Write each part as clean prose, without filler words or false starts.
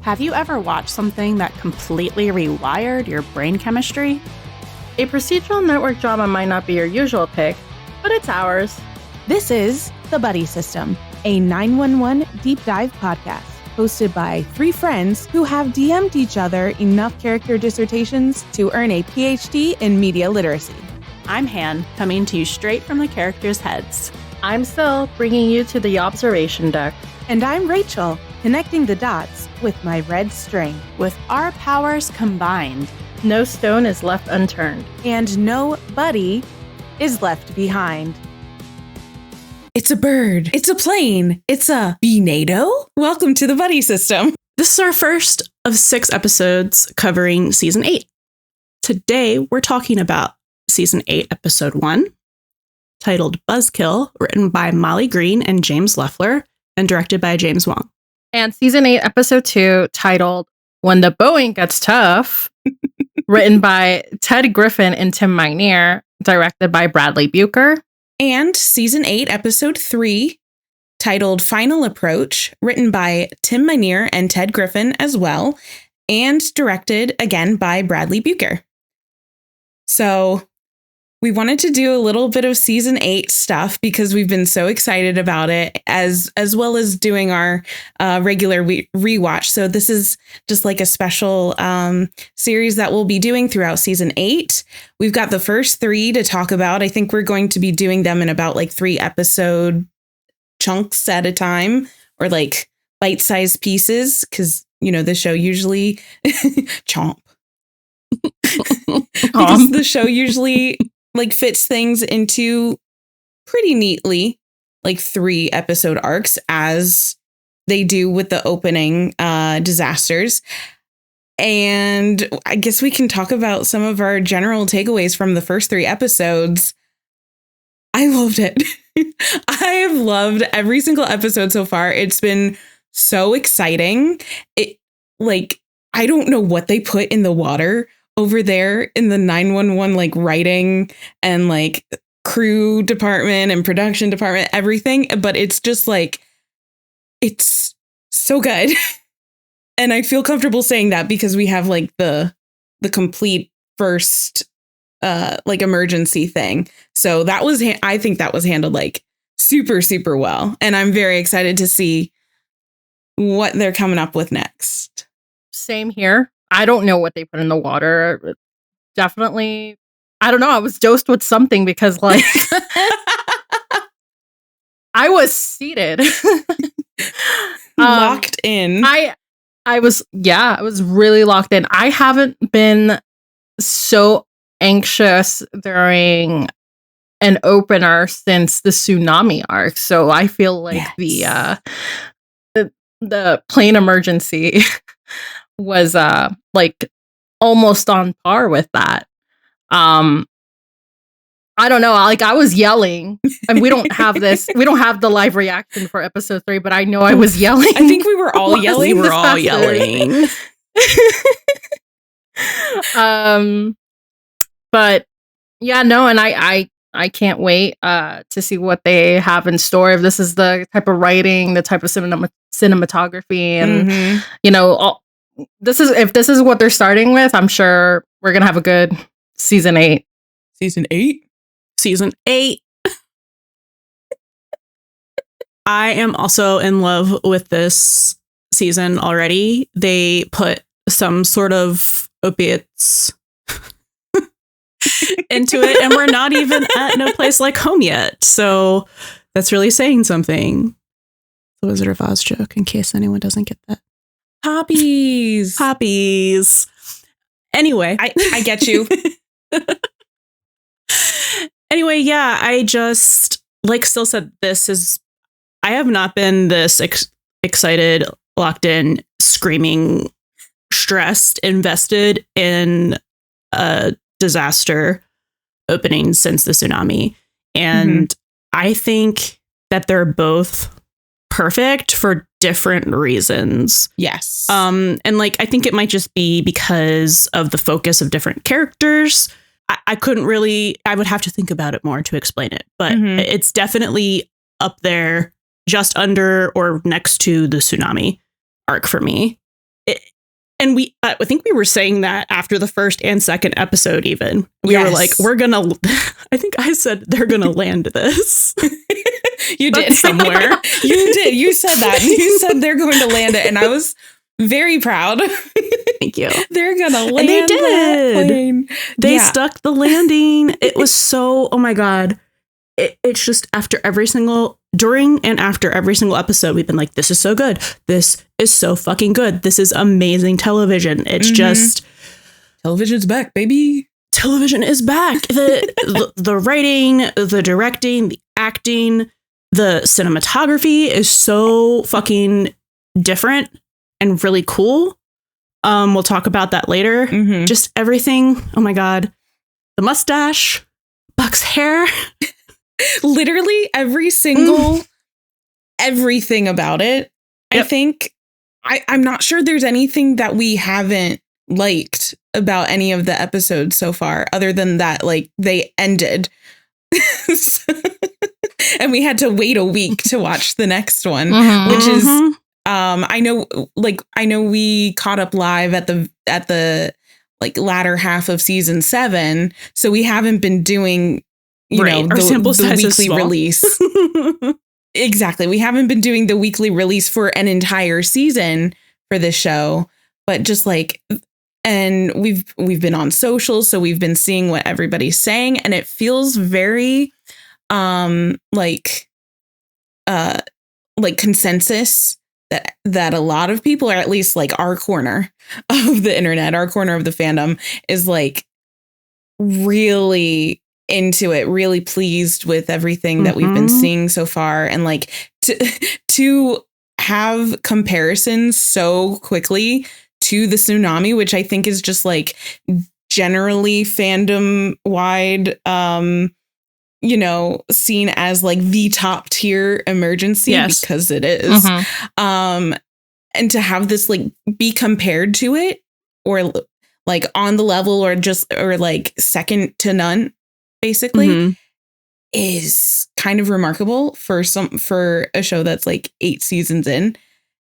Have you ever watched something that completely rewired your brain chemistry? A procedural network drama might not be your usual pick, but it's ours. This is The Buddie System, a 911 deep dive podcast hosted by three friends who have DM'd each other enough character dissertations to earn a PhD in media literacy. I'm Han, coming to you straight from the characters' heads. I'm Sil, bringing you to the observation deck. And I'm Rachel, connecting the dots with my red string. With our powers combined, No stone is left unturned. And no buddy is left behind. It's a bird. It's a plane. It's a bee-nado. Welcome to the Buddie System. this is our first of 6 episodes covering Season 8. Today, we're talking about Season 8, Episode 1, titled Buzzkill, written by Molly Green and James Leffler, and directed by James Wong. And Season 8, Episode 2, titled When the Going Gets Tough, written by Ted Griffin and Tim Minear, directed by Bradley Bucher. And Season 8, Episode 3, titled Final Approach, written by Tim Minear and Ted Griffin as well, and directed again by Bradley Bucher. So we wanted to do a little bit of Season 8 stuff because we've been so excited about it, as well as doing our regular rewatch. So this is just like a special series that we'll be doing throughout Season 8. We've got the first 3 to talk about. I think we're going to be doing them in about like 3 episode chunks at a time, or like bite-sized pieces, because, you know, the show usually chomp. Because the show usually like fits things into pretty neatly, like 3 episode arcs, as they do with the opening disasters. And I guess we can talk about some of our general takeaways from the first 3 episodes. I loved it. I have loved every single episode so far. It's been so exciting. It, like, I don't know what they put in the water over there in the 911, like writing and like crew department and production department, everything. But it's just like, it's so good. And I feel comfortable saying that because we have like the complete first like emergency thing. So that was, I think that was handled like super, super well. And I'm very excited to see what they're coming up with next. Same here. I don't know what they put in the water. Definitely, I don't know. I was dosed with something because, like, I was seated, locked in. I was really locked in. I haven't been so anxious during an opener since the tsunami arc. So I feel like the plane emergency was like almost on par with that. I don't know, like I was yelling, and we don't have the live reaction for episode 3, but I know I was yelling. I think we were all yelling. We were all yelling. But yeah, no, and I can't wait to see what they have in store. If this is the type of writing, the type of cinematography, and you know, if this is what they're starting with, I'm sure we're gonna have a good Season 8. Season 8? Season 8. I am also in love with this season already. They put some sort of opiates into it, and we're not even at No Place Like Home yet. So that's really saying something. The Wizard of Oz joke, in case anyone doesn't get that. Poppies. Anyway, I get you. Anyway, yeah, I just, like Still said, I have not been this excited, locked in, screaming, stressed, invested in a disaster opening since the tsunami. And I think that they're both perfect for different reasons. Yes. And like, I think it might just be because of the focus of different characters. I couldn't really, I would have to think about it more to explain it, but it's definitely up there, just under or next to the tsunami arc for me. And I think we were saying that after the first and second episode, even. We were like, I think I said they're going to land this. You did. Somewhere. You did. You said that. You said they're going to land it. And I was very proud. Thank you. They're going to land and they did. that plane. They stuck the landing. It was so, oh my God. It's just during and after every single episode, we've been like, this is so good. This is so fucking good. This is amazing television. It's just. Television's back, baby. Television is back. The writing, the directing, the acting, the cinematography is so fucking different and really cool. We'll talk about that later. Just everything. Oh my God. The mustache, Buck's hair. Literally every single everything about it. Yep. I think I'm not sure there's anything that we haven't liked about any of the episodes so far, other than that, like, they ended. And we had to wait a week to watch the next one, which is I know we caught up live at the like latter half of season 7, so we haven't been doing our sample size the is weekly small. release. Exactly. We haven't been doing the weekly release for an entire season for this show, but just like, and we've been on social, so we've been seeing what everybody's saying, and it feels very like consensus that a lot of people, or at least like our corner of the internet, our corner of the fandom, is like really into it, really pleased with everything that we've been seeing so far, and like to have comparisons so quickly to the tsunami, which I think is just like generally fandom wide seen as like the top tier emergency, because it is. And to have this like be compared to it, or like on the level, or like second to none, basically, is kind of remarkable for a show that's like 8 seasons in.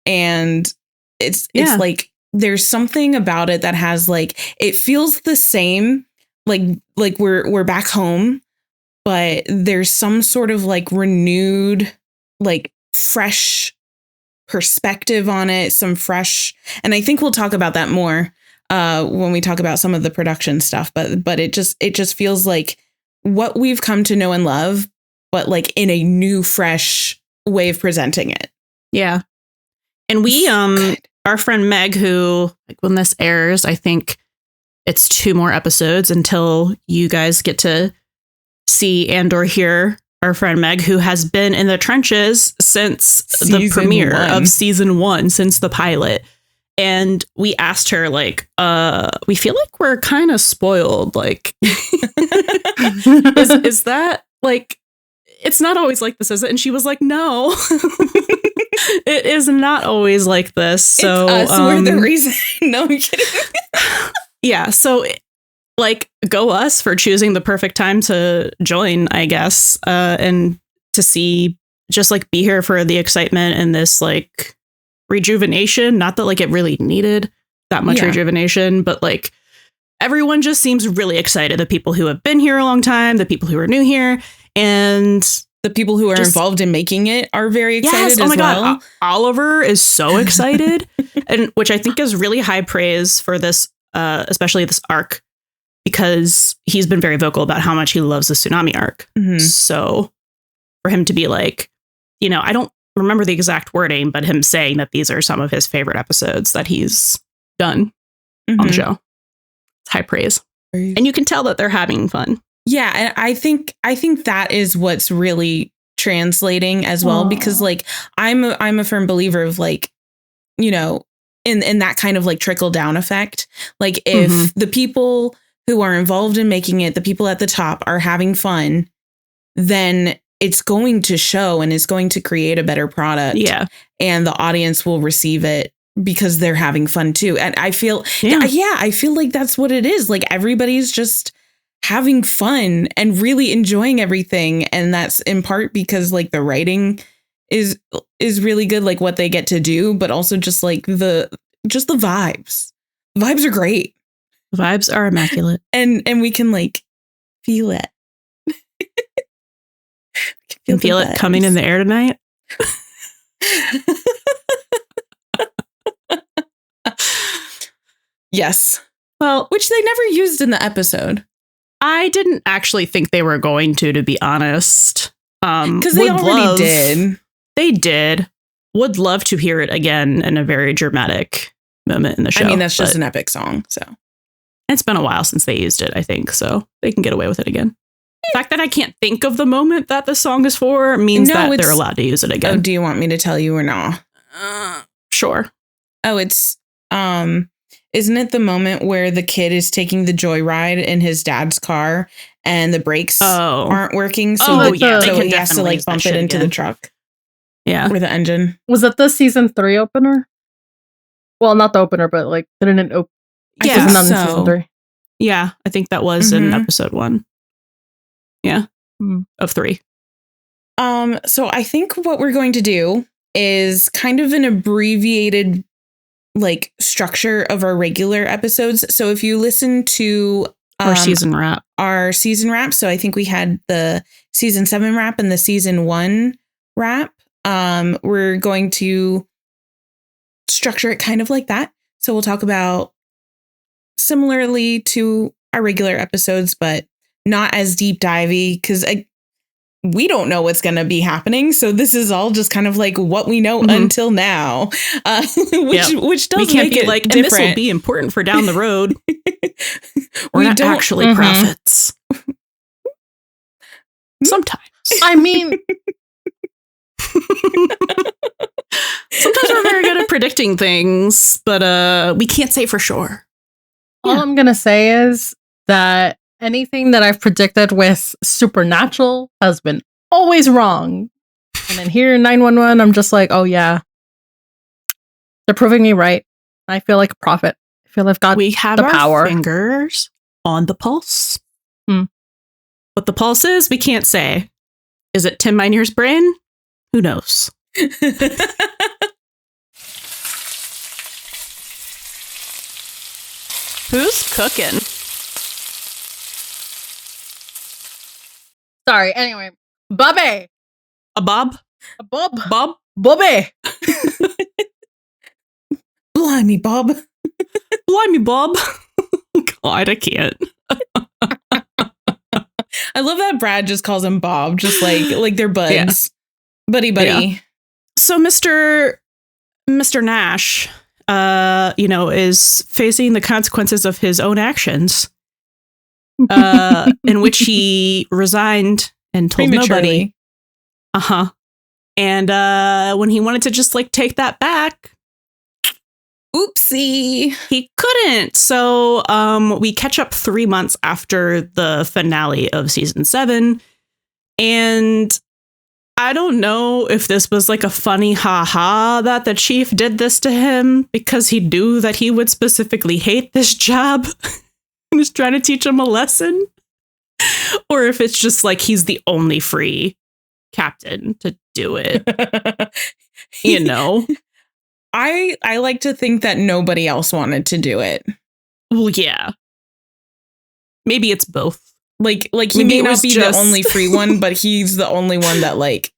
And it's like there's something about it that has like, it feels the same, like we're back home, but there's some sort of like renewed, like fresh perspective on it, some fresh, and I think we'll talk about that more when we talk about some of the production stuff, but it just feels like what we've come to know and love, but like in a new, fresh way of presenting it. Yeah. And we, our friend Meg, who, like, when this airs, I think it's 2 more episodes until you guys get to see and or hear our friend Meg, who has been in the trenches since the premiere of season 1, since the pilot. And we asked her, like, we feel like we're kind of spoiled. Like, is that like, it's not always like this, is it? And she was like, no, it is not always like this. So it's us, we're the reason. No, I'm kidding. Yeah. So like, go us for choosing the perfect time to join, I guess, and to see, just like be here for the excitement and this like rejuvenation. Not that like it really needed that much rejuvenation, but like everyone just seems really excited. The people who have been here a long time, the people who are new here, and the people who are involved in making it are very excited. Yes, oh my God. Oliver is so excited, and which I think is really high praise for this, especially this arc, because he's been very vocal about how much he loves the tsunami arc. So for him to be like, I don't remember the exact wording, but him saying that these are some of his favorite episodes that he's done on the show. It's high praise. And you can tell that they're having fun. Yeah, and I think that is what's really translating as well, because like I'm a firm believer of like, in that kind of like trickle down effect. Like if the people who are involved in making it, the people at the top, are having fun, then it's going to show and is going to create a better product. Yeah. And the audience will receive it because they're having fun too. And I feel, I feel like that's what it is. Like everybody's just having fun and really enjoying everything. And that's in part because like the writing is really good, like what they get to do, but also just like the just the vibes. The vibes are great. The vibes are immaculate. And we can like feel it. Can feel it coming in the air tonight. Yes. Well, which they never used in the episode. I didn't actually think they were going to be honest. Because they already did. They did. Would love to hear it again in a very dramatic moment in the show. I mean, that's just an epic song, so. It's been a while since they used it, I think, so they can get away with it again. The fact that I can't think of the moment that the song is for means that they're allowed to use it again. Oh, do you want me to tell you or not? Sure. Oh, it's, isn't it the moment where the kid is taking the joyride in his dad's car and the brakes aren't working? So, he has to like bump it into the truck. Yeah. Or the engine. Was it the season 3 opener? Well, not the opener, but like, didn't it open? Yeah. Not in season 3. Yeah. I think that was in episode 1. Yeah. Of 3. So I think what we're going to do is kind of an abbreviated like structure of our regular episodes. So if you listen to our season wrap, so I think we had the season 7 wrap and the season 1 wrap. We're going to structure it kind of like that. So we'll talk about similarly to our regular episodes, but not as deep divey because we don't know what's going to be happening. So this is all just kind of like what we know until now, which does make it like, and this will be important for down the road. We're not actually prophets. Sometimes. I mean, sometimes we're very good at predicting things, but we can't say for sure. All I'm going to say is that anything that I've predicted with supernatural has been always wrong. And then here in 911, I'm just like, oh yeah, they're proving me right. I feel like a prophet. I feel I've got we have the our power. Fingers on the pulse. What the pulse is, we can't say. Is it Tim Minier's brain? Who knows? Who's cooking? Sorry. Anyway, Bobby. A Bob? A Bob. Bob? Bobby. Blimey, Bob. Blimey, Bob. God, I can't. I love that Brad just calls him Bob, just like they're buds. Yeah. Buddy. Yeah. So Mr. Nash, is facing the consequences of his own actions, in which he resigned and told nobody. And when he wanted to just like take that back, oopsie, he couldn't. So we catch up 3 months after the finale of season 7, and I don't know if this was like a funny ha-ha that the chief did this to him because he knew that he would specifically hate this job and is trying to teach him a lesson, or if it's just like he's the only free captain to do it. I like to think that nobody else wanted to do it. Well, yeah. Maybe it's both. Like he may not be the only free one, but he's the only one that like,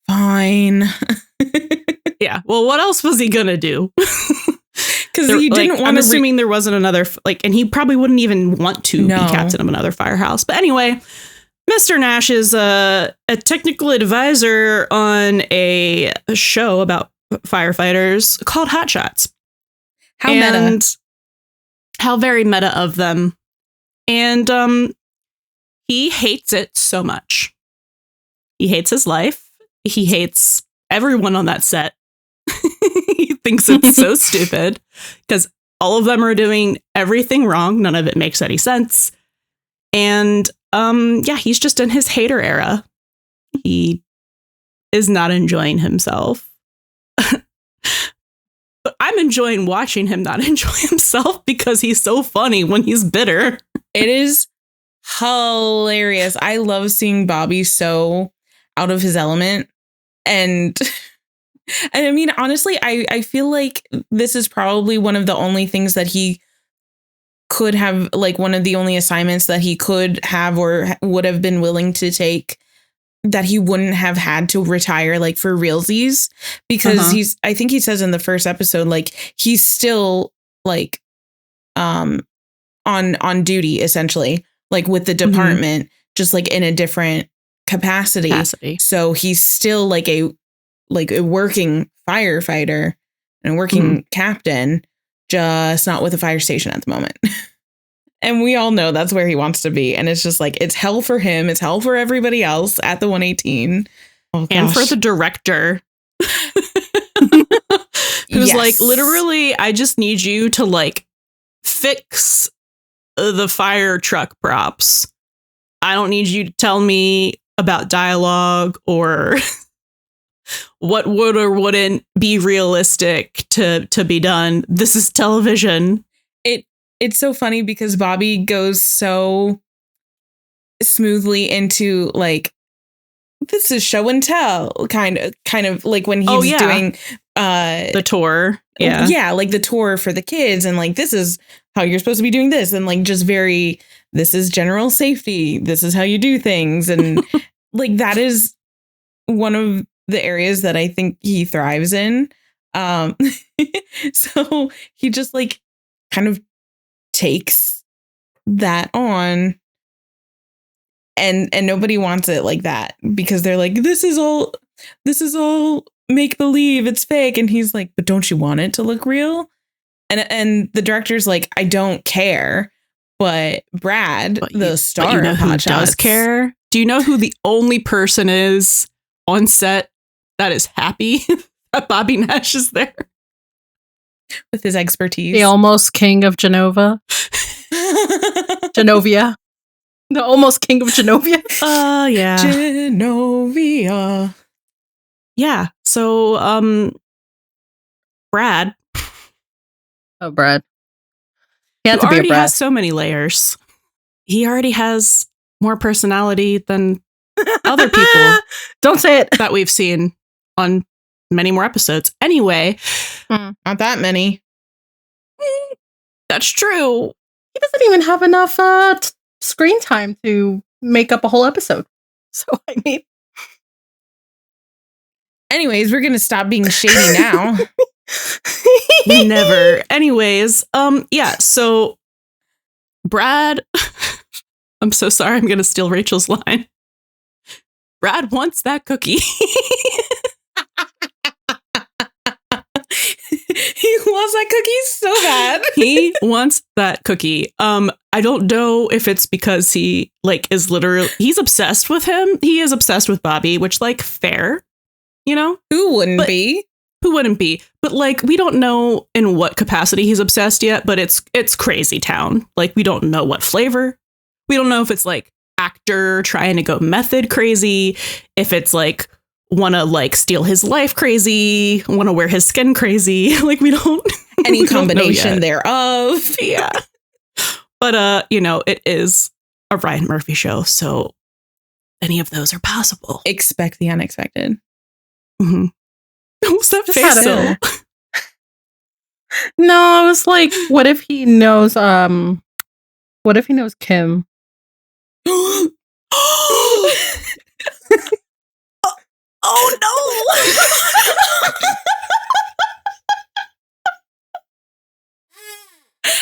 fine. Yeah. Well, what else was he gonna do? Because he didn't want. I'm assuming there wasn't another and he probably wouldn't even want to be captain of another firehouse. But anyway, Mr. Nash is a technical advisor on a show about firefighters called Hot Shots. How meta. How very meta of them. And he hates it so much. He hates his life. He hates everyone on that set. He thinks it's so stupid because all of them are doing everything wrong. None of it makes any sense. And he's just in his hater era. He is not enjoying himself. But I'm enjoying watching him not enjoy himself because he's so funny when he's bitter. It is hilarious. I love seeing Bobby so out of his element. And And I mean, honestly, I feel like this is probably one of the only things that he could have, like one of the only assignments that he could have or would have been willing to take that he wouldn't have had to retire like for realsies, because I think he says in the first episode, like he's still like on duty essentially, like with the department, just like in a different capacity. So he's still like a working firefighter and a working captain, just not with a fire station at the moment. And we all know that's where he wants to be. And it's just like, it's hell for him. It's hell for everybody else at the 118. Oh, and for the director. Who's like, literally, I just need you to like fix the fire truck props. I don't need you to tell me about dialogue or what would or wouldn't be realistic to be done. This is television. It's so funny because Bobby goes so smoothly into like, this is show and tell kind of like when he's doing the tour. Yeah. Yeah. Like the tour for the kids. And like, this is how you're supposed to be doing this. And like, just this is general safety. This is how you do things. And like, that is one of the areas that I think he thrives in. So he just like kind of takes that on, and nobody wants it like that, because they're like, this is all make believe, it's fake. And he's like, but don't you want it to look real? And the director's like, I don't care. But Brad, the star, you know who does care? Do you know who the only person is on set that is happy that Bobby Nash is there? With his expertise. The almost king of Genova. Genovia. The almost king of Genovia. Yeah. Genovia. Yeah. So, Brad. Oh, Brad. He had to be a already Brad. has so many layers. He already has more personality than other people. Don't say it. That we've seen on many more episodes. Anyway. Not that many. That's true. He doesn't even have enough screen time to make up a whole episode. So, I mean. Anyways, we're going to stop being shady now. Never. Anyways, yeah, so Brad, I'm so sorry, I'm going to steal Rachel's line. Brad wants that cookie. He wants that cookie so bad. He wants that cookie. I don't know if it's because he like is literally, he's obsessed with him. He is obsessed with Bobby, which like fair, you know? Who wouldn't be? Who wouldn't be? But like, we don't know in what capacity he's obsessed yet, but it's crazy town. Like, we don't know what flavor. We don't know if it's like actor trying to go method crazy, if it's like want to like steal his life crazy, want to wear his skin crazy. Like, we don't any combination thereof. Yeah. But you know, it is a Ryan Murphy show, so any of those are possible. Expect the unexpected. Mm-hmm. What's that face? No, I was like, what if he knows Kim? Oh no!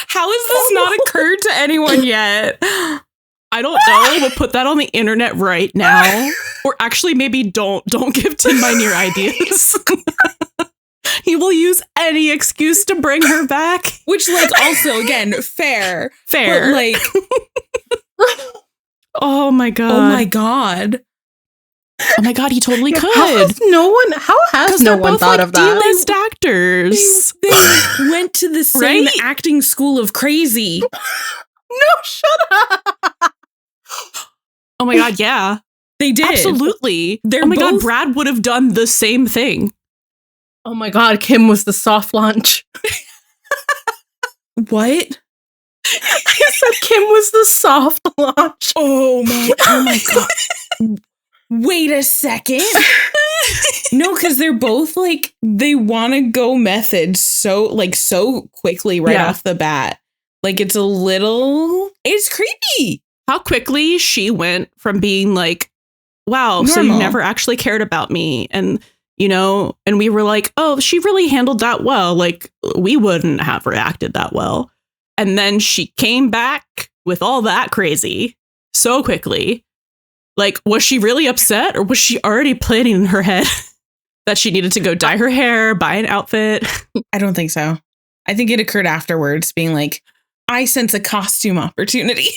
How has this not occurred to anyone yet? I don't know. We'll put that on the internet right now. Or actually, maybe don't give Tim my near ideas. He will use any excuse to bring her back. Which, like, also, again, fair. But, like, oh my god. Oh my god. Oh my god, he totally could. How has no one thought of that? D-list actors. They went to the same acting school of crazy. No, shut up. Oh my god, yeah. They did. Absolutely. Oh my god, Brad would have done the same thing. Oh my god, Kim was the soft launch. What? I said Kim was the soft launch. Oh my god. Wait a second. No, because they're both like, they want to go method so quickly right off the bat. Like, it's creepy. How quickly she went from being like, wow, Normal. so you never actually cared about me. And, and we were like, oh, she really handled that well. Like, we wouldn't have reacted that well. And then she came back with all that crazy so quickly. Like, was she really upset, or was she already planning in her head that she needed to go dye her hair, buy an outfit? I don't think so. I think it occurred afterwards, being like, I sense a costume opportunity.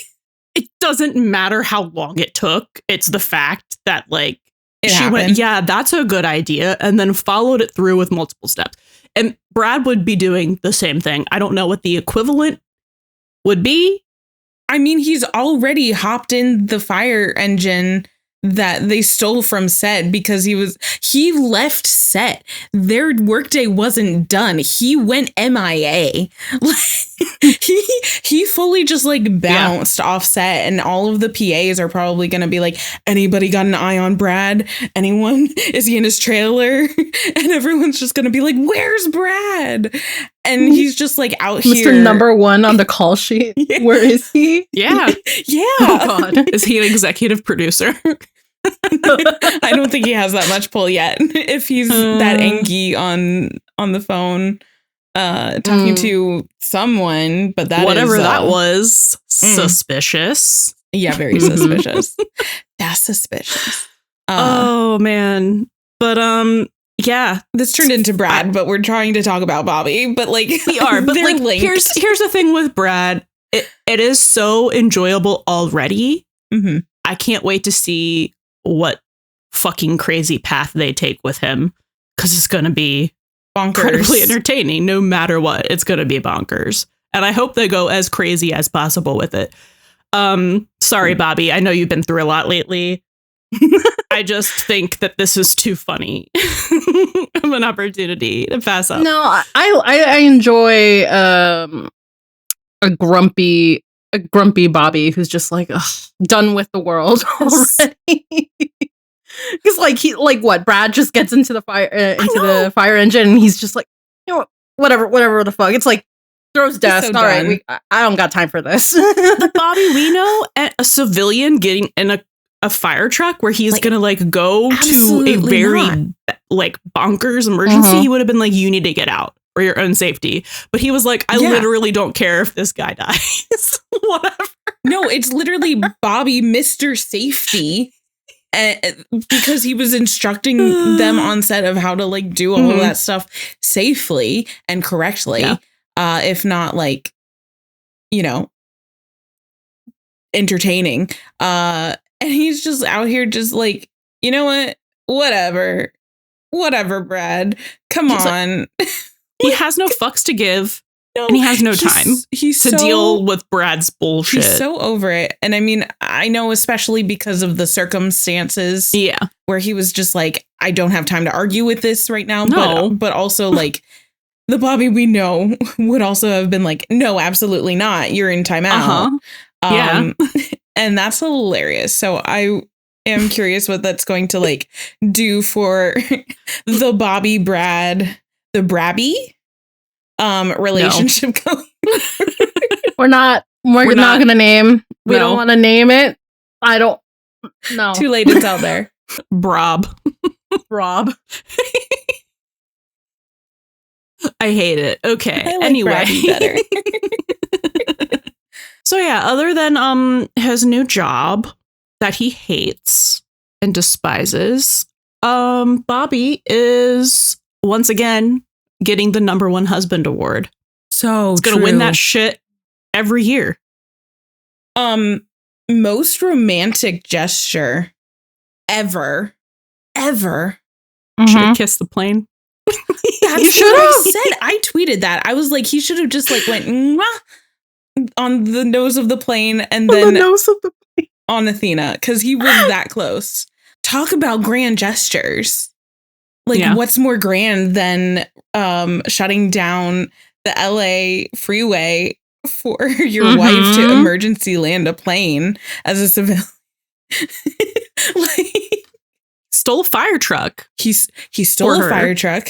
It doesn't matter how long it took. It's the fact that, like, she happened. went, yeah, that's a good idea, and then followed it through with multiple steps. And Brad would be doing the same thing. I don't know what the equivalent would be. I mean, he's already hopped in the fire engine that they stole from set because he left set. Their workday wasn't done. He went MIA. he fully just like bounced off set, and all of the PAs are probably going to be like, anybody got an eye on Brad? Anyone? Is he in his trailer? And everyone's just going to be like, where's Brad? And he's just like out here. Mr. Number One on the call sheet. Yeah. Where is he? Yeah. Yeah. Oh, God. Is he an executive producer? I don't think he has that much pull yet. If he's that angy on the phone, talking to someone, but that whatever is, that was, suspicious. Yeah, very suspicious. That's suspicious. Oh man, but yeah, this turned into Brad, but we're trying to talk about Bobby. But like we are. But like, linked. here's the thing with Brad. It is so enjoyable already. Mm-hmm. I can't wait to see what fucking crazy path they take with him, because it's going to be bonkers, incredibly entertaining. No matter what, it's going to be bonkers, and I hope they go as crazy as possible with it. Sorry, Bobby. I know you've been through a lot lately. I just think that this is too funny of an opportunity to pass up. No, I enjoy a grumpy Bobby who's just like, ugh, done with the world already. Because what, Brad just gets into the fire engine, and he's just like, whatever the fuck. It's like, throws desk. So all right, I don't got time for this. The Bobby we know, a civilian getting in a fire truck where he's gonna like go to a very like bonkers emergency, he would have been like, you need to get out for your own safety. But he was like, I literally don't care if this guy dies. Whatever. No, it's literally Bobby, Mr. Safety. Because he was instructing them on set of how to like do all of that stuff safely and correctly. If not like, entertaining. And he's just out here just like, you know what? Whatever, Brad. Come on. Like, he has no fucks to give. No, and he has no time to deal with Brad's bullshit. He's so over it. And I mean, I know, especially because of the circumstances. Yeah. Where he was just like, I don't have time to argue with this right now. No. But also like the Bobby we know would also have been like, no, absolutely not. You're in timeout. Yeah. And that's hilarious. So I am curious what that's going to like do for the Bobby Brad, the Brabby relationship going. We're not gonna name. We don't want to name it. I don't. No. Too late. It's out there. Rob. I hate it. Okay. I like anyway. better. So yeah, other than his new job that he hates and despises, Bobby is once again getting the #1 husband award. So he's gonna win that shit every year. Most romantic gesture ever. Should have kissed the plane. That's what I said. I tweeted that. I was like, he should have just like went mwah, on the nose of the plane and then on Athena, because he was that close. Talk about grand gestures. Like, what's more grand than shutting down the LA freeway for your wife to emergency land a plane as a civilian? Like, stole a fire truck. He stole a fire truck.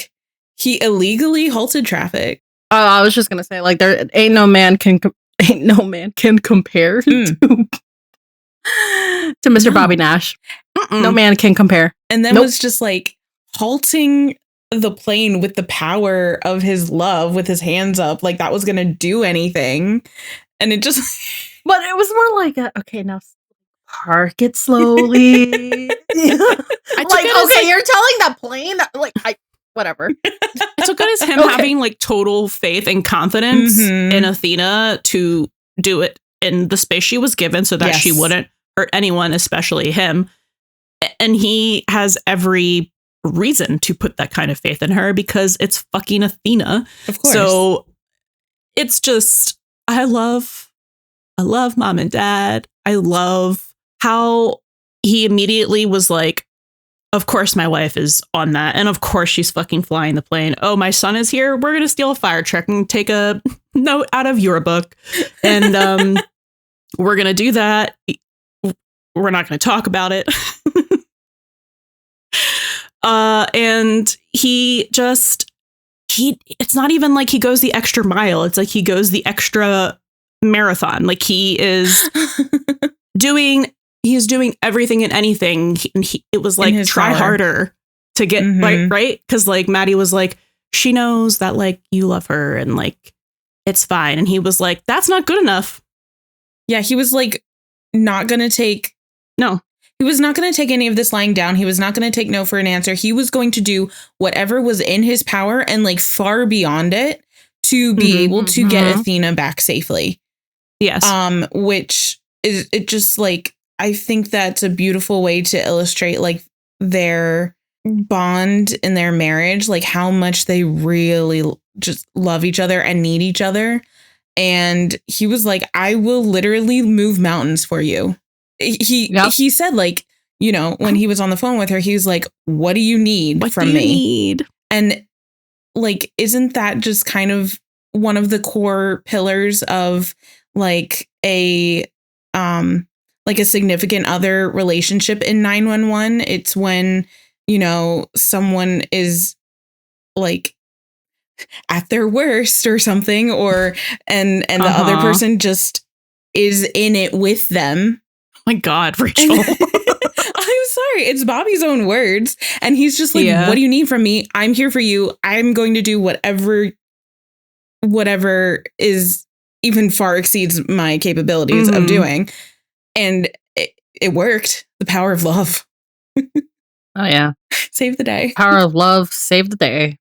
He illegally halted traffic. I was just gonna say, like, there ain't no man can compare to Mr. Bobby Nash. No man can compare. And then was just like halting the plane with the power of his love, with his hands up, like that was gonna do anything. And it just but it was more like okay, now park it slowly. Like, okay, you're telling that plane that, like, whatever. I took it as him having like total faith and confidence in Athena to do it in the space she was given so that she wouldn't hurt anyone, especially him. And he has every reason to put that kind of faith in her because it's fucking Athena. Of course. So it's just, I love mom and dad. I love how he immediately was like, of course my wife is on that. And of course she's fucking flying the plane. Oh, my son is here. We're going to steal a fire truck and take a note out of your book. And we're going to do that. We're not going to talk about it. And it's not even like he goes the extra mile. It's like he goes the extra marathon. Like he is doing everything and anything. It was like, try harder to get like, right. Cause like Maddie was like, she knows that like you love her and like, it's fine. And he was like, that's not good enough. Yeah. He was like, not going to take. No. He was not going to take any of this lying down. He was not going to take no for an answer. He was going to do whatever was in his power and like far beyond it to be able to get Athena back safely. Yes. Which is it just like, I think that's a beautiful way to illustrate like their bond in their marriage, like how much they really just love each other and need each other. And he was like, I will literally move mountains for you. He said, like, you know, when he was on the phone with her, he was like, what do you need from me? And like, isn't that just kind of one of the core pillars of like a significant other relationship in 911? It's when, you know, someone is like at their worst or something, or and the other person just is in it with them. My God, Rachel. I'm sorry. It's Bobby's own words. And he's just like, what do you need from me? I'm here for you. I'm going to do whatever is even far exceeds my capabilities of doing. And it worked. The power of love. Oh, yeah. Save the day. Power of love. Save the day.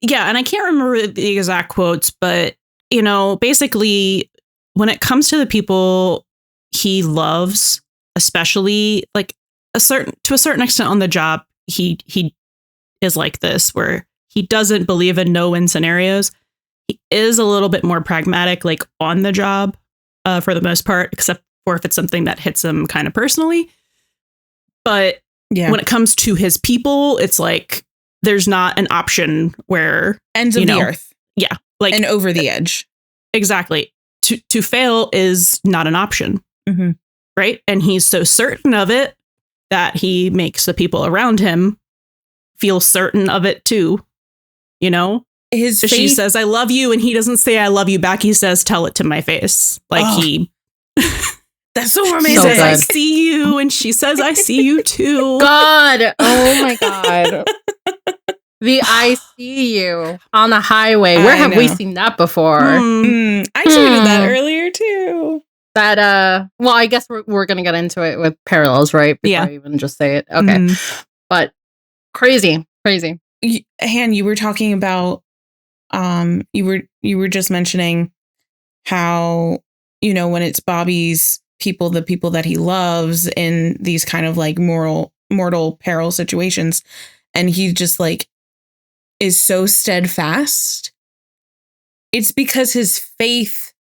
Yeah. And I can't remember the exact quotes, but, you know, basically when it comes to the people he loves, especially like to a certain extent on the job, he is like this, where he doesn't believe in no-win scenarios. He is a little bit more pragmatic, like on the job, for the most part, except for if it's something that hits him kind of personally. But when it comes to his people, it's like there's not an option where ends of the earth. Yeah, like and over the edge. Exactly. To fail is not an option. Right. And he's so certain of it that he makes the people around him feel certain of it, too. You know, she says, I love you. And he doesn't say, I love you back. He says, tell it to my face. Like that's so romantic. He says, I see you. And she says, I see you, too. God. Oh, my God. The I see you on the highway. Where have we seen that before? I tweeted that earlier, too. That well, I guess we're gonna get into it with parallels, right? Before I even just say it. Okay. But crazy. Han, you were talking about you were just mentioning how, you know, when it's Bobby's people, the people that he loves in these kind of like mortal peril situations, and he just like is so steadfast. It's because his faith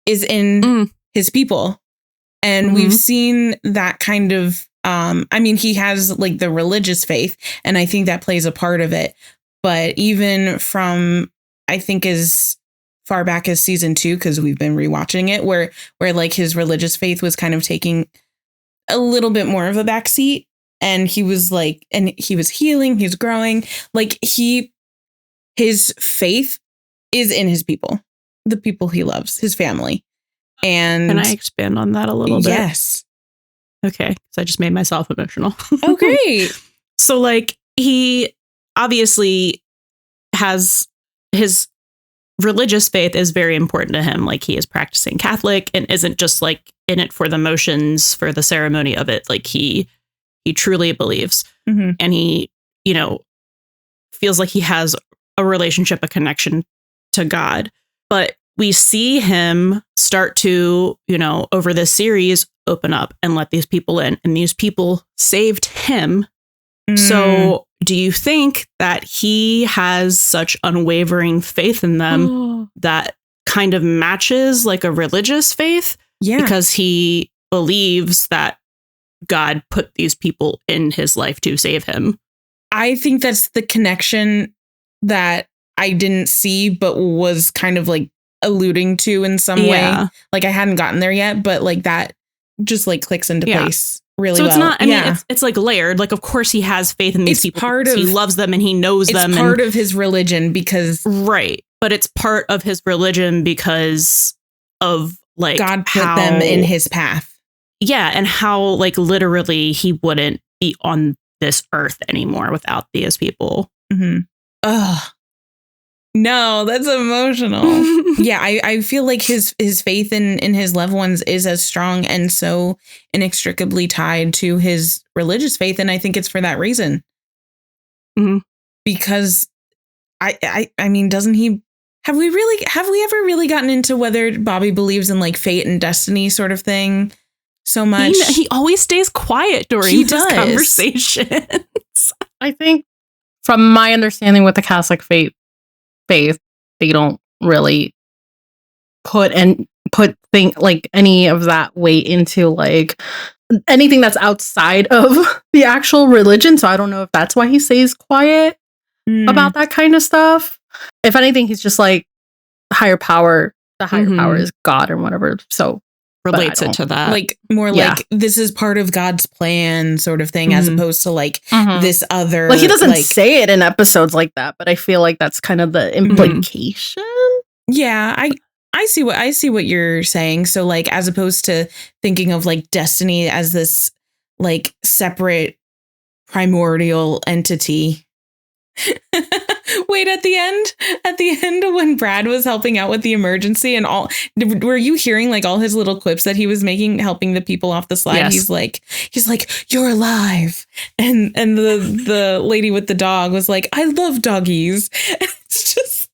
is in his people. And we've seen that kind of, I mean, he has like the religious faith, and I think that plays a part of it. But even from, I think as far back as season 2, because we've been rewatching it, where like his religious faith was kind of taking a little bit more of a backseat. And he was like, and he was healing, he's growing. Like his faith is in his people, the people he loves, his family. And can I expand on that a little bit? Yes. Okay. Because I just made myself emotional. Okay. So like he obviously has his religious faith is very important to him. Like he is practicing Catholic and isn't just like in it for the motions, for the ceremony of it. Like he truly believes, and he, feels like he has a relationship, a connection to God. But we see him start to, over this series, open up and let these people in, and these people saved him. So do you think that he has such unwavering faith in them that kind of matches like a religious faith? Yeah. Because he believes that God put these people in his life to save him. I think that's the connection that I didn't see, but was kind of like alluding to in some way. Like I hadn't gotten there yet, but like that just like clicks into place really well. So it's not, I mean, it's like layered. Like, of course he has faith in these people. Part of, he loves them and he knows them. It's part of his religion because. Right. But it's part of his religion because of like God put them in his path. Yeah. And how like literally he wouldn't be on this earth anymore without these people. Ugh. No, that's emotional. Yeah, I feel like his faith in his loved ones is as strong and so inextricably tied to his religious faith, and I think it's for that reason. Because I mean, doesn't he? Have we ever really gotten into whether Bobby believes in like fate and destiny sort of thing so much? He always stays quiet during these conversations. I think, from my understanding with the Catholic faith, they don't really put like any of that weight into like anything that's outside of the actual religion. So I don't know if that's why he stays quiet about that kind of stuff. If anything, he's just like higher power. The higher power is God or whatever. So relates it to that. Like more like this is part of God's plan sort of thing, as opposed to like this other. Like he doesn't say it in episodes like that, but I feel like that's kind of the implication. Yeah, I see what you're saying. So like as opposed to thinking of like destiny as this like separate primordial entity. Wait, at the end when Brad was helping out with the emergency and all, were you hearing like all his little clips that he was making, helping the people off the slide? Yes. He's like, you're alive. And the lady with the dog was like, I love doggies. And it's just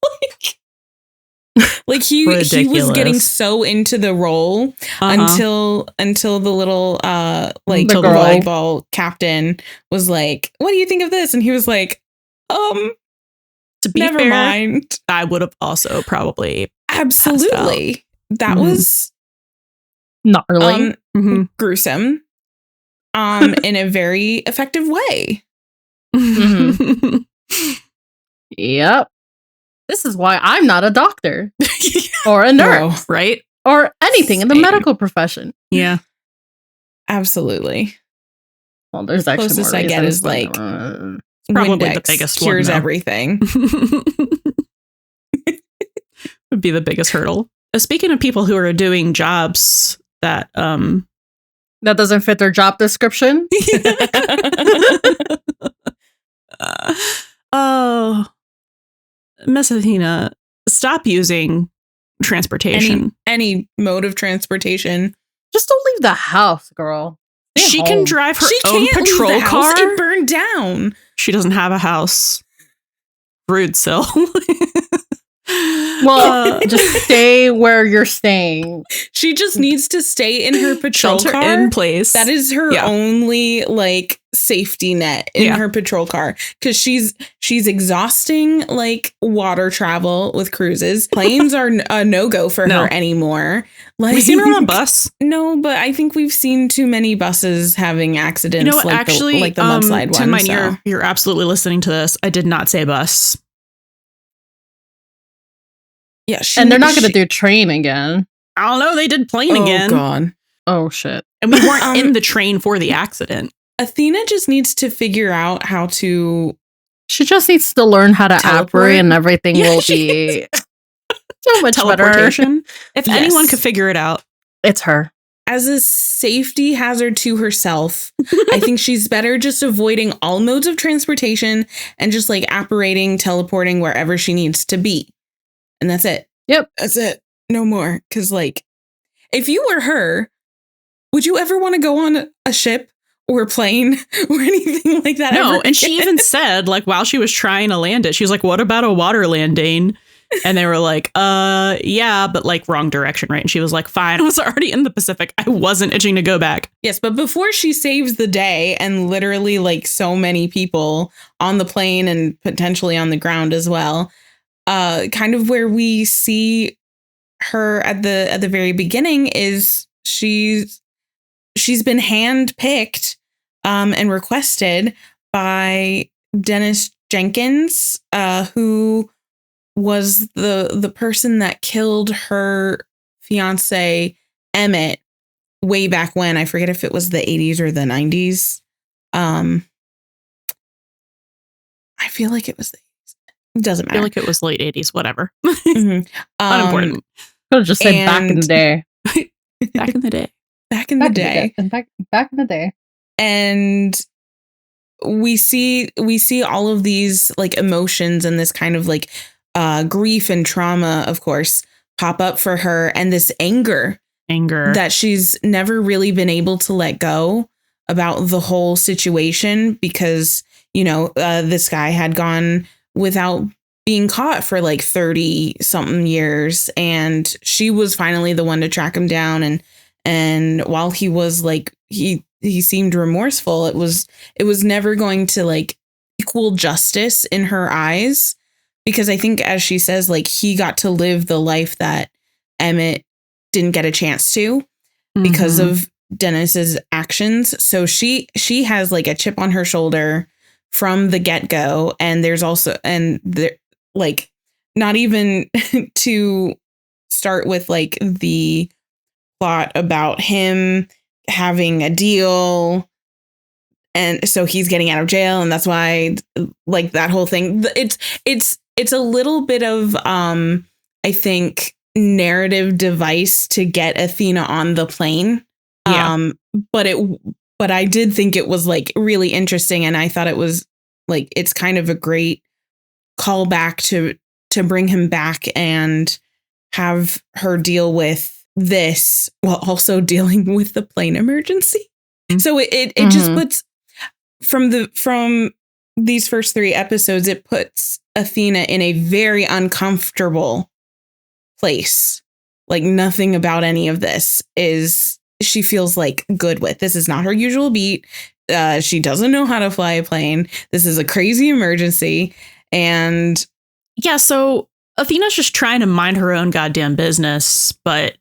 like he was getting so into the role until the little the volleyball captain was like, what do you think of this? And he was like, to be never fair, mind. I would have also probably absolutely. That was gnarly, gruesome, in a very effective way. Yep. This is why I'm not a doctor or a nurse, right? Or anything in the medical profession. Yeah, absolutely. Well, there's actually closest more I get is like probably Windex the biggest cures one, everything. Would be the biggest hurdle. Speaking of people who are doing jobs that that doesn't fit their job description. Oh, Miss Athena, stop using transportation. Any mode of transportation. Just don't leave the house, girl. She can drive her own patrol car. It burned down. She doesn't have a house. Rude, Sil. Well, just stay where you're staying. She just needs to stay in her patrol Shelter car in place. That is her only like safety net in her patrol car, because she's exhausting like water travel with cruises. Planes are a no-go for her anymore. Like, we've seen her on a bus. No, but I think we've seen too many buses having accidents. You know what? Like actually, the mudslide one. Mine, you're absolutely listening to this. I did not say bus. Yeah, and they're not going to do train again. I don't know. They did plane again. Oh, God. Oh, shit. And we weren't in the train for the accident. Athena just needs to figure out how to. She just needs to learn how to Teleport? operate, and everything will be so much better. Teleportation. If Yes. anyone could figure it out. It's her. As a safety hazard to herself, I think she's better just avoiding all modes of transportation and just like apparating, teleporting wherever she needs to be. And that's it. Yep. That's it. No more. Because like, if you were her, would you ever want to go on a ship or a plane or anything like that? No, ever and she again? even said, like, while she was trying to land it, she was like, what about a water landing? And they were like, yeah, but like wrong direction, right? And she was like, fine. I was already in the Pacific. I wasn't itching to go back. Yes, but before she saves the day and literally like so many people on the plane and potentially on the ground as well, kind of where we see her at the very beginning is she's been handpicked and requested by Dennis Jenkins, who was the person that killed her fiance Emmett way back when. I forget if it was the 80s or the 90s. I feel like it was the 80s. It doesn't I matter. feel like it was late 80s, whatever. Mhm. Unimportant. Could have just said back in the day. Back in the day. Back in the day. Back in the day. And we see all of these like emotions and this kind of like grief and trauma, of course, pop up for her, and this anger that she's never really been able to let go about the whole situation because, you know, this guy had gone without being caught for like 30 something years, and she was finally the one to track him down. And while he was like, he seemed remorseful, it was never going to like equal justice in her eyes. Because I think, as she says, like, he got to live the life that Emmett didn't get a chance to because of Dennis's actions. So she has like a chip on her shoulder from the get-go. And there's also, and there, like, not even to start with like the plot about him having a deal. And so he's getting out of jail, and that's why, like, that whole thing, it's a little bit of, I think, narrative device to get Athena on the plane. Yeah. But I did think it was like really interesting, and I thought it was like, it's kind of a great callback to bring him back and have her deal with this while also dealing with the plane emergency. So it just puts from these first 3 episodes, it puts Athena in a very uncomfortable place. Like, nothing about any of this she feels like good with. This is not her usual beat. She doesn't know how to fly a plane. This is a crazy emergency. And yeah, so Athena's just trying to mind her own goddamn business, but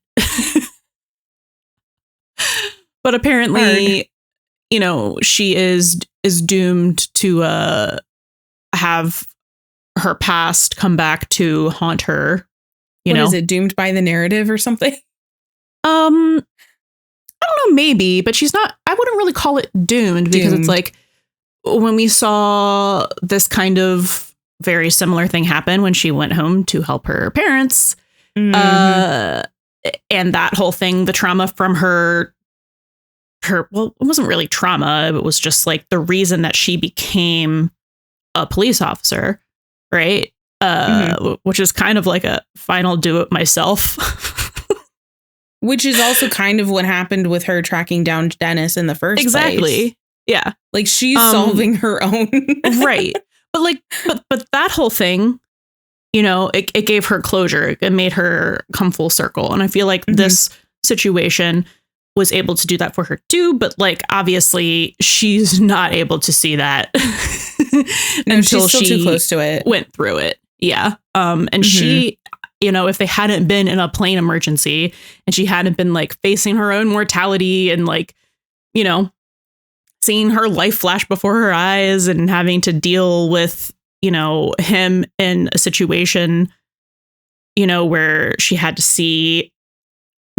apparently, you know, she is doomed to have her past come back to haunt her. Is it doomed by the narrative or something? I don't know, maybe, but she's not. I wouldn't really call it doomed because it's like when we saw this kind of very similar thing happen when she went home to help her parents, and that whole thing, the trauma from her, well, it wasn't really trauma. It was just like the reason that she became a police officer, right? Which is kind of like a final do it myself. Which is also kind of what happened with her tracking down Dennis in the first place. Exactly. Yeah. Like, she's solving her own. Right. But like, but that whole thing, you know, it gave her closure. It made her come full circle. And I feel like this situation was able to do that for her too. But like, obviously she's not able to see that until she's still she too close to it. Went through it. Yeah. And she, you know, if they hadn't been in a plane emergency and she hadn't been like facing her own mortality and like, you know, seeing her life flash before her eyes and having to deal with, you know, him in a situation, you know, where she had to see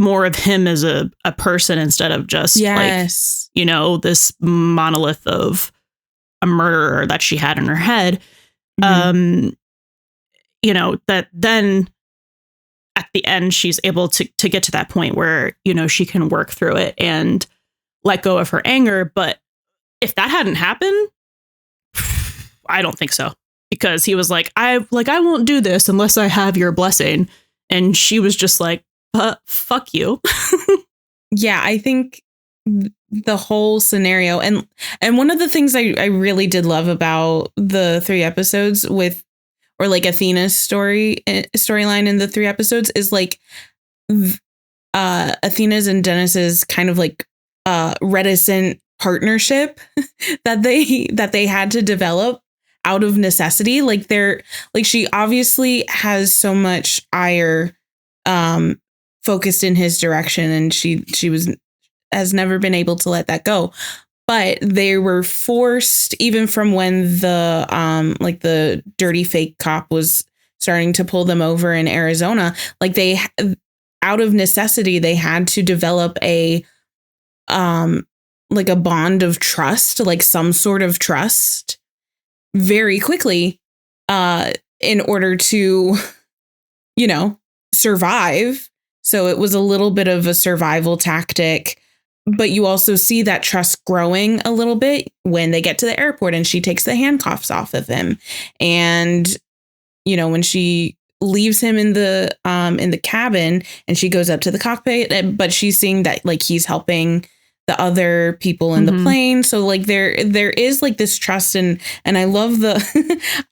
more of him as a person instead of just yes. like, this monolith of a murderer that she had in her head. That then at the end, she's able to get to that point where, she can work through it and let go of her anger. But if that hadn't happened, I don't think so, because he was like, I won't do this unless I have your blessing. And she was just like, fuck you. Yeah, I think the whole scenario and one of the things I really did love about the 3 episodes or like Athena's storyline in the 3 episodes is like Athena's and Dennis's kind of like reticent partnership that they had to develop out of necessity. Like she obviously has so much ire focused in his direction, and she has never been able to let that go. But they were forced, even from when the dirty fake cop was starting to pull them over in Arizona, like out of necessity, they had to develop a bond of trust, like some sort of trust very quickly in order to, survive. So it was a little bit of a survival tactic. But you also see that trust growing a little bit when they get to the airport and she takes the handcuffs off of him. And, when she leaves him in the cabin and she goes up to the cockpit, but she's seeing that like he's helping the other people in the plane. So like there is like this trust, and I love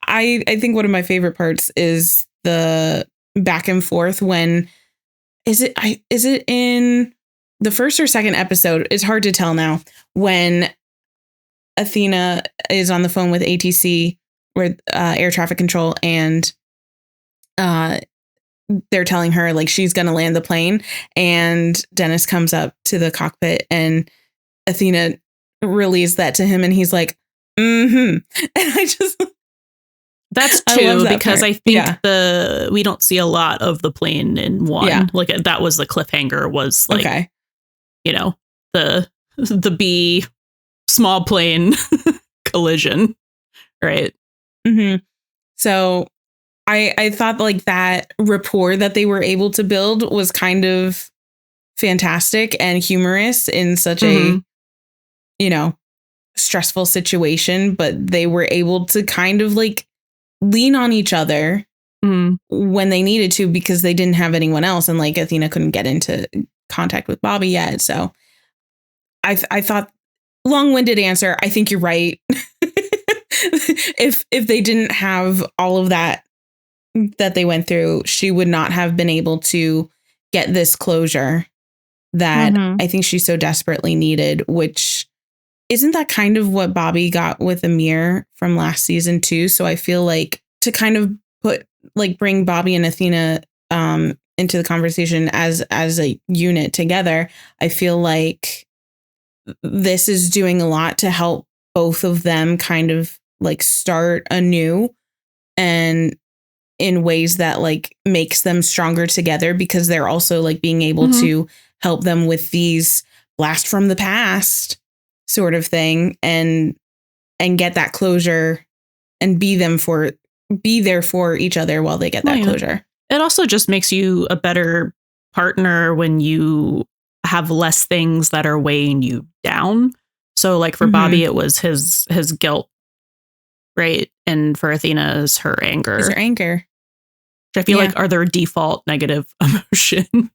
I think one of my favorite parts is the back and forth when is it in the first or second episode? It's hard to tell now, when Athena is on the phone with ATC or air traffic control, and they're telling her like she's going to land the plane, and Dennis comes up to the cockpit and Athena relays that to him, and he's like, and I just that's true, because part. I think we don't see a lot of the plane in 1. Yeah. Like that was the cliffhanger, was like, okay. The bee small plane collision, right? So I thought like that rapport that they were able to build was kind of fantastic and humorous in such a, stressful situation, but they were able to kind of like lean on each other when they needed to, because they didn't have anyone else. And like Athena couldn't get into contact with Bobby yet. So I thought, long-winded answer, I think you're right. If they didn't have all of that they went through, she would not have been able to get this closure that I think she so desperately needed, which isn't that kind of what Bobby got with Amir from last season too. So I feel like to kind of bring Bobby and Athena into the conversation as a unit together, I feel like this is doing a lot to help both of them kind of like start anew, and in ways that like makes them stronger together, because they're also like being able to help them with these blast from the past sort of thing, and get that closure and be there for each other while they get that closure. It also just makes you a better partner when you have less things that are weighing you down. So like for Bobby, it was his guilt, right? And for Athena, is her anger. Which I feel like are their default negative emotion.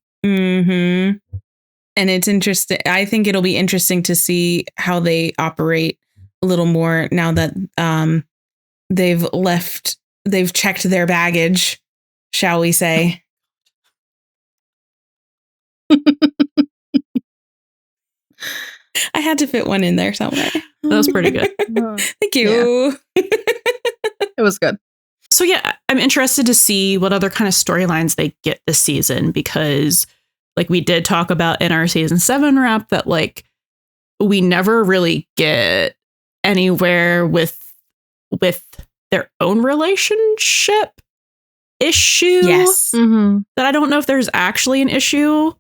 And it's interesting. I think it'll be interesting to see how they operate a little more now that they've checked their baggage, shall we say. I had to fit one in there somewhere. That was pretty good. Thank you. Yeah. It was good. So yeah, I'm interested to see what other kind of storylines they get this season, because like we did talk about in our season 7 wrap that like we never really get anywhere with their own relationship issue. Yes. That I don't know if there's actually an issue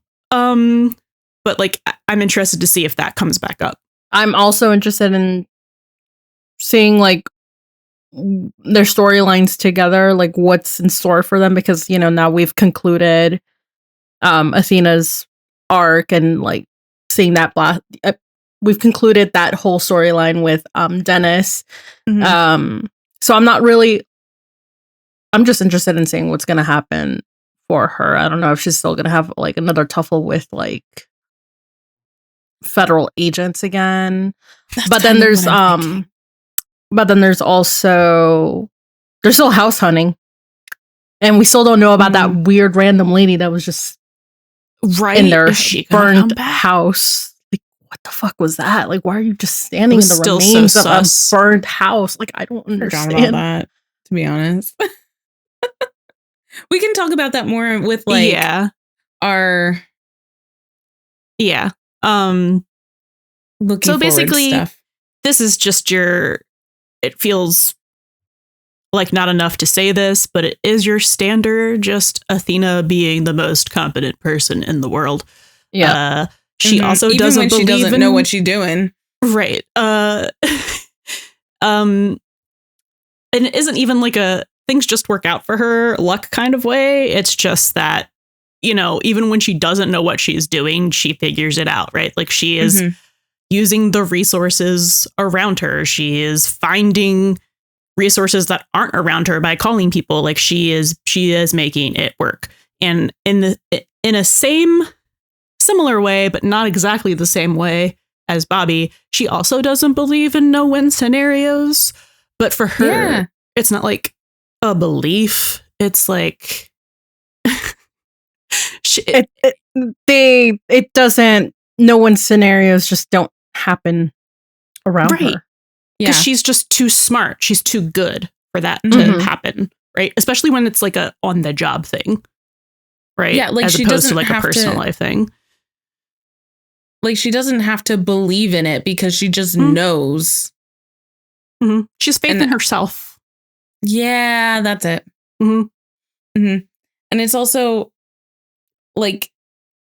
But like, I'm interested to see if that comes back up. I'm also interested in seeing like their storylines together, like what's in store for them, because you know now we've concluded Athena's arc and like seeing that we've concluded that whole storyline with Dennis. So I'm just interested in seeing what's gonna happen for her. I don't know if she's still gonna have like another tuffle with like federal agents again. But then there's also there's still house hunting. And we still don't know about that weird random lady that was just in their burned house. Like, what the fuck was that? Like, why are you just standing in the remains of a burned house? Like, I don't understand about that, to be honest. We can talk about that more with like our looking so basically stuff. This is just it feels like not enough to say this, but it is your standard just Athena being the most competent person in the world. She also even doesn't when she doesn't know what she's doing, right? And it isn't even like a things just work out for her luck kind of way. It's just that, you know, even when she doesn't know what she's doing, she figures it out, right? Like she is using the resources around her. She is finding resources that aren't around her by calling people. Like she is making it work. And in a similar way, but not exactly the same way as Bobby, she also doesn't believe in no-win scenarios. But for her, it's not like a belief. It's like it doesn't. No-win scenarios just don't happen around her. Because she's just too smart. She's too good for that to happen, right? Especially when it's like a on-the-job thing, right? Yeah, like as she opposed doesn't to like a personal life thing. Like she doesn't have to believe in it because she just knows. She's faith in herself. Yeah, that's it. And it's also like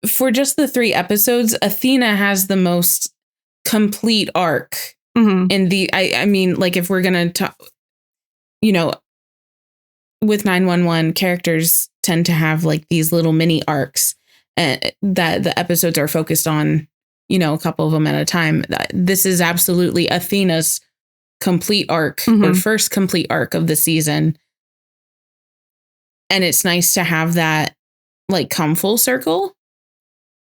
for just the 3 episodes, Athena has the most complete arc. In the, I mean, like if we're gonna talk, you know, with 911, characters tend to have like these little mini arcs that the episodes are focused on, you know, a couple of them at a time. This is absolutely Athena's complete arc, or first complete arc of the season. And it's nice to have that like come full circle.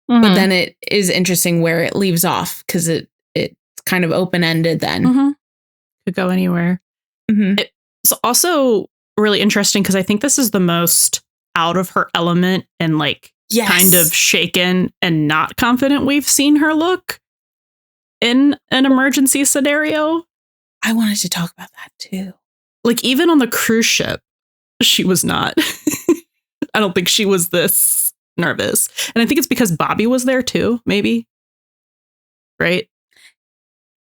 But then it is interesting where it leaves off because it's kind of open-ended then. Could go anywhere. It's also really interesting because I think this is the most out of her element and like kind of shaken and not confident we've seen her look in an emergency scenario. I wanted to talk about that too. Like even on the cruise ship, she was not. I don't think she was this nervous. And I think it's because Bobby was there too, maybe. Right?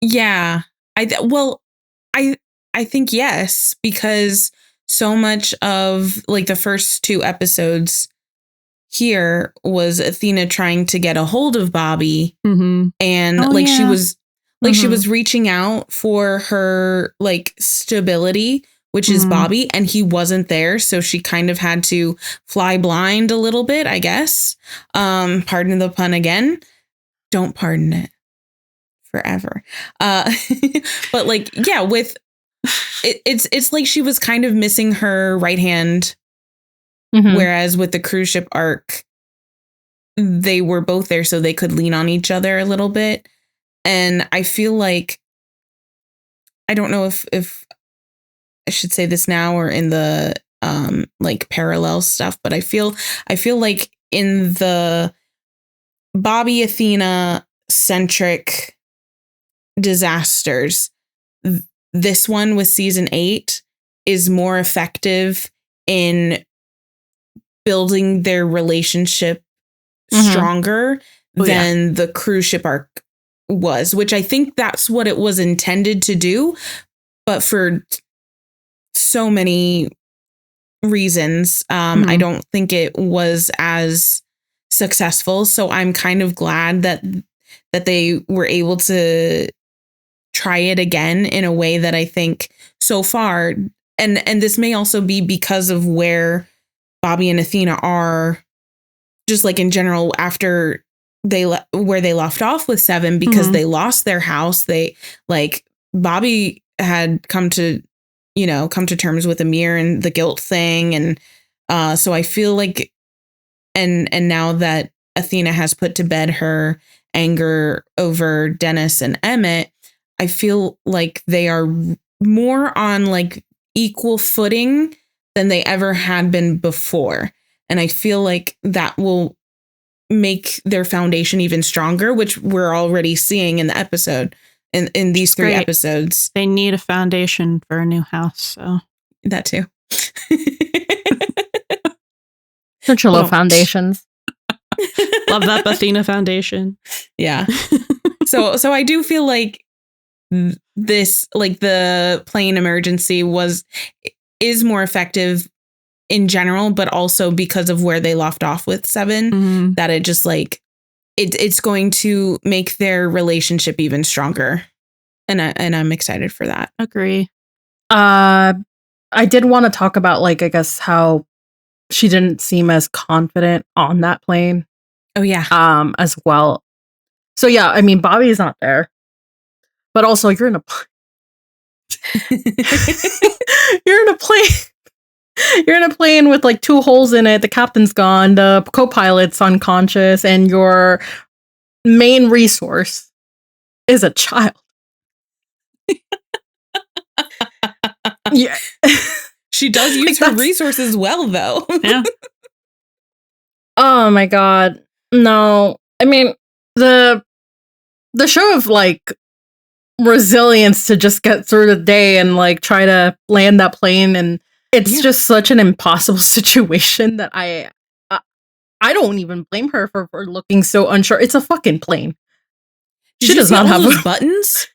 Yeah. I think yes, because so much of like the first 2 episodes here was Athena trying to get a hold of Bobby, and she was she was reaching out for her like stability, which is Bobby, and he wasn't there, so she kind of had to fly blind a little bit, I guess. Pardon the pun again. Don't pardon it. Forever. But like, yeah, with it's like she was kind of missing her right hand. Whereas with the cruise ship arc, they were both there so they could lean on each other a little bit. And I feel like, I don't know if I should say this now or in the like parallel stuff, but I feel like in the Bobby Athena centric disasters, this one with season 8 is more effective in building their relationship stronger than the cruise ship arc was, which I think that's what it was intended to do. But for so many reasons, I don't think it was as successful. So I'm kind of glad that they were able to try it again in a way that I think so far, and this may also be because of where Bobby and Athena are, just like in general, after where they left off with 7, because they lost their house. They like Bobby had come to terms with Amir and the guilt thing. And so I feel like, and now that Athena has put to bed her anger over Dennis and Emmett, I feel like they are more on like equal footing than they ever had been before. And I feel like that will make their foundation even stronger, which we're already seeing in the episode, in these 3 episodes. They need a foundation for a new house. So that too. Don't you love foundations? Love that Athena foundation. Yeah. So I do feel like this, like the plane emergency is more effective in general, but also because of where they left off with 7, that it just like it's going to make their relationship even stronger. And I'm excited for that. Agree. I did want to talk about, like, I guess how she didn't seem as confident on that plane. Oh yeah. As well. So yeah, I mean, Bobby's not there, but also you're in a plane. You're in a plane with like 2 holes in it. The captain's gone. The co-pilot's unconscious, and your main resource is a child. Yeah. She does use her resources well, though. Yeah. Oh my god. No. I mean, the show of like resilience to just get through the day and like try to land that plane, and it's just such an impossible situation that I don't even blame her for looking so unsure. It's a fucking plane. She does not have those buttons.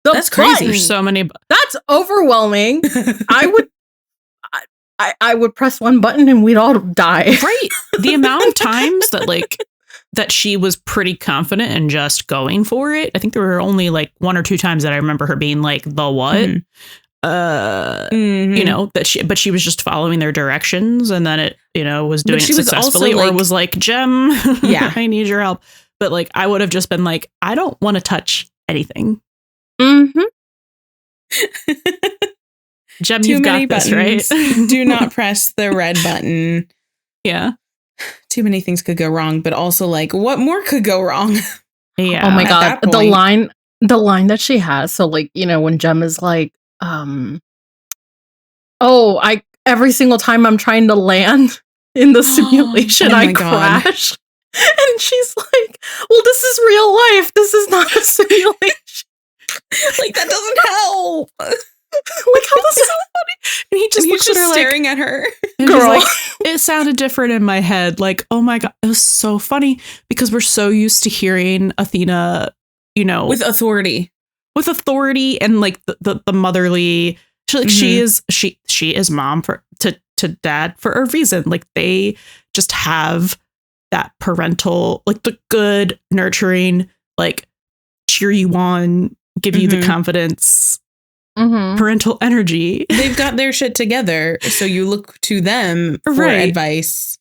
That's crazy. There's so many. That's overwhelming. I would press one button and we'd all die. Right. The amount of times that she was pretty confident and just going for it. I think there were only like 1 or 2 times that I remember her being like, the what? You know, but she was just following their directions, and then it, you know, was doing it successfully, or was like, Jem, yeah, I need your help. But like, I would have just been like, I don't want to touch anything. Jem, you've got this, right? Do not press the red button. Yeah. Too many things could go wrong, but also like, what more could go wrong? Yeah. Oh my god, the line that she has. So like, you know, when Jem is like, every single time I'm trying to land in the simulation, I crash. And she's like, well, this is real life. This is not a simulation. Like, that doesn't help. Like, how this is so funny. And he's just staring at her. Girl, like, it sounded different in my head. Like, oh my god, it was so funny because we're so used to hearing Athena, you know, with authority and like the motherly. She is mom to dad for a reason. Like, they just have that parental, like the good, nurturing, like cheer you on, give you the confidence. Parental energy. They've got their shit together, so you look to them for advice.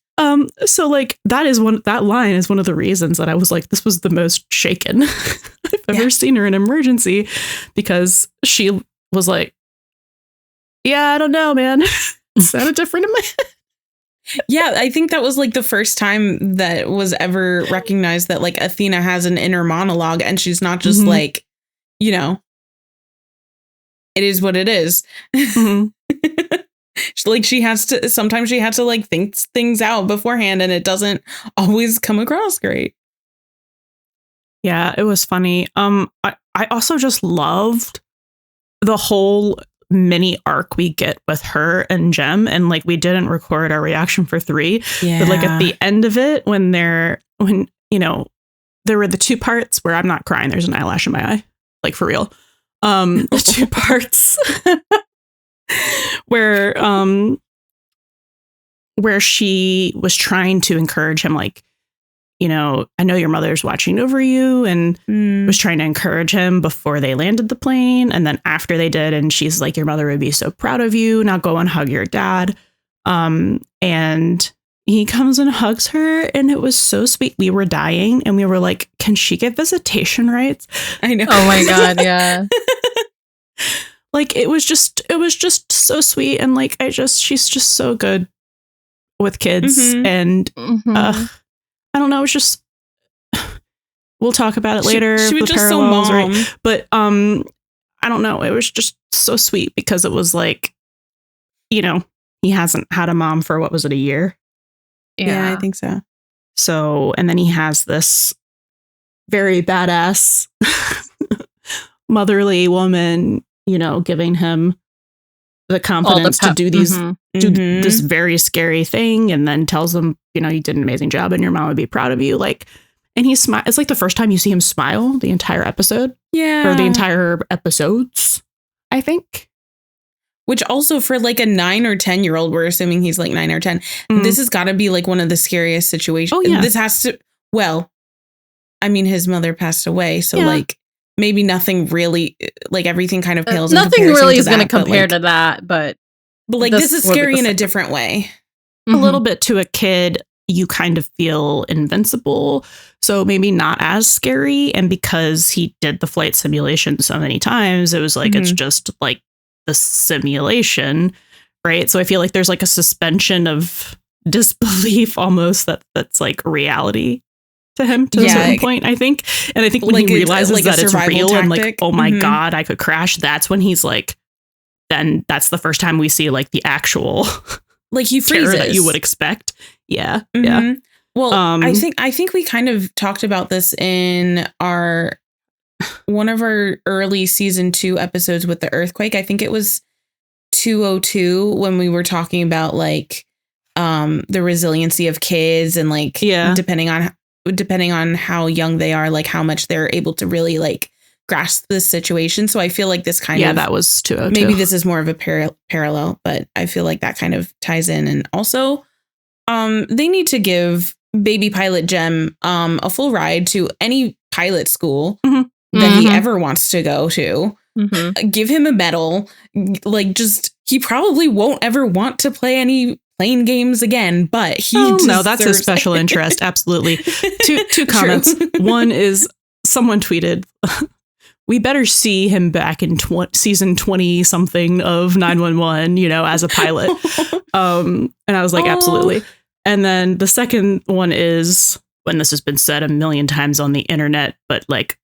So like that line is one of the reasons that I was like, this was the most shaken I've ever seen her in Emergency, because she was like, yeah, I don't know, man. It sounded different in my head. Yeah, I think that was like the first time that was ever recognized that like Athena has an inner monologue, and she's not just like, you know, it is what it is. Like, sometimes she has to like think things out beforehand, and it doesn't always come across great. Yeah, it was funny. I also just loved the whole mini arc we get with her and Jem, and like, we didn't record our reaction for 3, but like at the end of it, when you know, there were the 2 parts where I'm not crying, there's an eyelash in my eye, like for real. The 2 parts where she was trying to encourage him, like, you know, I know your mother's watching over you, and was trying to encourage him before they landed the plane. And then after they did, and she's like, your mother would be so proud of you. Now go and hug your dad. And he comes and hugs her, and it was so sweet. We were dying, and we were like, can she get visitation rights? I know. Oh my God. Yeah. Like, it was just so sweet. And like, she's just so good with kids. And I don't know. It's just, we'll talk about it later. She was the just parallels, so mom. right? But I don't know. It was just so sweet because it was like, you know, he hasn't had a mom for, what was it, a year? Yeah, I think so. So, and then he has this very badass motherly woman, you know, giving him the confidence to do these, do this very scary thing, and then tells him, you know, you did an amazing job and your mom would be proud of you. Like, and he smiles. It's like the first time you see him smile the entire episode. Yeah. Or the entire episodes, I think. Which also, for like a 9 or 10-year-old, we're assuming he's like 9 or 10. This has got to be like one of the scariest situations. Oh, yeah. This has to, well, I mean, his mother passed away. So like maybe nothing really, like everything kind of pales. Nothing really is going to compare to that. But like this is scary in a different way. A little bit to a kid, you kind of feel invincible. So maybe not as scary. And because he did the flight simulation so many times, it was like, it's just like the simulation, right? So I feel like there's like a suspension of disbelief almost that's like reality to him to a certain point, I think. And I think when he realizes like that it's real tactic. And like, oh my God, I could crash. That's when he's like, then that's the first time we see like the actual like he freezes terror that you would expect. Yeah. Yeah. Well, I think we kind of talked about this in one of our early season 2 episodes with the earthquake. I think it was 202 when we were talking about like the resiliency of kids and like depending on how young they are, like how much they're able to really like grasp this situation. So I feel like this kind of that was 202. Maybe this is more of a parallel, but I feel like that kind of ties in. And also they need to give baby pilot Jem a full ride to any pilot school that he ever wants to go to. Give him a medal. Like, just, he probably won't ever want to play any plane games again, but no, that's his special interest. Absolutely. Two comments. One is someone tweeted, we better see him back in season 20 something of 911, you know, as a pilot. And I was like, absolutely. And then the second one is, when this has been said a million times on the internet, but like,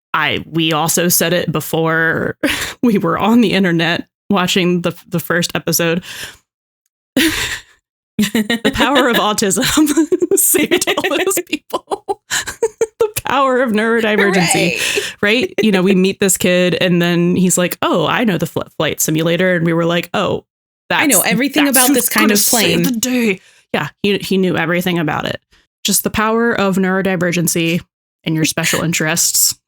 we also said it before we were on the internet watching the first episode. The power of autism saved all those people. The power of neurodivergency, right? You know, we meet this kid and then he's like, oh, I know the flight simulator. And we were like, oh, I know everything about this kind of plane. The day. Yeah, he knew everything about it. Just the power of neurodivergency and your special interests.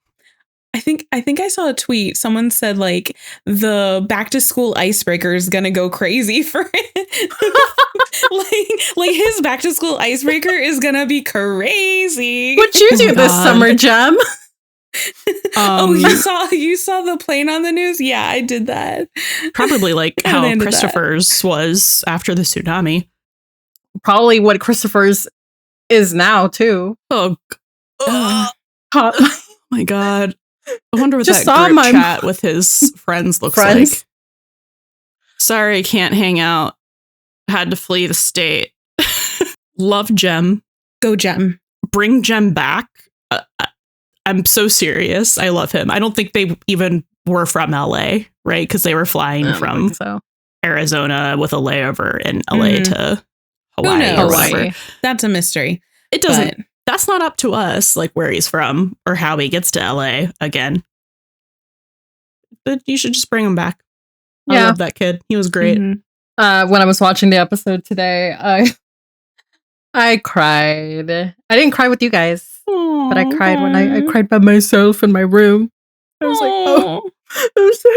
I think I saw a tweet. Someone said like the back to school icebreaker is gonna go crazy for it. like his back to school icebreaker is gonna be crazy. What'd you do this summer, Jem? You saw the plane on the news? Yeah, I did that. Probably like how Christopher's was after the tsunami. Probably what Christopher's is now too. Oh my God. I wonder what Just that group chat with his friends looks like. Sorry, can't hang out. Had to flee the state. Love Jem. Go Jem. Bring Jem back. I'm so serious. I love him. I don't think they even were from LA, right? Because they were flying from Arizona with a layover in LA to Hawaii or whatever. That's a mystery. It doesn't. That's not up to us, like where he's from or how he gets to LA again. But you should just bring him back. I love that kid. He was great. When I was watching the episode today, I cried. I didn't cry with you guys, but I cried when I cried by myself in my room. I was like, oh, I'm so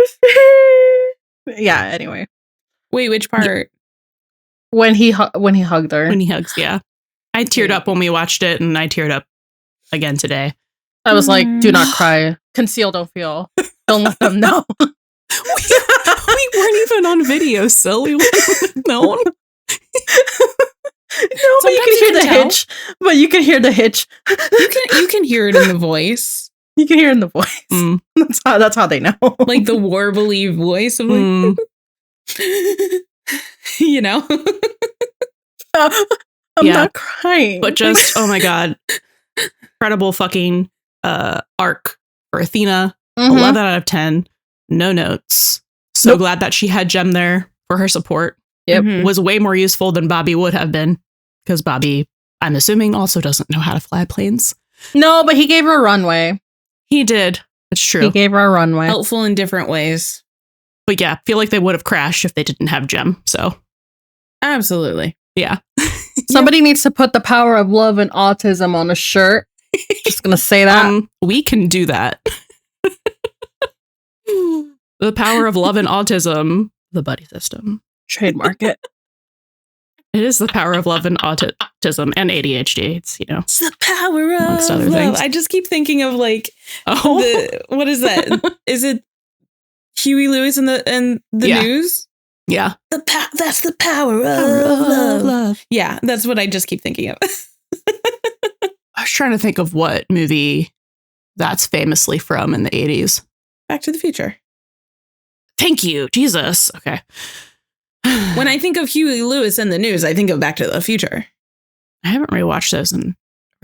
sad. Yeah. Anyway. Wait, which part? When he hugged her. When he hugs, yeah. I teared up when we watched it, and I teared up again today. I was like, do not cry. Conceal, don't feel. Don't let them know. We weren't even on video, so we wouldn't have known. No, but you can hear the hitch. But you can hear the hitch. You can hear it in the voice. You can hear it in the voice. Mm. That's how they know. Like the warbly voice of like, you know. I'm not crying. But just, oh my God. Incredible fucking arc for Athena. 11 out of 10. No notes. So glad that she had Jem there for her support. Yep. Was way more useful than Bobby would have been. Because Bobby, I'm assuming, also doesn't know how to fly planes. No, but he gave her a runway. He did. It's true. He gave her a runway. Helpful in different ways. But yeah, feel like they would have crashed if they didn't have Jem. So Absolutely. yeah. Somebody needs to put the power of love and autism on a shirt. Just gonna say that. We can do that. The power of love and autism. The Buddie System. Trademark it. It is the power of love and autism and ADHD. It's, you know, It's the power amongst of other love. things. I just keep thinking of like what is that? Is it Huey Lewis and the Yeah. news? Yeah. That's the power of love. Yeah, that's what I just keep thinking of. I was trying to think of what movie that's famously from in the 80s. Back to the Future. Thank you. Jesus. Okay. When I think of Huey Lewis and the news, I think of Back to the Future. I haven't rewatched those in a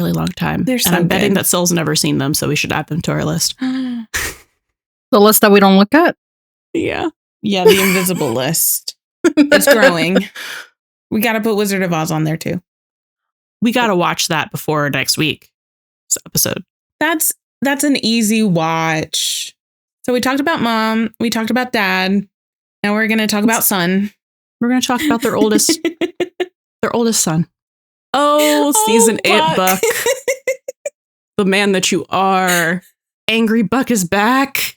really long time. They're so and I'm betting good. that Syl's never seen them, so we should add them to our list. The list that we don't look at. Yeah. Yeah, the invisible list. It's growing. We got to put Wizard of Oz on there too. We got to watch that before next week's episode. That's an easy watch. So we talked about mom. We talked about dad. Now we're going to talk about son. We're going to talk about their oldest son. Oh, season 8 Buck. The man that you are. Angry Buck is back.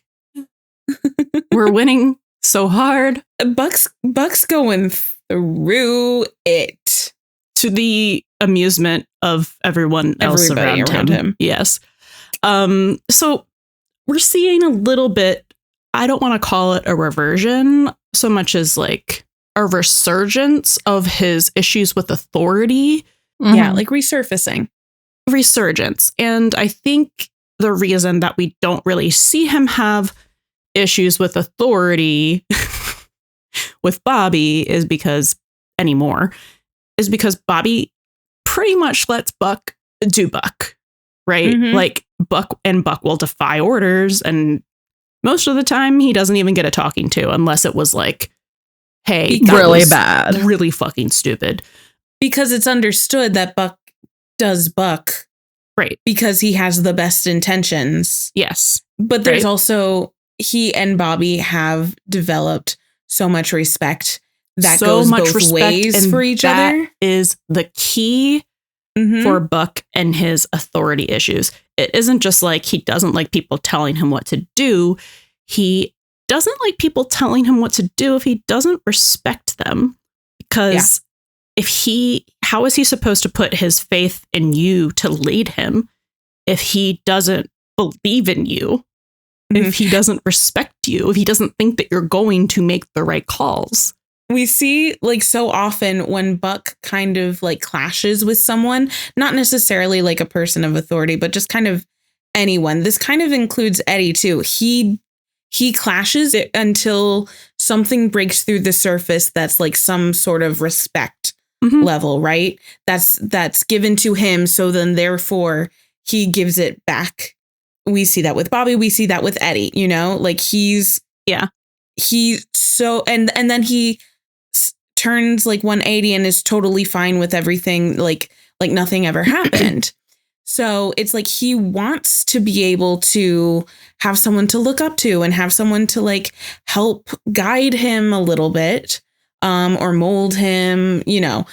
We're winning so hard. Buck's going through it. To the amusement of everyone else Everybody around him. Yes. So we're seeing a little bit, I don't want to call it a reversion so much as like a resurgence of his issues with authority. Yeah, like resurfacing. Resurgence. And I think the reason that we don't really see him have issues with authority with Bobby is because Bobby pretty much lets Buck do Buck, right? Mhm. Like Buck will defy orders, and most of the time he doesn't even get a talking to unless it was like, hey, that really was bad, really fucking stupid. Because it's understood that Buck does Buck. Right. Because he has the best intentions. Yes. But there's Right. also, he and Bobby have developed so much respect that So goes much both respect, ways and for each that other. is the key Mhm. for Buck and his authority issues. It isn't just like he doesn't like people telling him what to do. He doesn't like people telling him what to do if he doesn't respect them. Because how is he supposed to put his faith in you to lead him if he doesn't believe in you? If he doesn't respect you, if he doesn't think that you're going to make the right calls? We see like so often when Buck kind of like clashes with someone, not necessarily like a person of authority, but just kind of anyone. This kind of includes Eddie too. He clashes it until something breaks through the surface that's like some sort of respect level, right? That's given to him. So then therefore he gives it back. We see that with Bobby. We see that with Eddie, you know, like he's so, and then he turns like 180 and is totally fine with everything. Like nothing ever happened. So it's like he wants to be able to have someone to look up to and have someone to like help guide him a little bit, or mold him, you know,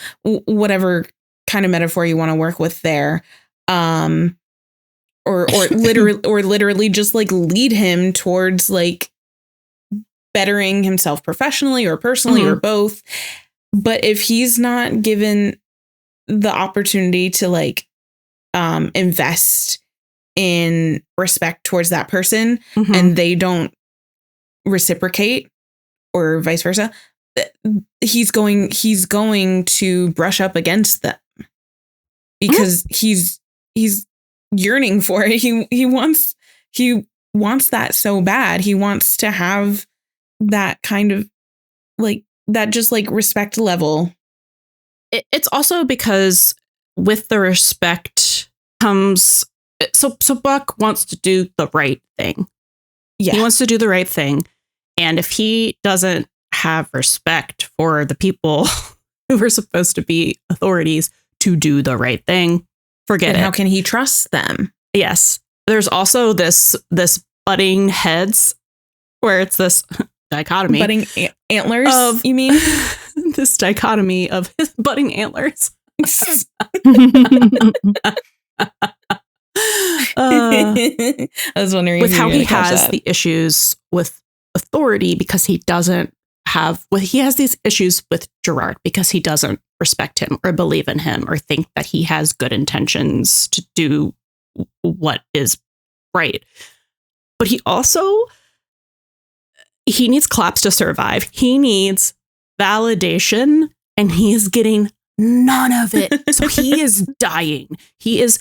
whatever kind of metaphor you want to work with there. Or literally just like lead him towards like bettering himself professionally or personally or both. But if he's not given the opportunity to like invest in respect towards that person Mhm. and they don't reciprocate or vice versa, he's going to brush up against them because he's yearning for it. He wants that so bad. He wants to have that kind of like that just like respect level. It's also because with the respect comes so Buck wants to do the right thing. Yeah. He wants to do the right thing. And if he doesn't have respect for the people who are supposed to be authorities to do the right thing, forget it. How can he trust them? Yes. There's also this butting heads where it's this dichotomy. Butting antlers, of, you mean? This dichotomy of his budding antlers. I was wondering with if how you were he gonna catch has that. the issues with authority because he doesn't have he has these issues with Gerard because he doesn't respect him or believe in him or think that he has good intentions to do what is right. But he needs claps to survive. He needs validation and he is getting none of it. So he is dying. He is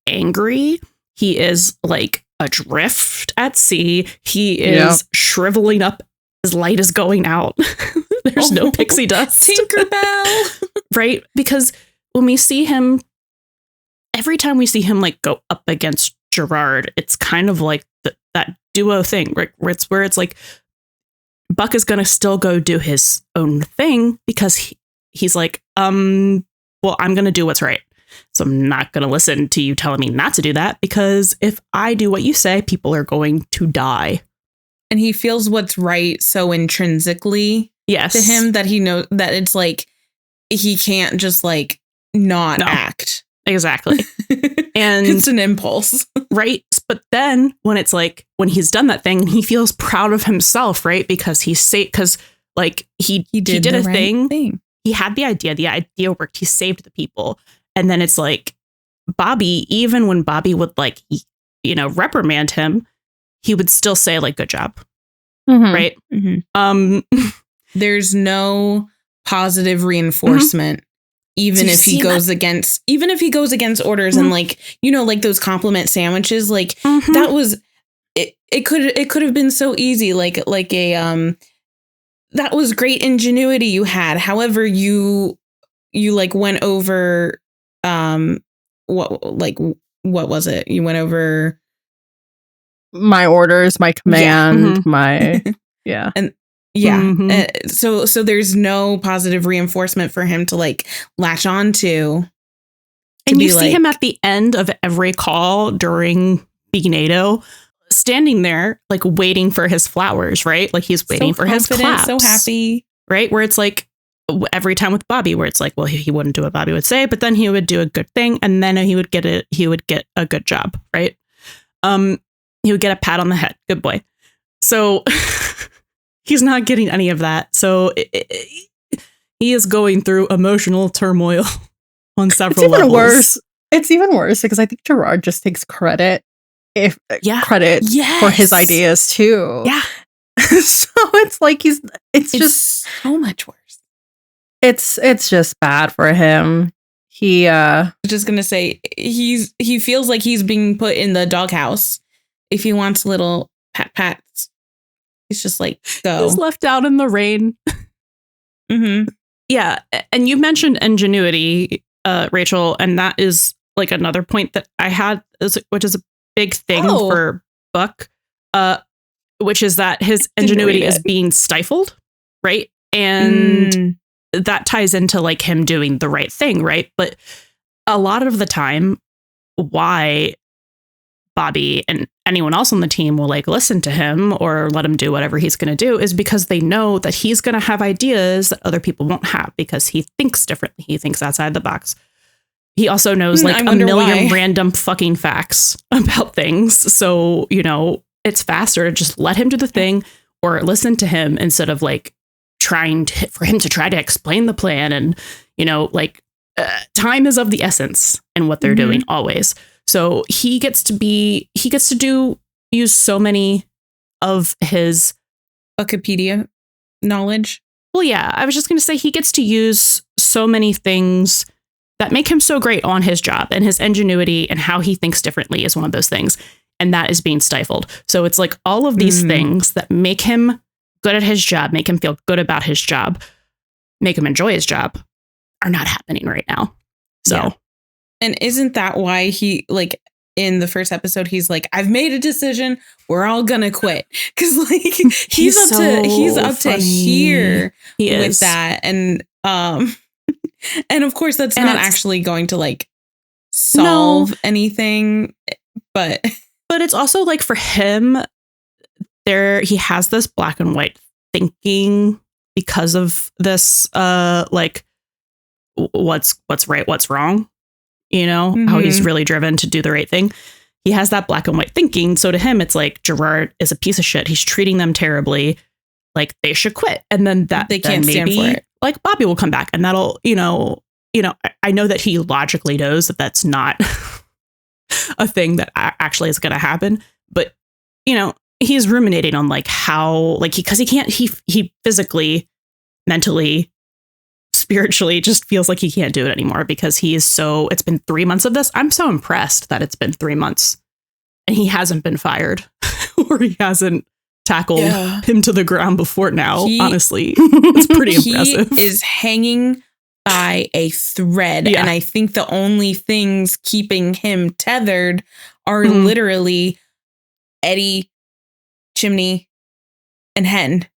angry. He is like adrift at sea. He is shriveling up. His light is going out. There's no pixie dust. Tinkerbell. Right? Because when we see him, every time we see him like go up against Gerard, it's kind of like that duo thing, right? Where it's like Buck is going to still go do his own thing because he's like, well, I'm going to do what's right. So I'm not going to listen to you telling me not to do that because if I do what you say, people are going to die. And he feels what's right so intrinsically to him that he knows that it's like he can't just like not act. Exactly. And it's an impulse. Right. But then when it's like when he's done that thing, he feels proud of himself, right? Because because like he did a thing. He had the idea worked. He saved the people. And then it's like Bobby, even when Bobby would like, reprimand him, he would still say like, good job. Mm-hmm. Right. Mm-hmm. There's no positive reinforcement. Even if he goes against orders and like, like those compliment sandwiches, like that was it could have been so easy. Like a that was great ingenuity you had. However, you like went over what was it? You went over my orders, my command, my and so there's no positive reinforcement for him to like latch on to. And you see him at the end of every call during bee-nado standing there like waiting for his flowers, right? Like he's waiting for his claps. So happy. Right? Where it's like every time with Bobby where it's like, well, he wouldn't do what Bobby would say, but then he would do a good thing and then he would get a good job, right? He would get a pat on the head. Good boy. So he's not getting any of that. So he is going through emotional turmoil on several levels. It's even worse because I think Gerard just takes credit for his ideas too. Yeah. So it's like it's just so much worse. It's just bad for him. I was just gonna say he feels like he's being put in the doghouse. If he wants little pats, he's just like, go. He's left out in the rain. Mm-hmm. Yeah. And you mentioned ingenuity, Rachel, and that is like another point that I had, which is a big thing for Buck, which is that his ingenuity is being stifled, right? And that ties into like him doing the right thing, right? But a lot of the time, why Bobby and anyone else on the team will like listen to him or let him do whatever he's going to do is because they know that he's going to have ideas that other people won't have because he thinks differently. He thinks outside the box. He also knows like a million random fucking facts about things. So, it's faster to just let him do the thing or listen to him instead of like trying for him to try to explain the plan. And, time is of the essence in what they're doing always. So he gets to use so many of his Wikipedia knowledge. Well, yeah, I was just going to say he gets to use so many things that make him so great on his job, and his ingenuity and how he thinks differently is one of those things. And that is being stifled. So it's like all of these things that make him good at his job, make him feel good about his job, make him enjoy his job, are not happening right now. So, yeah. And isn't that why he, like, in the first episode, he's like, I've made a decision. We're all gonna quit. Cause like he's up to here with that. And and of course that's not actually going to like solve anything. But it's also like for him, he has this black and white thinking because of this like what's right, what's wrong. You know, how he's really driven to do the right thing. He has that black and white thinking. So to him, it's like Gerard is a piece of shit. He's treating them terribly. Like they should quit. And then they can't stand for it. Like Bobby will come back and that'll, you know, I know that he logically knows that that's not a thing that actually is going to happen. But, you know, he's ruminating on like how, like because he physically, mentally, spiritually just feels like he can't do it anymore because it's been 3 months of this. I'm so impressed that it's been 3 months and he hasn't been fired or he hasn't tackled him to the ground before now. Honestly, it's pretty impressive. He is hanging by a thread. Yeah. And I think the only things keeping him tethered are literally Eddie, Chimney, and Hen.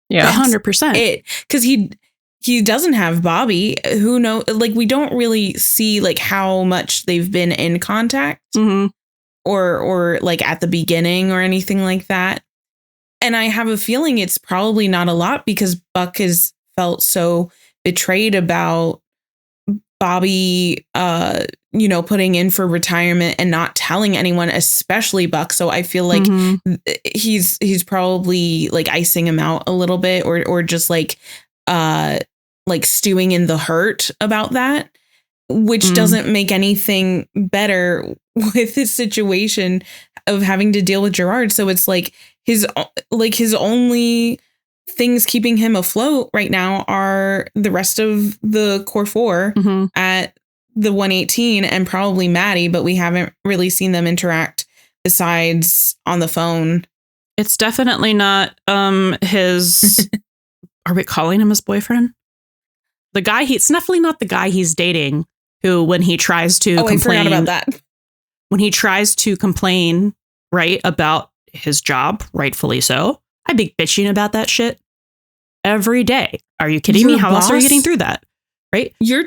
Yeah, 100%. Because he doesn't have Bobby. Who knows? Like, we don't really see like how much they've been in contact or like at the beginning or anything like that. And I have a feeling it's probably not a lot because Buck has felt so betrayed about Bobby, putting in for retirement and not telling anyone, especially Buck. So I feel like he's probably like icing him out a little bit or just like stewing in the hurt about that, which doesn't make anything better with his situation of having to deal with Gerard. So it's like his only things keeping him afloat right now are the rest of the core four at the 118 and probably Maddie, but we haven't really seen them interact besides on the phone. It's definitely not his are we calling him his boyfriend? The guy it's definitely not the guy he's dating who when he tries to complain. I forgot about that. When he tries to complain, right, about his job, rightfully so, I'd be bitching about that shit every day. Are you kidding me? How else are you getting through that? Right? You're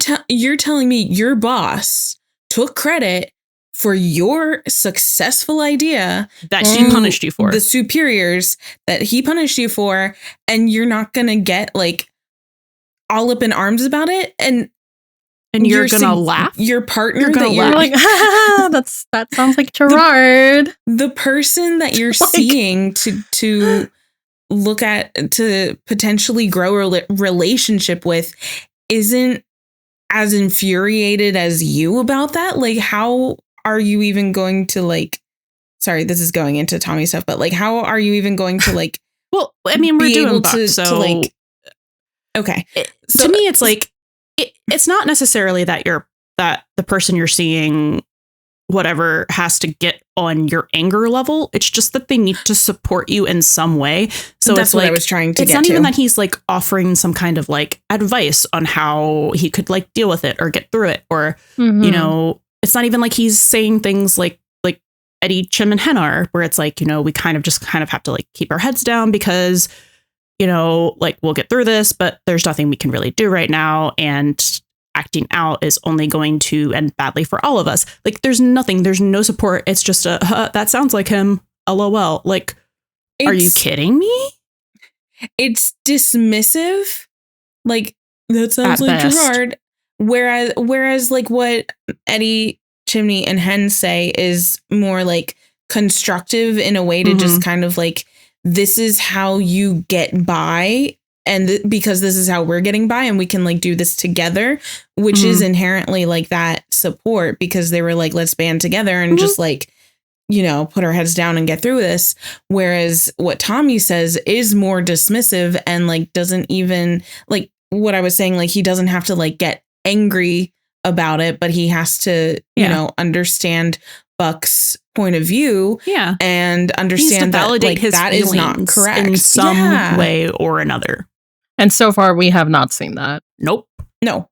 telling me your boss took credit for your successful idea that he punished you for. The superiors that he punished you for, and you're not going to get like all up in arms about it. And you're going to laugh? Your partner, you're going to laugh. Like, that sounds like Gerard. The person that you're seeing to look at, to potentially grow a relationship with isn't as infuriated as you about that. Like, how are you even going to like, sorry, this is going into Tommy stuff, but like, how are you even going to like, well, I mean, we're doing Buck, to like, okay. So, to me, it's like, it's not necessarily that the person you're seeing, whatever, has to get on your anger level. It's just that they need to support you in some way. So that's it's what like, I was trying to it's get not to. even that he's like offering some kind of like advice on how he could like deal with it or get through it. Or, you know, it's not even like he's saying things like Eddie, Chim, and Hen are, where it's like, you know, we kind of have to like keep our heads down because, you know, like we'll get through this, but there's nothing we can really do right now. And acting out is only going to end badly for all of us. Like there's no support. It's just that sounds like him. LOL. Like, are you kidding me? It's dismissive. Like that sounds like Gerard. Whereas like what Eddie, Chimney, and Hen say is more like constructive in a way to just kind of like, this is how you get by because this is how we're getting by and we can like do this together, which is inherently like that support, because they were like, let's band together and just like, you know, put our heads down and get through this. Whereas what Tommy says is more dismissive and like doesn't even like what I was saying, like he doesn't have to like get angry about it, but he has to, you know, understand Buck's point of view and understand that like his that is not correct in some way or another. And so far we have not seen that. Nope. No.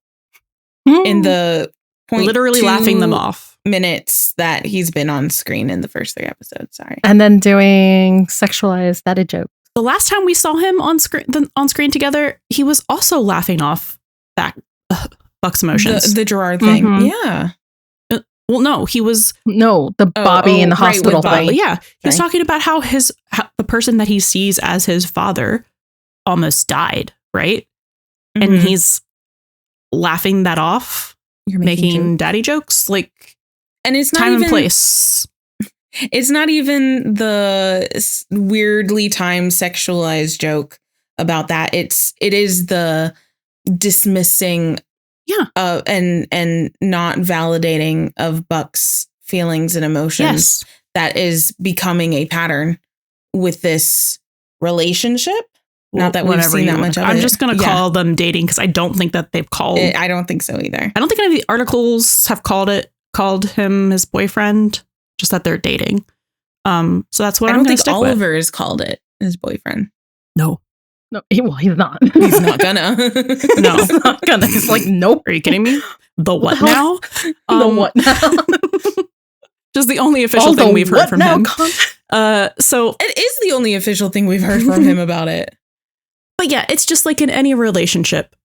In the literally laughing them off minutes that he's been on screen in the first 3 episodes. Sorry. And then doing sexualized daddy jokes. The last time we saw him on screen together, he was also laughing off Buck's emotions. The Gerard thing. Yeah. Well, no, he was the Bobby in the hospital thing. Yeah, he was talking about how the person that he sees as his father almost died, right? And he's laughing that off, making daddy jokes, like, and it's not time even and place. It's not even the weirdly timed sexualized joke about that. It is the dismissing, and not validating of Buck's feelings and emotions that is becoming a pattern with this relationship. Not that we've seen that much of it. I'm just going to call them dating because I don't think that they've called. I don't think so either. I don't think any of the articles have called him his boyfriend. Just that they're dating. So that's what I'm going to stick with. Oliver has called it his boyfriend. No, he's not. He's not gonna. No, he's not gonna. He's like, nope. Are you kidding me? The what now? The what now? Just the only official thing we've heard from him. So it is the only official thing we've heard from him about it. But yeah, it's just like in any relationship,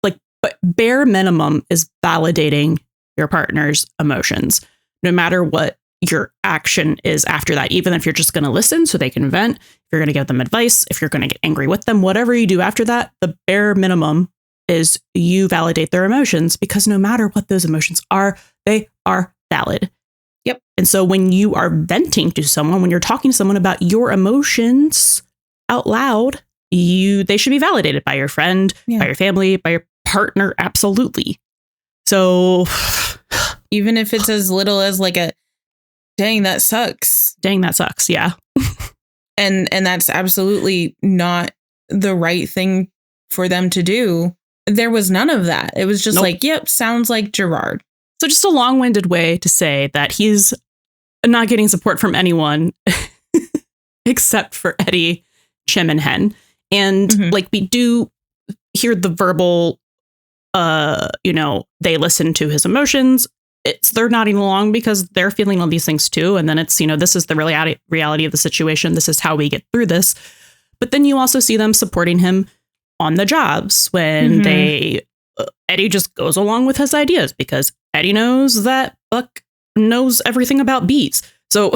like, but bare minimum is validating your partner's emotions, no matter what your action is after that. Even if you're just going to listen so they can vent, if you're going to give them advice, if you're going to get angry with them, whatever you do after that, the bare minimum is you validate their emotions, because no matter what those emotions are, they are valid. Yep. And so when you are venting to someone, when you're talking to someone about your emotions out loud, they should be validated by your friend, by your family, by your partner. Absolutely. So even if it's as little as like a dang, that sucks. Dang, that sucks. Yeah. and that's absolutely not the right thing for them to do. There was none of that. It was just like, yep, sounds like Gerard. So just a long-winded way to say that he's not getting support from anyone except for Eddie, Chim, and Hen. And like, we do hear the verbal, they listen to his emotions. They're nodding along because they're feeling all these things too. And then it's, this is the reality of the situation. This is how we get through this. But then you also see them supporting him on the jobs when Eddie just goes along with his ideas, because Eddie knows that Buck knows everything about bees. So,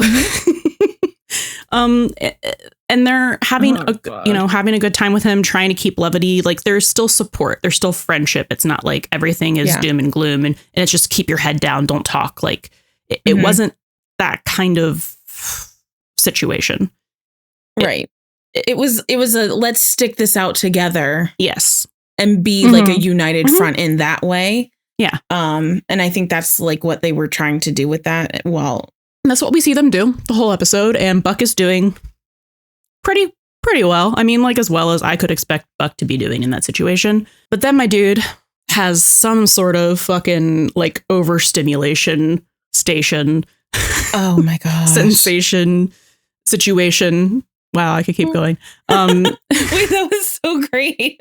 and they're having having a good time with him, trying to keep levity. Like, there's still support. There's still friendship. It's not like everything is doom and gloom and it's just keep your head down. Don't talk. Like it wasn't that kind of situation. Right. It was a let's stick this out together. Yes. And be like a united front in that way. Yeah. And I think that's like what they were trying to do with that. Well, and that's what we see them do the whole episode. And Buck is doing pretty well. I mean, like, as well as I could expect Buck to be doing in that situation. But then my dude has some sort of fucking like overstimulation station. Oh my god. Sensation situation. Wow, I could keep going. Wait, that was so great.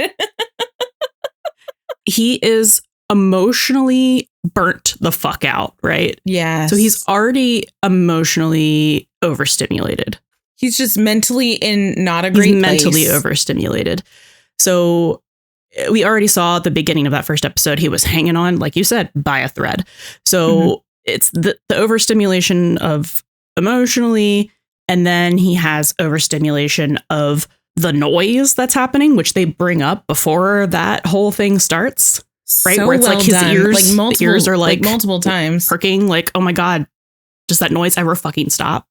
He is emotionally burnt the fuck out, right? Yeah. So he's already emotionally overstimulated. He's just mentally in not a great place. Mentally overstimulated. So we already saw at the beginning of that first episode, he was hanging on, like you said, by a thread. So it's the overstimulation of emotionally, and then he has overstimulation of the noise that's happening, which they bring up before that whole thing starts. Right, so where it's like his done. ears, like multiple, the ears are like multiple times perking, like, oh my god, does that noise ever fucking stop?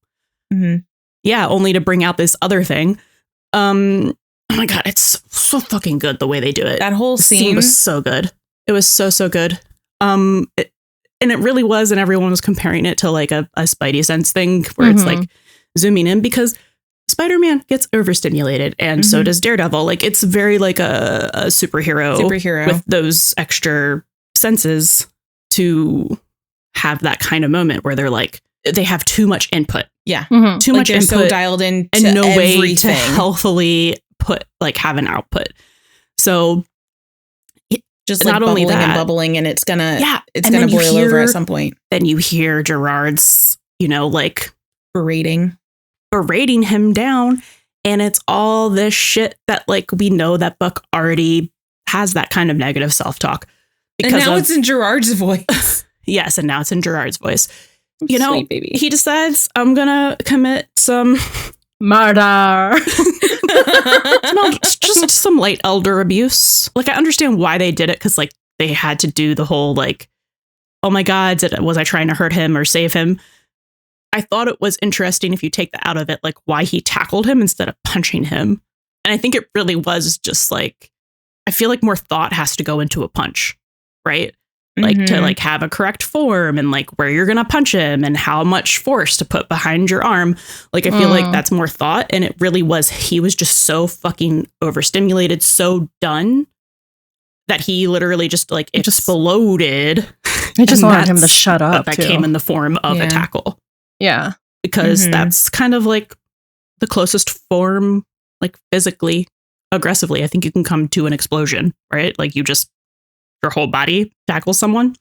Yeah, only to bring out this other thing. Oh my God, it's so fucking good the way they do it. That whole The scene was so good. It was so good. And it really was, and everyone was comparing it to like a Spidey sense thing where it's like zooming in, because Spider-Man gets overstimulated and so does Daredevil. Like it's very like a superhero with those extra senses to have that kind of moment where they're like, they have too much input. Yeah. Too much input. So dialed in and no everything. way to healthily have an output. So just like not bubbling only that, and bubbling, and it's gonna and boil over at some point. Then you hear Gerard's, like berating him down, and it's all this shit that like we know that Buck already has that kind of negative self-talk. And now it's in Gerard's voice. Yes, and now it's in Gerard's voice. Sweet baby. He decides, I'm gonna commit some murder. No, just some light elder abuse. Like I understand why they did it, because like they had to do the whole like, oh my God, was I trying to hurt him or save him? I thought it was interesting if you take that out of it, like why he tackled him instead of punching him. And I think it really was just like, I feel like more thought has to go into a punch, right? Like to like have a correct form and like where you're going to punch him and how much force to put behind your arm. Like, I feel like that's more thought. And it really was, he was just so fucking overstimulated, so done that he literally just like exploded. I just wanted him to shut up. That came in the form of a tackle. Yeah. Because that's kind of like the closest form, like physically, aggressively, I think you can come to an explosion, right? Like you just, your whole body tackles someone.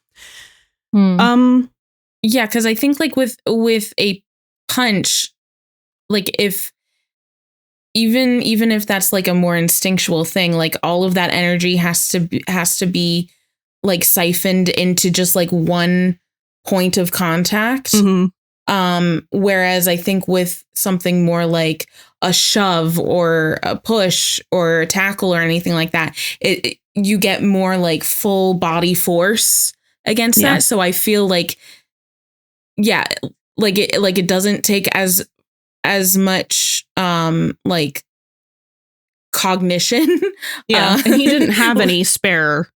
Yeah, because I think like with a punch, like if even if that's like a more instinctual thing, like all of that energy has to be like siphoned into just like one point of contact. Whereas I think with something more like a shove or a push or a tackle or anything like that, you get more like full body force against that. So I feel like, it doesn't take as much like cognition. And he didn't have any spare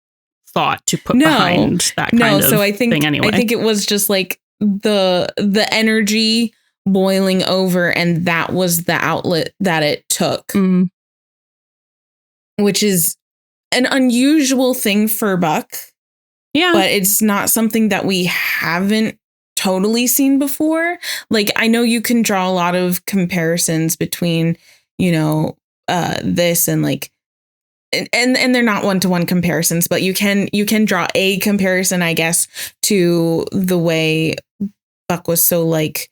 thought to put behind that kind of so I think, thing anyway. I think it was just like the energy boiling over, and that was the outlet that it took, which is an unusual thing for Buck. Yeah. But it's not something that we haven't totally seen before. Like, I know you can draw a lot of comparisons between, this and like, and they're not one-to-one comparisons, but you can draw a comparison, I guess, to the way Buck was so like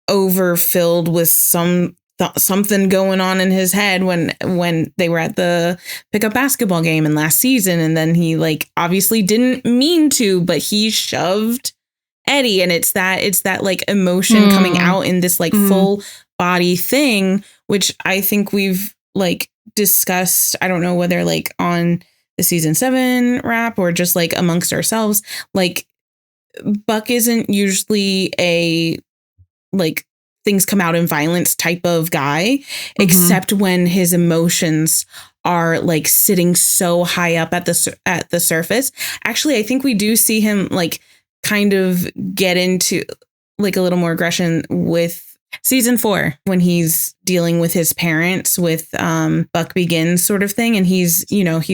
overfilled with something going on in his head when they were at the pickup basketball game in last season, and then he like obviously didn't mean to, but he shoved Eddie, and it's that like emotion coming out in this like full body thing, which I think we've like discussed. I don't know whether like on the season 7 wrap or just like amongst ourselves, like Buck isn't usually a like things come out in violence type of guy, except when his emotions are like sitting so high up at the surface. Actually, I think we do see him like kind of get into like a little more aggression with season 4 when he's dealing with his parents with Buck Begins sort of thing, and he's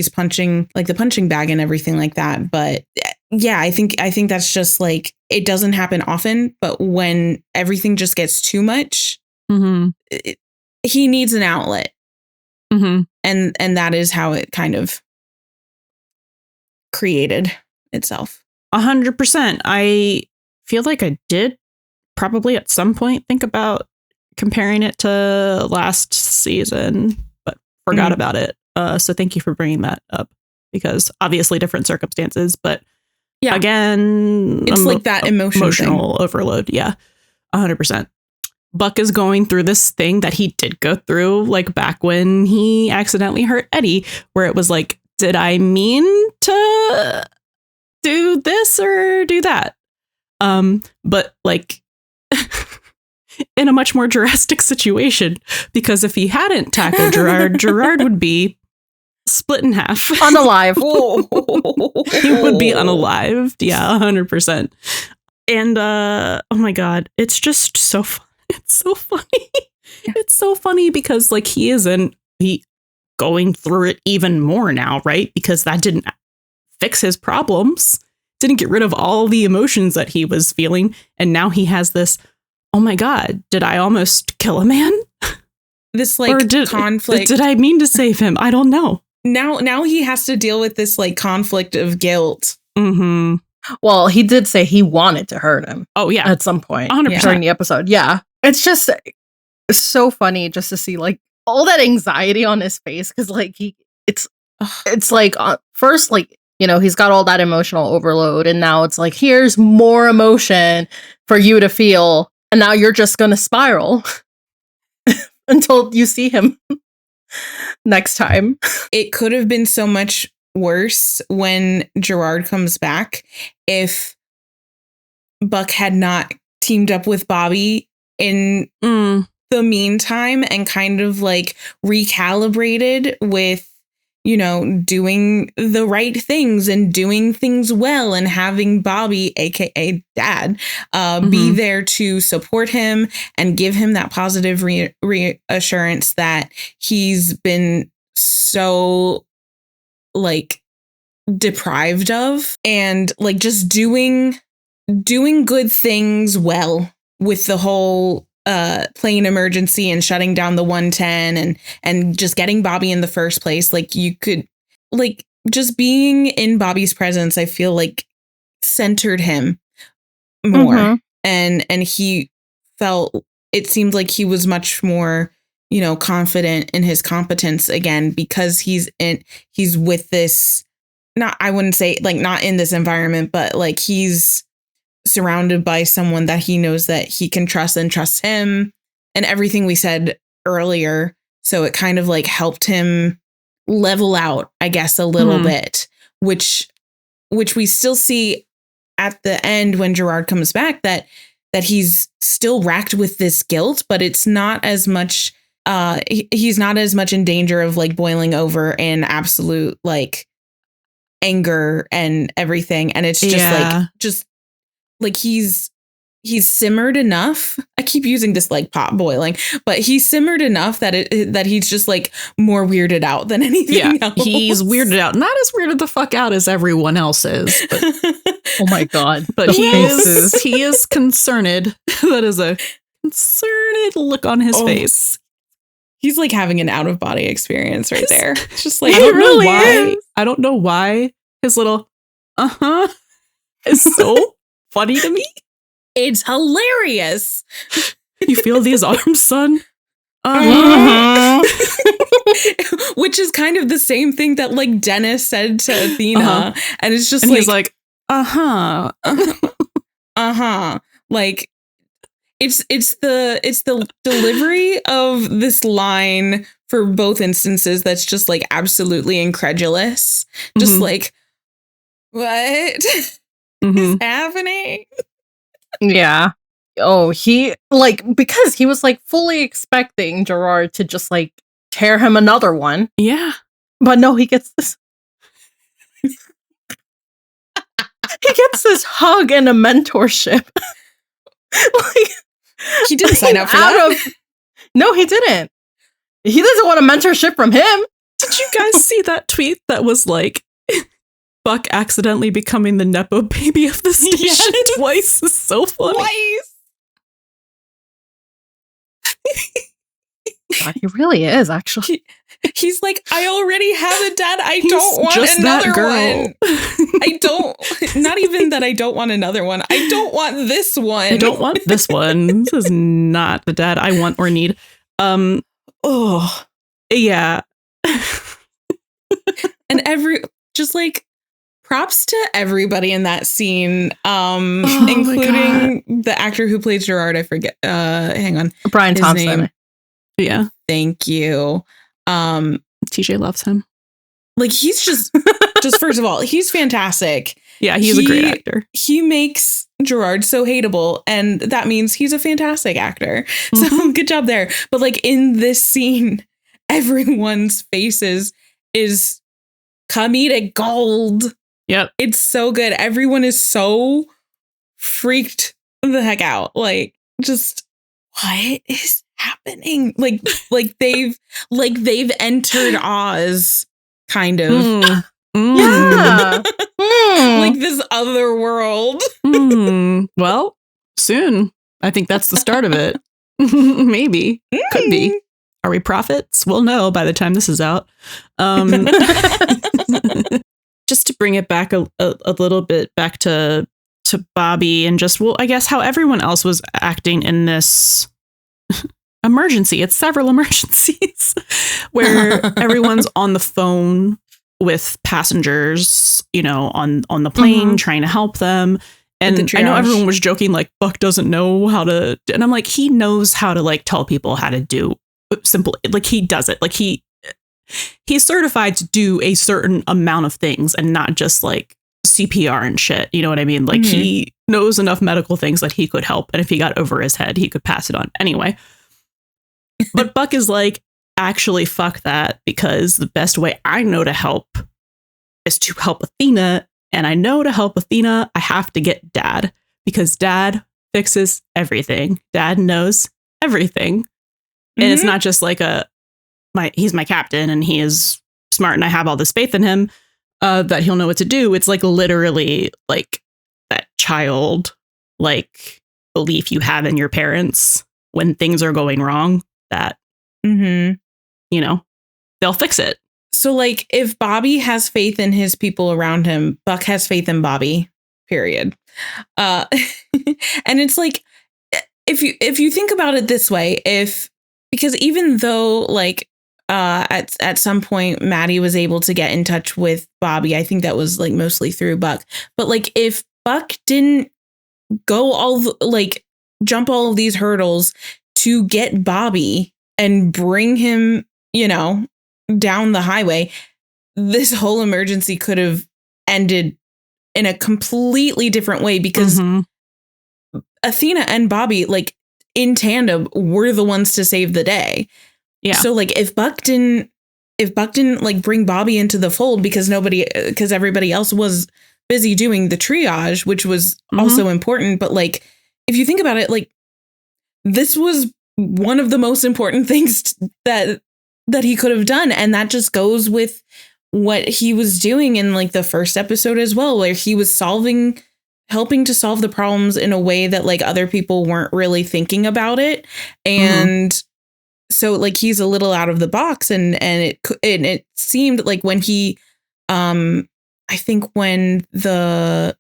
punching like the punching bag and everything like that. But yeah, I think that's just like, it doesn't happen often, but when everything just gets too much, he needs an outlet. And that is how it kind of created itself. 100%. I feel like I did probably at some point think about comparing it to last season, but forgot about it. So thank you for bringing that up, because obviously different circumstances, but yeah, again, it's like that emotional overload. Yeah, 100%. Buck is going through this thing that he did go through, like back when he accidentally hurt Eddie, where it was like, did I mean to do this or do that? But like, in a much more drastic situation, because if he hadn't tackled Gerard, Gerard would be split in half. Unalive. He would be unalived. Yeah, 100%. And oh my God, it's just so fun. It's so funny. Yeah. It's so funny because like he going through it even more now, right? Because that didn't fix his problems, didn't get rid of all the emotions that he was feeling. And now he has this, oh my God, did I almost kill a man? This like conflict. Did I mean to save him? I don't know. Now he has to deal with this like conflict of guilt. Mm-hmm. Well, he did say he wanted to hurt him. Oh, yeah. At some point 100%. during the episode. Yeah. It's just so funny just to see like all that anxiety on his face. Because like it's like first, like, you know, he's got all that emotional overload. And now it's like, here's more emotion for you to feel. And now you're just going to spiral until you see him next time. It could have been so much worse when Gerard comes back if Buck had not teamed up with Bobby in the meantime and kind of like recalibrated with, you know, doing the right things and doing things well and having Bobby, aka Dad, be there to support him and give him that positive reassurance that he's been so like deprived of, and like just doing good things well with the whole plane emergency and shutting down the 110 and just getting Bobby in the first place. Like you could like just being in Bobby's presence, I feel like centered him more. And he felt, it seemed like he was much more, you know, confident in his competence again, because he's with this, not, I wouldn't say like not in this environment, but like he's surrounded by someone that he knows that he can trust and trusts him and everything we said earlier. So it kind of like helped him level out, I guess, a little bit, which we still see at the end when Gerard comes back, that he's still racked with this guilt, but it's not as much, he's not as much in danger of like boiling over in absolute like anger and everything. And it's just like he's simmered enough. I keep using this like pot boiling, but he's simmered enough that that he's just like more weirded out than anything else. He's weirded out. Not as weirded the fuck out as everyone else is. But, oh my God. But he is concerned. That is a concerned look on his face. He's like having an out of body experience right there. It's just like, I don't know why his little is so funny to me. It's hilarious. You feel these arms, son? Which is kind of the same thing that like Dennis said to Athena. And it's just, and like, he's like, like it's the delivery of this line for both instances that's just like absolutely incredulous. Just like, what is happening? Yeah. Oh, he like, because he was like fully expecting Gerard to just like tear him another one. Yeah. But no, he gets this. He gets this hug and a mentorship. Like, he didn't sign up for that. No, he didn't. He doesn't want a mentorship from him. Did you guys see that tweet that was like, Buck accidentally becoming the Nepo baby of the station twice is so funny. God, he really is, actually. He's like, I already have a dad. I don't want just another one. I don't, not even that I don't want another one. I don't want this one. I don't want this one. This is not the dad I want or need. Yeah. And just like, props to everybody in that scene, including the actor who plays Gerard. I forget. Hang on. Brian Thompson. Name. Yeah. Thank you. TJ loves him. Like he's just first of all, he's fantastic. Yeah, he's a great actor. He makes Gerard so hateable, and that means he's a fantastic actor. So good job there. But like in this scene, everyone's faces is comedic gold. Yep. It's so good. Everyone is so freaked the heck out. Like, just what is happening? Like they've entered Oz, kind of. Yeah. Like this other world. Well, soon. I think that's the start of it. Maybe. Could be. Are we prophets? We'll know by the time this is out. Just to bring it back a little bit back to Bobby and just, well, I guess how everyone else was acting in this emergency. It's several emergencies where everyone's on the phone with passengers, you know, on the plane, trying to help them. And I know everyone was joking, like, Buck doesn't know how to, and I'm like, he knows how to like tell people how to do simple, like he does it. Like he's certified to do a certain amount of things and not just like CPR and shit. You know what I mean? Like he knows enough medical things that he could help. And if he got over his head, he could pass it on anyway. But Buck is like, actually, fuck that, because the best way I know to help is to help Athena. And I know to help Athena, I have to get Dad, because Dad fixes everything. Dad knows everything. And it's not just like he's my captain and he is smart and I have all this faith in him that he'll know what to do. It's like literally like that child like belief you have in your parents when things are going wrong, that, you know, they'll fix it. So like if Bobby has faith in his people around him, Buck has faith in Bobby, period. And it's like, if you think about it this way, because even though like at some point Maddie was able to get in touch with Bobby, I think that was like mostly through Buck. But like if Buck didn't go jump all of these hurdles to get Bobby and bring him, you know, down the highway, this whole emergency could have ended in a completely different way, because Athena and Bobby, like in tandem, were the ones to save the day. Yeah. So like if Buck didn't like bring Bobby into the fold because everybody else was busy doing the triage, which was also important. But like, if you think about it, like this was one of the most important things that he could have done. And that just goes with what he was doing in like the first episode as well, where he was helping to solve the problems in a way that like other people weren't really thinking about it. And so like he's a little out of the box, and it seemed like when he I think when the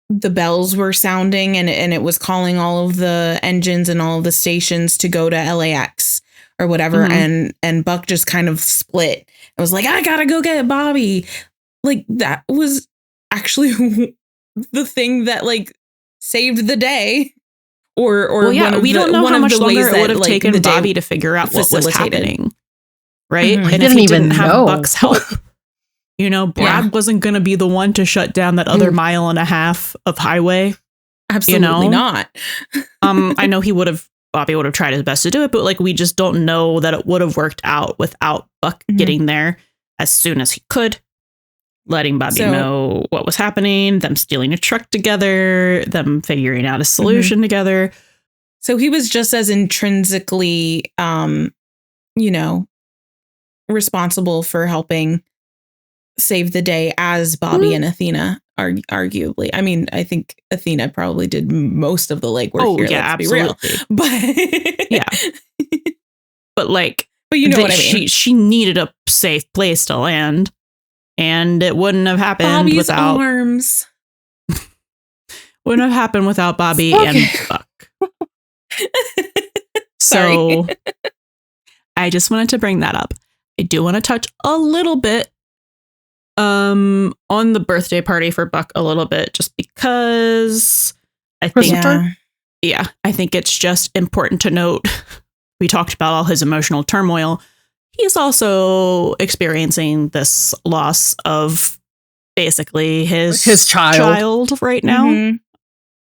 bells were sounding and it was calling all of the engines and all of the stations to go to LAX or whatever, and Buck just kind of split. It was like, I gotta go get Bobby. Like that was actually the thing that like saved the day. Or yeah, we don't know how much longer it would have taken Bobby to figure out what was happening, right? And if he didn't have Buck's help, you know, Brad wasn't going to be the one to shut down that other mile and a half of highway. Absolutely not. I know Bobby would have tried his best to do it, but like we just don't know that it would have worked out without Buck getting there as soon as he could, letting Bobby know what was happening, them stealing a truck together, them figuring out a solution together. So he was just as intrinsically, you know, responsible for helping save the day as Bobby and Athena, arguably. I mean, I think Athena probably did most of the legwork here. Yeah, let's absolutely. be real. But yeah, but you know what I mean. She needed a safe place to land. And it wouldn't have happened Bobby's without arms. Wouldn't have happened without Bobby and Buck. So I just wanted to bring that up. I do want to touch a little bit on the birthday party for Buck a little bit, just because I think I think it's just important to note. We talked about all his emotional turmoil. He's also experiencing this loss of basically his child right now. Mhm.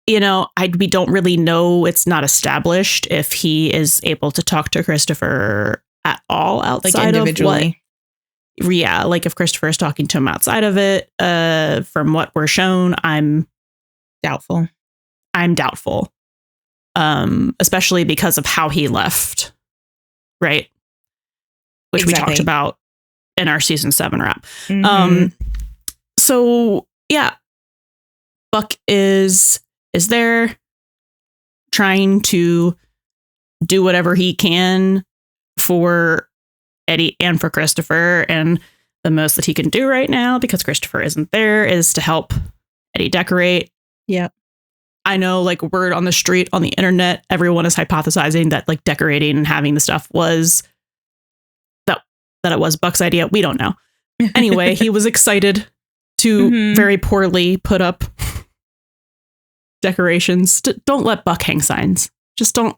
You know, we don't really know. It's not established if he is able to talk to Christopher at all outside Like individually. of what. Yeah, like if Christopher is talking to him outside of it. From what we're shown, I'm Doubtful. Especially because of how he left, right? Which we Exactly. talked about in our season 7 wrap. Mhm. So yeah, Buck is there trying to do whatever he can for Eddie and for Christopher, and the most that he can do right now, because Christopher isn't there, is to help Eddie decorate. Yeah. I know, like, word on the street, on the internet, everyone is hypothesizing that like decorating and having the stuff was that it was Buck's idea. We don't know. Anyway, he was excited to Mhm. very poorly put up decorations. Don't let Buck hang signs. Just don't.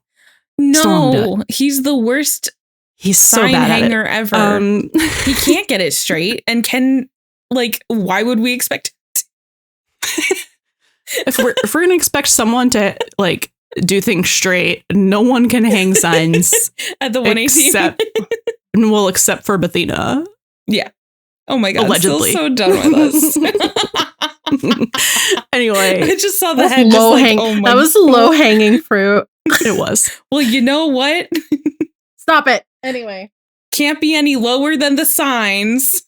Still don't No, he's the worst He's so sign bad hanger at it. ever. He can't get it straight, and why would we expect if we're gonna expect someone to like do things straight, no one can hang signs at the 118? except for Athena. Yeah. Oh my God. Allegedly. Still so done with us. Anyway, I just saw the That's head. Just low like, hang- oh my that was God. low hanging fruit. it was. Well, you know what? Stop it. Anyway. Can't be any lower than the signs.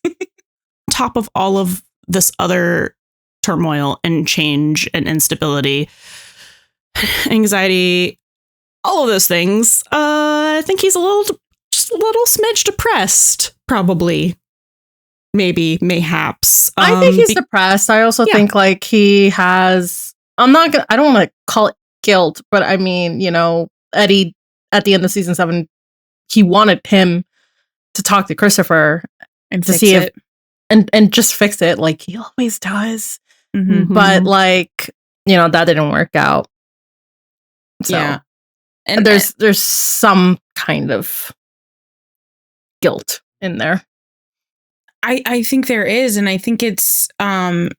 Top of all of this other turmoil and change and instability, anxiety, all of those things. I think he's just a little smidge depressed, probably. Maybe, mayhaps. I think he's depressed. I also think like he has, I don't want to call it guilt, but I mean, you know, Eddie at the end of season 7, he wanted him to talk to Christopher And to fix see it. if, and just fix it like he always does. Mhm. But like, you know, that didn't work out. So Yeah. And there's some kind of guilt in there. I think there is, and I think it's and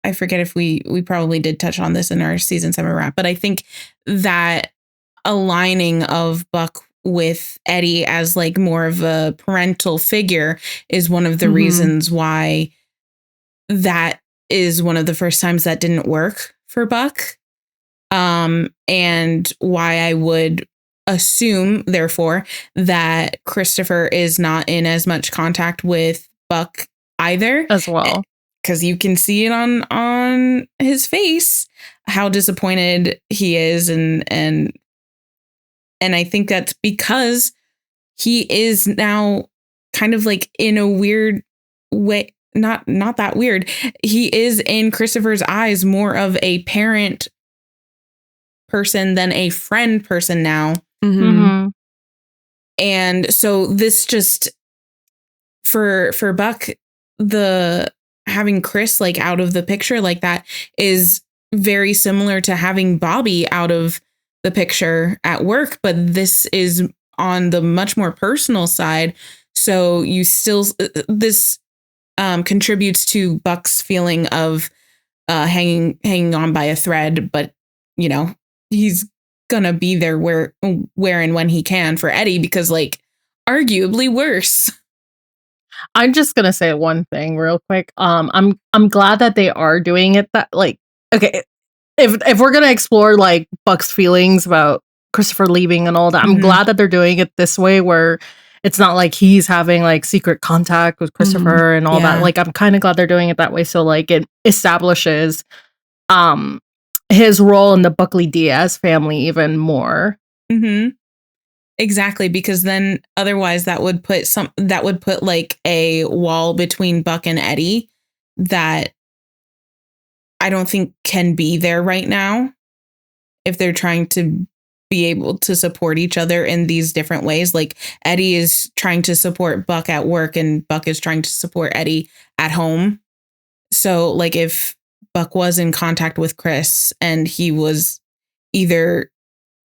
I forget if we probably did touch on this in our season 7 wrap, but I think that aligning of Buck with Eddie as like more of a parental figure is one of the reasons why that is one of the first times that didn't work for Buck. And why I would assume, therefore, that Christopher is not in as much contact with Buck either As well. because you can see it on his face how disappointed he is, and I think that's because he is now kind of like in a weird way, not that weird. He is in Christopher's eyes more of a parent person than a friend person now. And so this just for Buck, the having Chris like out of the picture like that is very similar to having Bobby out of the picture at work, but this is on the much more personal side. So you still this contributes to Buck's feeling of hanging on by a thread, but you know, he's gonna be there where and when he can for Eddie, because like arguably worse. I'm just gonna say one thing real quick. I'm glad that they are doing it that like, okay, if we're gonna explore like Buck's feelings about Christopher leaving and all that, I'm glad that they're doing it this way where it's not like he's having like secret contact with Christopher and all that. Like I'm kind of glad they're doing it that way, so like it establishes his role in the Buckley Diaz family even more. Exactly, because then otherwise that would put like a wall between Buck and Eddie that I don't think can be there right now if they're trying to be able to support each other in these different ways. Like Eddie is trying to support Buck at work and Buck is trying to support Eddie at home. So like if Buck was in contact with Chris and he was either,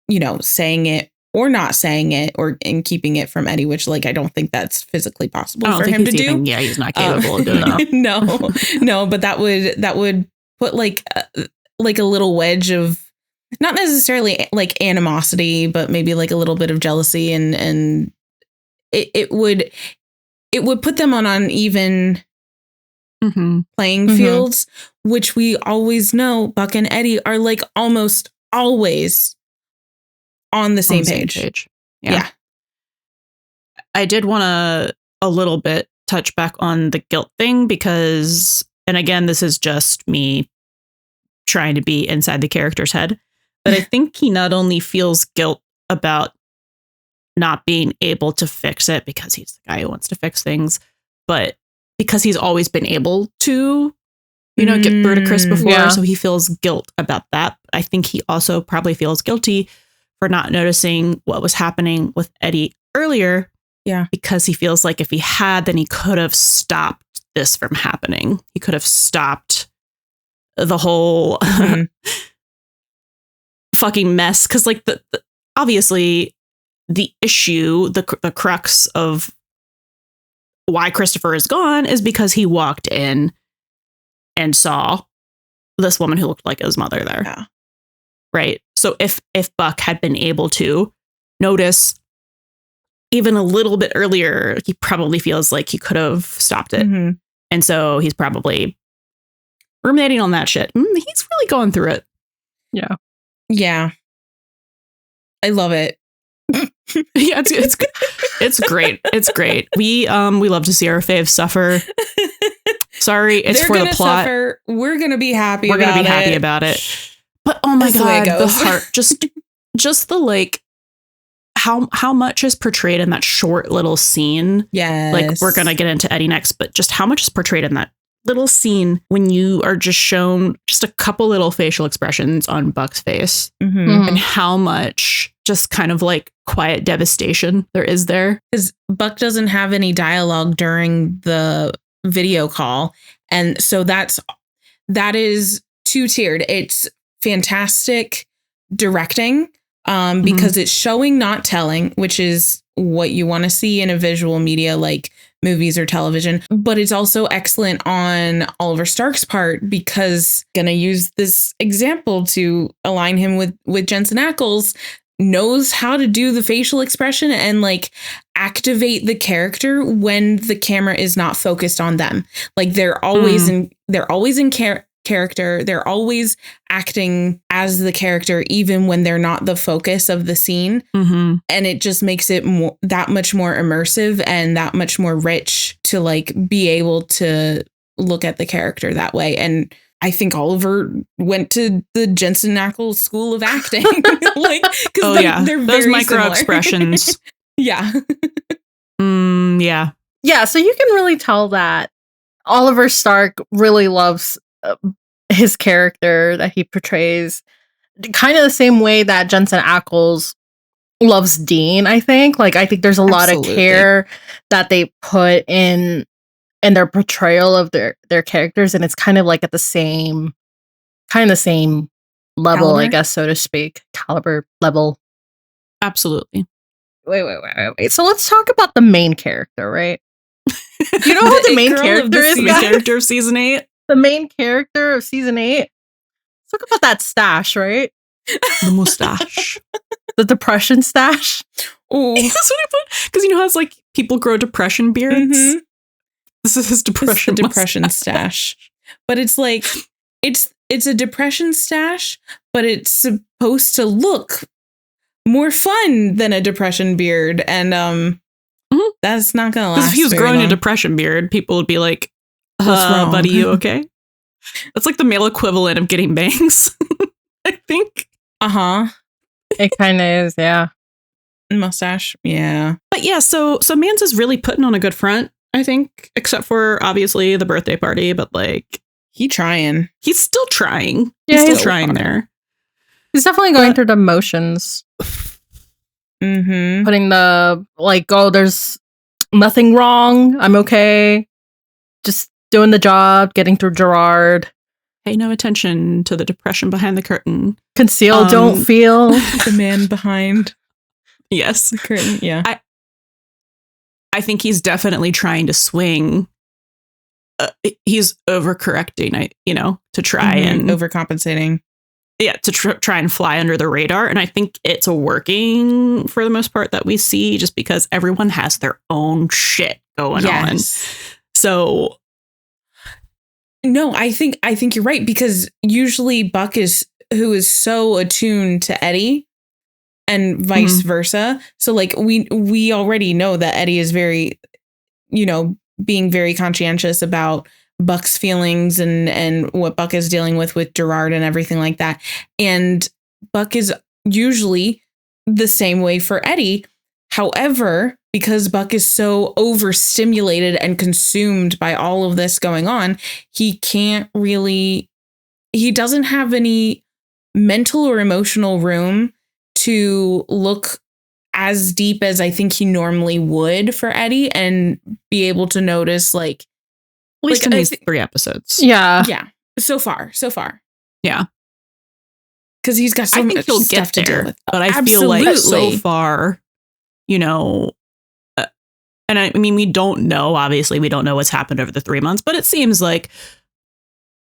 you know, saying it or not saying it and keeping it from Eddie, which like I don't think that's physically possible for him to do. Yeah, he's not capable of doing that. No, but that would put like a little wedge of not necessarily like animosity, but maybe like a little bit of jealousy, and it would put them on uneven playing fields, which we always know Buck and Eddie are like almost always on the same page. Yeah. I did want to a little bit touch back on the guilt thing because, and again, this is just me trying to be inside the character's head, but I think he not only feels guilt about not being able to fix it because he's the guy who wants to fix things, but because he's always been able to, get through to Chris before. So he feels guilt about that. I think he also probably feels guilty for not noticing what was happening with Eddie earlier. Yeah. Because he feels like if he had, then he could have stopped this from happening. He could have stopped the whole fucking mess. Because like obviously the issue, the crux of why Christopher is gone is because he walked in and saw this woman who looked like his mother there. Yeah. Right. So if Buck had been able to notice even a little bit earlier, he probably feels like he could have stopped it. And so he's probably ruminating on that shit. He's really going through it. Yeah. Yeah. I love it. Yeah, it's great. It's great. We love to see our faves suffer. Sorry, it's They're for the plot. Suffer. We're gonna be happy. We're gonna be happy about it. But oh my god, the heart, just the like, how much is portrayed in that short little scene? Yes. Like we're gonna get into Eddie next, but just how much is portrayed in that little scene when you are just shown just a couple little facial expressions on Buck's face, and how much just kind of like quiet devastation there is there. Because Buck doesn't have any dialogue during the video call. And so that is two-tiered. It's fantastic directing because it's showing, not telling, which is what you want to see in a visual media like movies or television. But it's also excellent on Oliver Stark's part because going to use this example to align him with Jensen Ackles, knows how to do the facial expression and like activate the character when the camera is not focused on them. Like they're always in character. They're always acting as the character, even when they're not the focus of the scene. And it just makes it that much more immersive and that much more rich to like be able to look at the character that way. And I think Oliver went to the Jensen Ackles School of Acting. Like, they're those very micro similar. expressions. Yeah. Yeah. Yeah. So you can really tell that Oliver Stark really loves his character that he portrays, kind of the same way that Jensen Ackles loves Dean. I think there's a lot of care that they put in their portrayal of their characters, and it's kind of like at the same level, caliber? I guess, so to speak, caliber level. Absolutely. Wait. So let's talk about the main character, right? You know who the main character is? The character of season 8. The main character of season 8. Let's talk about that stash, right? The mustache. The depression stash. Oh, that's what I put. Because you know how it's like people grow depression beards. This is his depression stash. But it's like it's a depression stash, but it's supposed to look more fun than a depression beard, and that's not gonna last. If he was growing long. a depression beard, people would be like, "What's wrong, buddy? You okay?" That's like the male equivalent of getting bangs. I think. It kind of is, yeah. Mustache, yeah. But yeah, so Mans is really putting on a good front, I think, except for obviously the birthday party, but like he's still trying. Yeah, he's still trying there. He's definitely going through the motions. Putting the like, oh, there's nothing wrong. I'm okay. Just doing the job, getting through Gerard. Pay no attention to the depression behind the curtain. Conceal, don't feel. The man behind. Yes. The curtain, yeah. I think he's definitely trying to swing. He's overcorrecting, to try and overcompensating. Yeah, to try and fly under the radar. And I think it's working for the most part that we see, just because everyone has their own shit going on. So no, I think you're right, because usually Buck who is so attuned to Eddie and vice versa. So like we already know that Eddie is very, being very conscientious about Buck's feelings and what Buck is dealing with Gerard and everything like that. And Buck is usually the same way for Eddie. However, because Buck is so overstimulated and consumed by all of this going on, he doesn't have any mental or emotional room to look as deep as I think he normally would for Eddie and be able to notice, like, at least in these 3 episodes. Yeah. Yeah. So far. Yeah. Because he's got so much stuff to deal with. But I feel like so far, and I mean, we don't know, obviously, we don't know what's happened over the 3 months, but it seems like,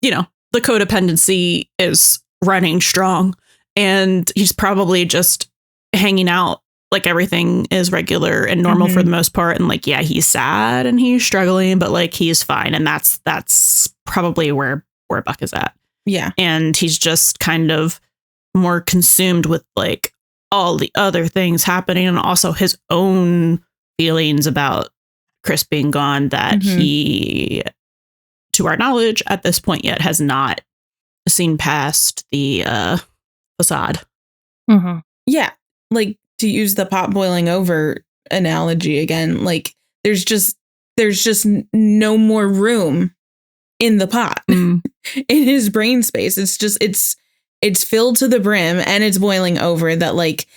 the codependency is running strong, and he's probably just hanging out like everything is regular and normal for the most part. And like, yeah, he's sad and he's struggling, but like he's fine. And that's probably where Buck is at. Yeah. And he's just kind of more consumed with like all the other things happening, and also his own feelings about Chris being gone that he, to our knowledge at this point yet, has not seen past the facade. Yeah. Like, to use the pot boiling over analogy again, like there's just no more room in the pot in his brain space. It's just it's filled to the brim and it's boiling over. That, like,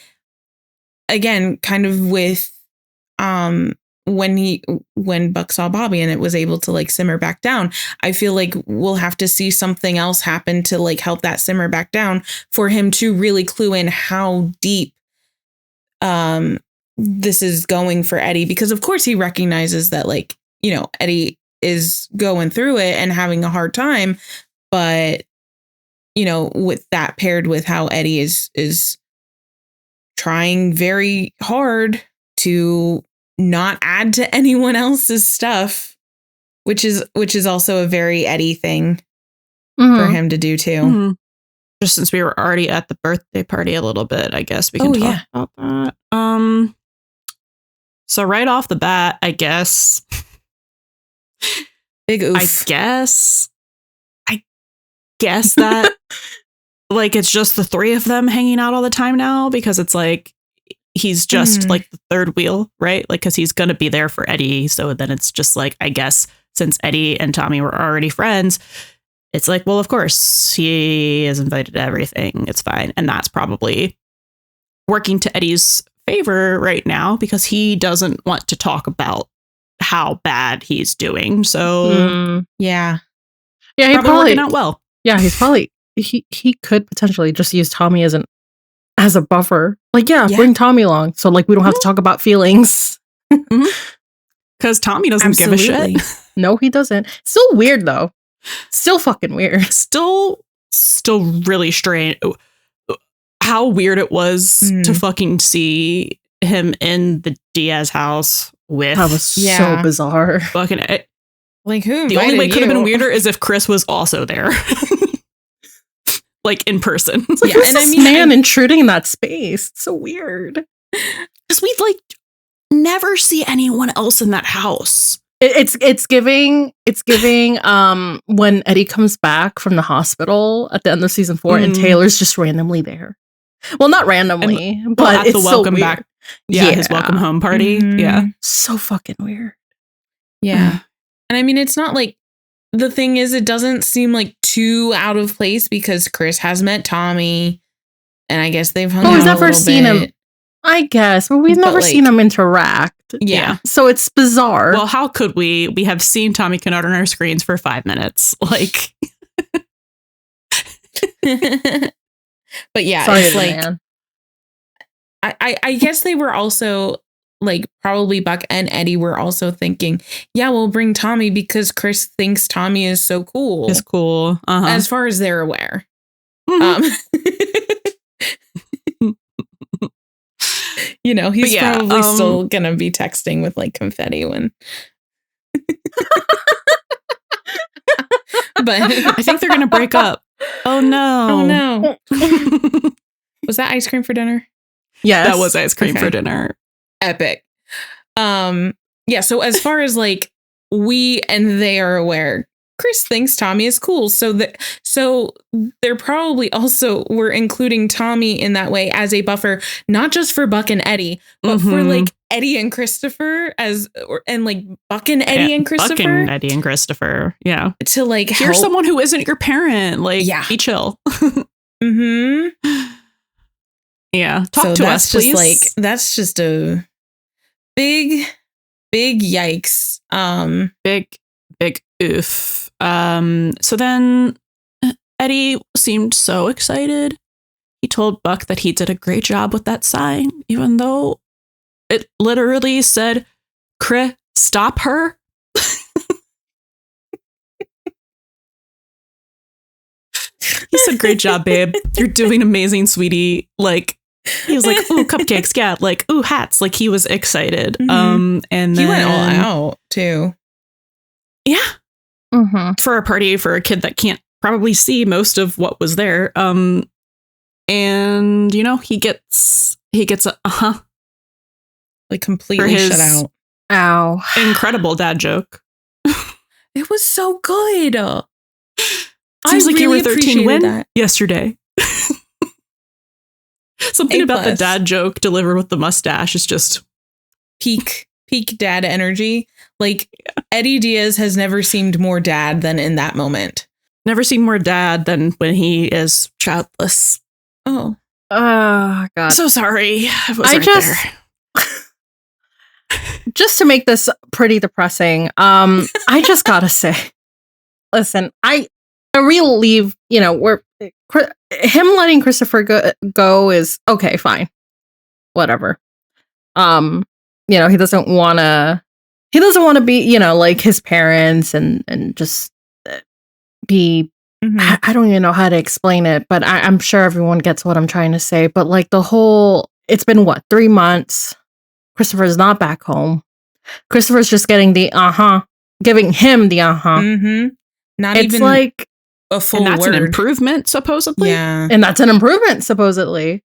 again, kind of with when Buck saw Bobby and it was able to like simmer back down, I feel like we'll have to see something else happen to like help that simmer back down for him to really clue in how deep this is going for Eddie, because of course he recognizes that, like, Eddie is going through it and having a hard time, but with that paired with how Eddie is trying very hard to not add to anyone else's stuff, which is also a very Eddie thing for him to do too. Just since we were already at the birthday party a little bit, I guess we can talk about that. So right off the bat, I guess, big oof. I guess that like it's just the 3 of them hanging out all the time now, because it's like he's just like the third wheel, right? Like, because he's gonna be there for Eddie. So then it's just like, I guess since Eddie and Tommy were already friends, it's like, well, of course, he is invited to everything. It's fine. And that's probably working to Eddie's favor right now, because he doesn't want to talk about how bad he's doing. So, yeah, he probably working out well. Yeah, he's probably he could potentially just use Tommy as a buffer. Like, bring Tommy along, so like we don't have to talk about feelings. Because Tommy doesn't give a shit. No, he doesn't. Still weird though. Still fucking weird. Still really strange. How weird it was to fucking see him in the Diaz house with. That was so bizarre. Fucking like, who? The only way it could have been weirder is if Chris was also there, like in person. It's like, and this man intruding in that space. It's so weird. Because we like never see anyone else in that house. It's giving when Eddie comes back from the hospital at the end of season 4 and Taylor's just randomly there. Well, not randomly, but it's the welcome back. His welcome home party. Yeah. So fucking weird. Yeah. And I mean, it's not like, the thing is, it doesn't seem like too out of place because Chris has met Tommy and I guess they've hung out we've never seen bit. him. I guess, but we've never seen them interact. Yeah. So it's bizarre. Well, how could we? We have seen Tommy Kennard on our screens for 5 minutes. Like, but yeah, sorry, it's like, man. I guess they were also like probably Buck and Eddie were also thinking, yeah, we'll bring Tommy because Chris thinks Tommy is so cool. Is cool. As far as they're aware. You know, he's probably still going to be texting with like confetti when. But I think they're going to break up. Oh, no. Oh, no. Was that ice cream for dinner? Yes. That was ice cream for dinner. Epic. Yeah, so as far as like we and they are aware, Chris thinks Tommy is cool. So they're probably also were including Tommy in that way as a buffer, not just for Buck and Eddie, but for like Eddie and Christopher and like Buck and Eddie and Christopher. Buck and Eddie and Christopher. Yeah. To like here's someone who isn't your parent. Like, be chill. Yeah. Talk to us, please. Like, that's just a big yikes. Big oof. So then Eddie seemed so excited. He told Buck that he did a great job with that sign, even though it literally said, "Chris, stop her." He said, "Great job, babe. You're doing amazing, sweetie." Like, he was like, "Ooh, cupcakes, yeah." Like, "Ooh, hats." Like, he was excited. And then he went all out too. Yeah. For a party for a kid that can't probably see most of what was there. And you know, he gets a like completely shut out. Ow. Incredible dad joke. It was so good. Seems like you were 13 when yesterday. Something about the dad joke delivered with the mustache is just peak dad energy. Like, Eddie Diaz has never seemed more dad than in that moment. Never seemed more dad than when he is childless. Oh God. So sorry. Just to make this pretty depressing, I just gotta say, listen, I relieve, you know, him letting Christopher go is okay, fine, whatever. You know, he doesn't want to be, you know, like his parents and just be, I don't even know how to explain it, but I'm sure everyone gets what I'm trying to say. But like it's been what, 3 months? Christopher's not back home. Christopher's just getting giving him the Not it's even like a full and that's word. an improvement, supposedly. Yeah. And that's an improvement, supposedly.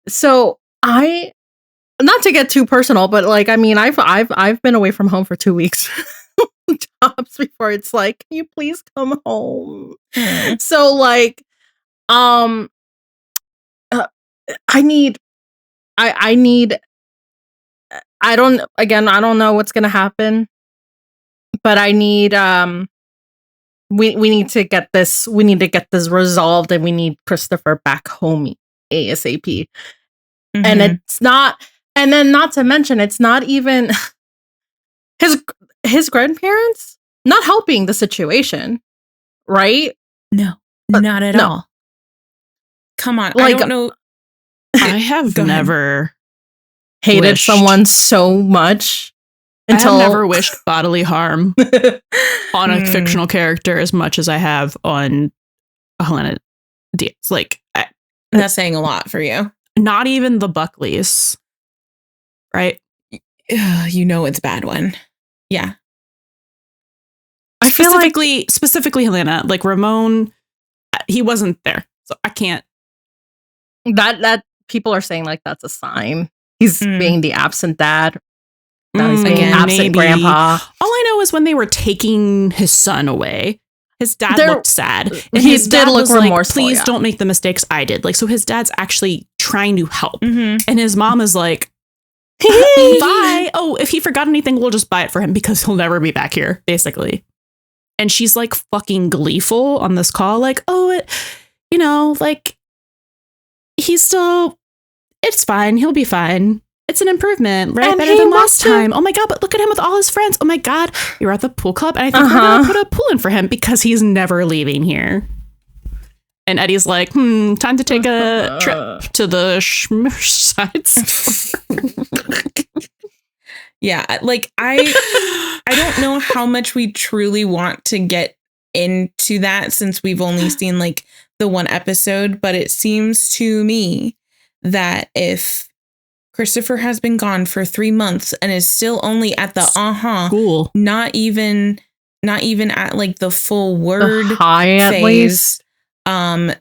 So not to get too personal, but like, I mean, I've been away from home for 2 weeks tops before it's like, can you please come home? So like, I don't know what's gonna happen, but I need we need to get this resolved, and we need Christopher back home ASAP. And it's not, and then not to mention, it's not even his grandparents not helping the situation, right? No, not at all. Come on, like, I don't know. I have never hated someone so much until I have never wished bodily harm on a fictional character as much as I have on Helena Diaz. Like, that's saying a lot for you. Not even the Buckleys, right? You know it's bad one. Yeah. I specifically Helena, like Ramon, he wasn't there, so I can't. That people are saying like that's a sign he's being the absent dad. That he's being absent grandpa. All I know is when they were taking his son away, his dad looked sad. And he his did dad look was remorseful. Like, please don't make the mistakes I did. Like, so his dad's actually trying to help. And his mom is like, bye. Oh, if he forgot anything, we'll just buy it for him because he'll never be back here, basically. And she's like fucking gleeful on this call. Like, oh, you know, like it's fine. He'll be fine. It's an improvement, right? And Better than last time. Oh my God, but look at him with all his friends. Oh my God, you're at the pool club. And I think we're going to put a pool in for him because he's never leaving here. And Eddie's like, time to take a trip to the sides. Yeah, like I don't know how much we truly want to get into that since we've only seen like the one episode, but it seems to me that if Christopher has been gone for 3 months and is still only at the school, not even at like the full word the high at phase, least. And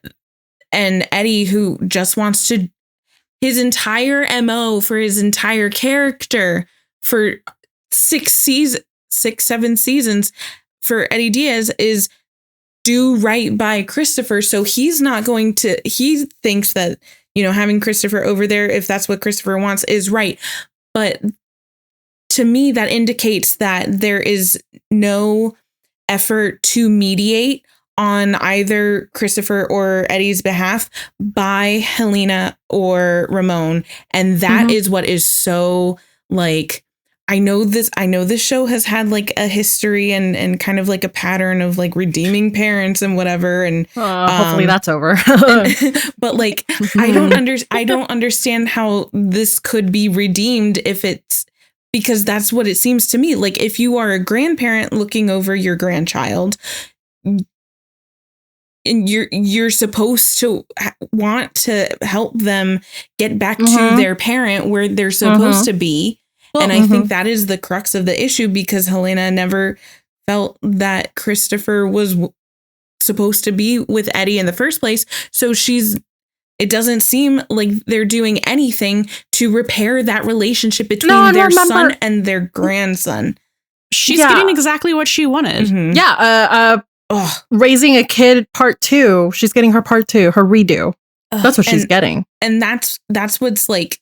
Eddie, who just wants to, his entire MO for his entire character for 7 seasons for Eddie Diaz is do right by Christopher. So he's not going to, he thinks that, having Christopher over there, if that's what Christopher wants, is right. But to me, that indicates that there is no effort to mediate on either Christopher or Eddie's behalf by Helena or Ramon. And that is what is so like, I know this show has had like a history and kind of like a pattern of like redeeming parents and whatever. And hopefully that's over. But like, I don't understand how this could be redeemed because that's what it seems to me. Like if you are a grandparent looking over your grandchild, and you're supposed to want to help them get back to their parent where they're supposed to be. And I think that is the crux of the issue, because Helena never felt that Christopher was supposed to be with Eddie in the first place. So it doesn't seem like they're doing anything to repair that relationship between their son and their grandson. She's getting exactly what she wanted. Yeah. Raising a kid part 2. She's getting her part 2, her redo. That's what she's getting. And that's what's like,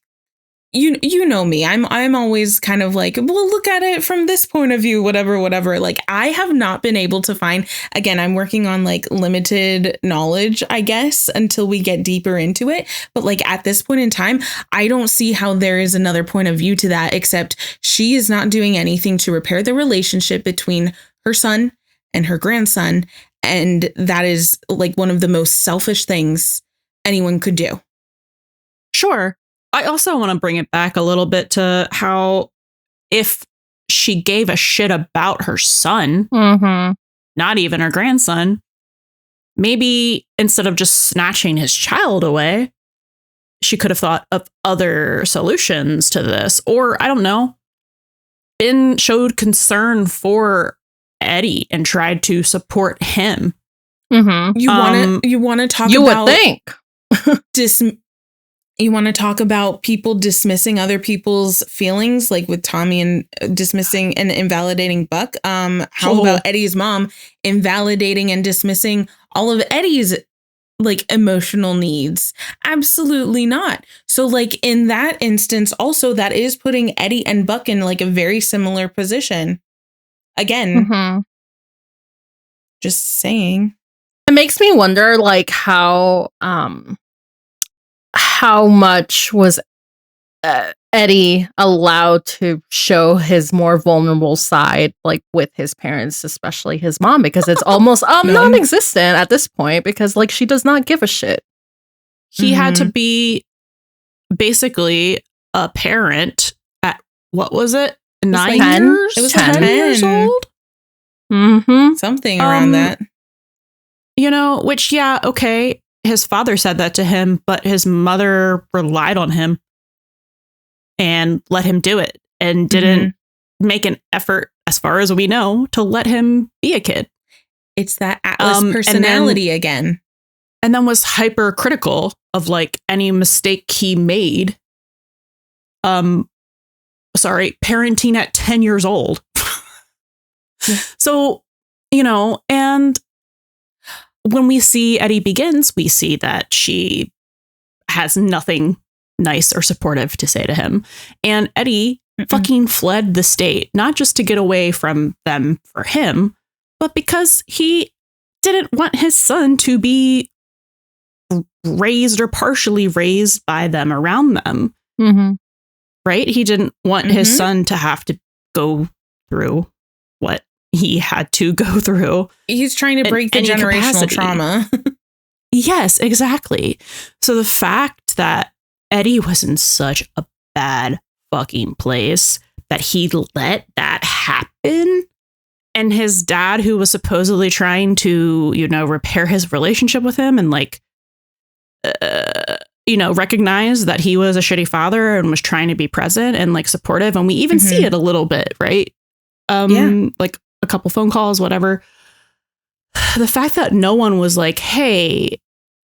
you know me, I'm always kind of like, well, look at it from this point of view, whatever. Like I have not been able to find, again, I'm working on like limited knowledge, I guess, until we get deeper into it. But like at this point in time, I don't see how there is another point of view to that, except she is not doing anything to repair the relationship between her son and her grandson. And that is like one of the most selfish things anyone could do. Sure. I also want to bring it back a little bit to how if she gave a shit about her son, not even her grandson, maybe instead of just snatching his child away, she could have thought of other solutions to this. Or, I don't know, showed concern for Eddie and tried to support him. You want to talk about... You would think. You want to talk about people dismissing other people's feelings, like with Tommy and dismissing and invalidating Buck. How about Eddie's mom invalidating and dismissing all of Eddie's like emotional needs? Absolutely not. So like in that instance, also that is putting Eddie and Buck in like a very similar position. Again, just saying. It makes me wonder like how much was Eddie allowed to show his more vulnerable side, like with his parents, especially his mom, because it's almost non-existent at this point, because like she does not give a shit. He had to be basically a parent at, what was it? 9 years? It was 10 years old? Something around that. Which, yeah, okay. His father said that to him, but his mother relied on him and let him do it and didn't make an effort, as far as we know, to let him be a kid. It's that Atlas personality again. And then was hypercritical of like any mistake he made. Parenting at 10 years old. So, and when we see Eddie Begins, we see that she has nothing nice or supportive to say to him. And Eddie fucking fled the state, not just to get away from them for him, but because he didn't want his son to be raised or partially raised by them around them. Right? He didn't want his son to have to go through what he had to go through. He's trying to break the generational trauma. Yes, exactly. So the fact that Eddie was in such a bad fucking place that he let that happen, and his dad, who was supposedly trying to, repair his relationship with him and recognize that he was a shitty father and was trying to be present and supportive. And we even see it a little bit, right? Like a couple phone calls, whatever. The fact that no one was like, hey,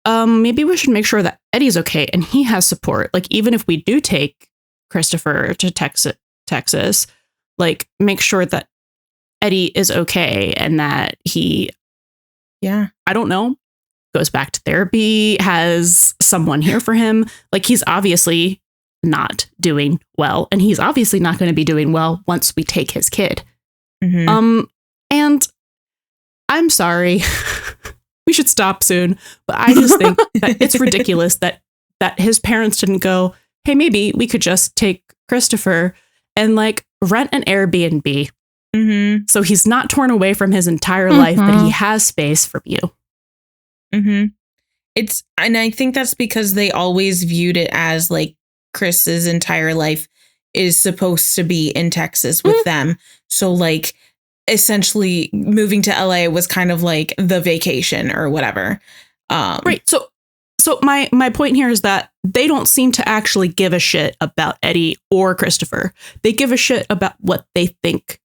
maybe we should make sure that Eddie's okay and he has support. Like, even if we do take Christopher to Texas, make sure that Eddie is okay and that he, I don't know, goes back to therapy, has someone here for him. He's obviously not doing well, and he's obviously not going to be doing well once we take his kid. And I'm sorry, we should stop soon, but I just think that it's ridiculous that his parents didn't go, hey, maybe we could just take Christopher and rent an Airbnb. So he's not torn away from his entire life, but he has space from you. And I think that's because they always viewed it as Chris's entire life is supposed to be in Texas with them. So essentially moving to LA was kind of the vacation or whatever. Right. So my point here is that they don't seem to actually give a shit about Eddie or Christopher. They give a shit about what they think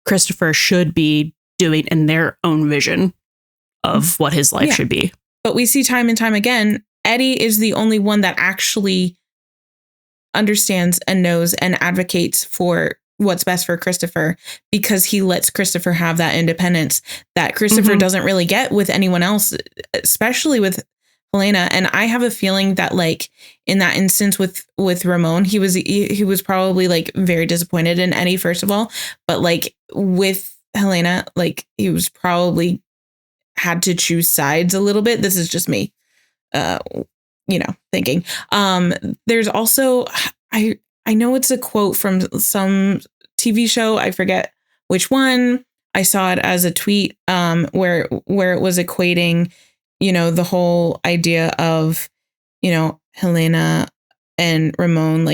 Christopher should be doing in their own vision of what his life should be. But we see time and time again, Eddie is the only one that actually understands and knows and advocates for what's best for Christopher, because he lets Christopher have that independence that Christopher doesn't really get with anyone else, especially with Helena. And I have a feeling that in that instance with Ramon, he was probably very disappointed in Eddie, first of all, but with Helena, he was probably had to choose sides a little bit. This is just me, thinking. There's also, I know it's a quote from some TV show. I forget which one. I saw it as a tweet where it was equating, the whole idea of, Helena and Ramon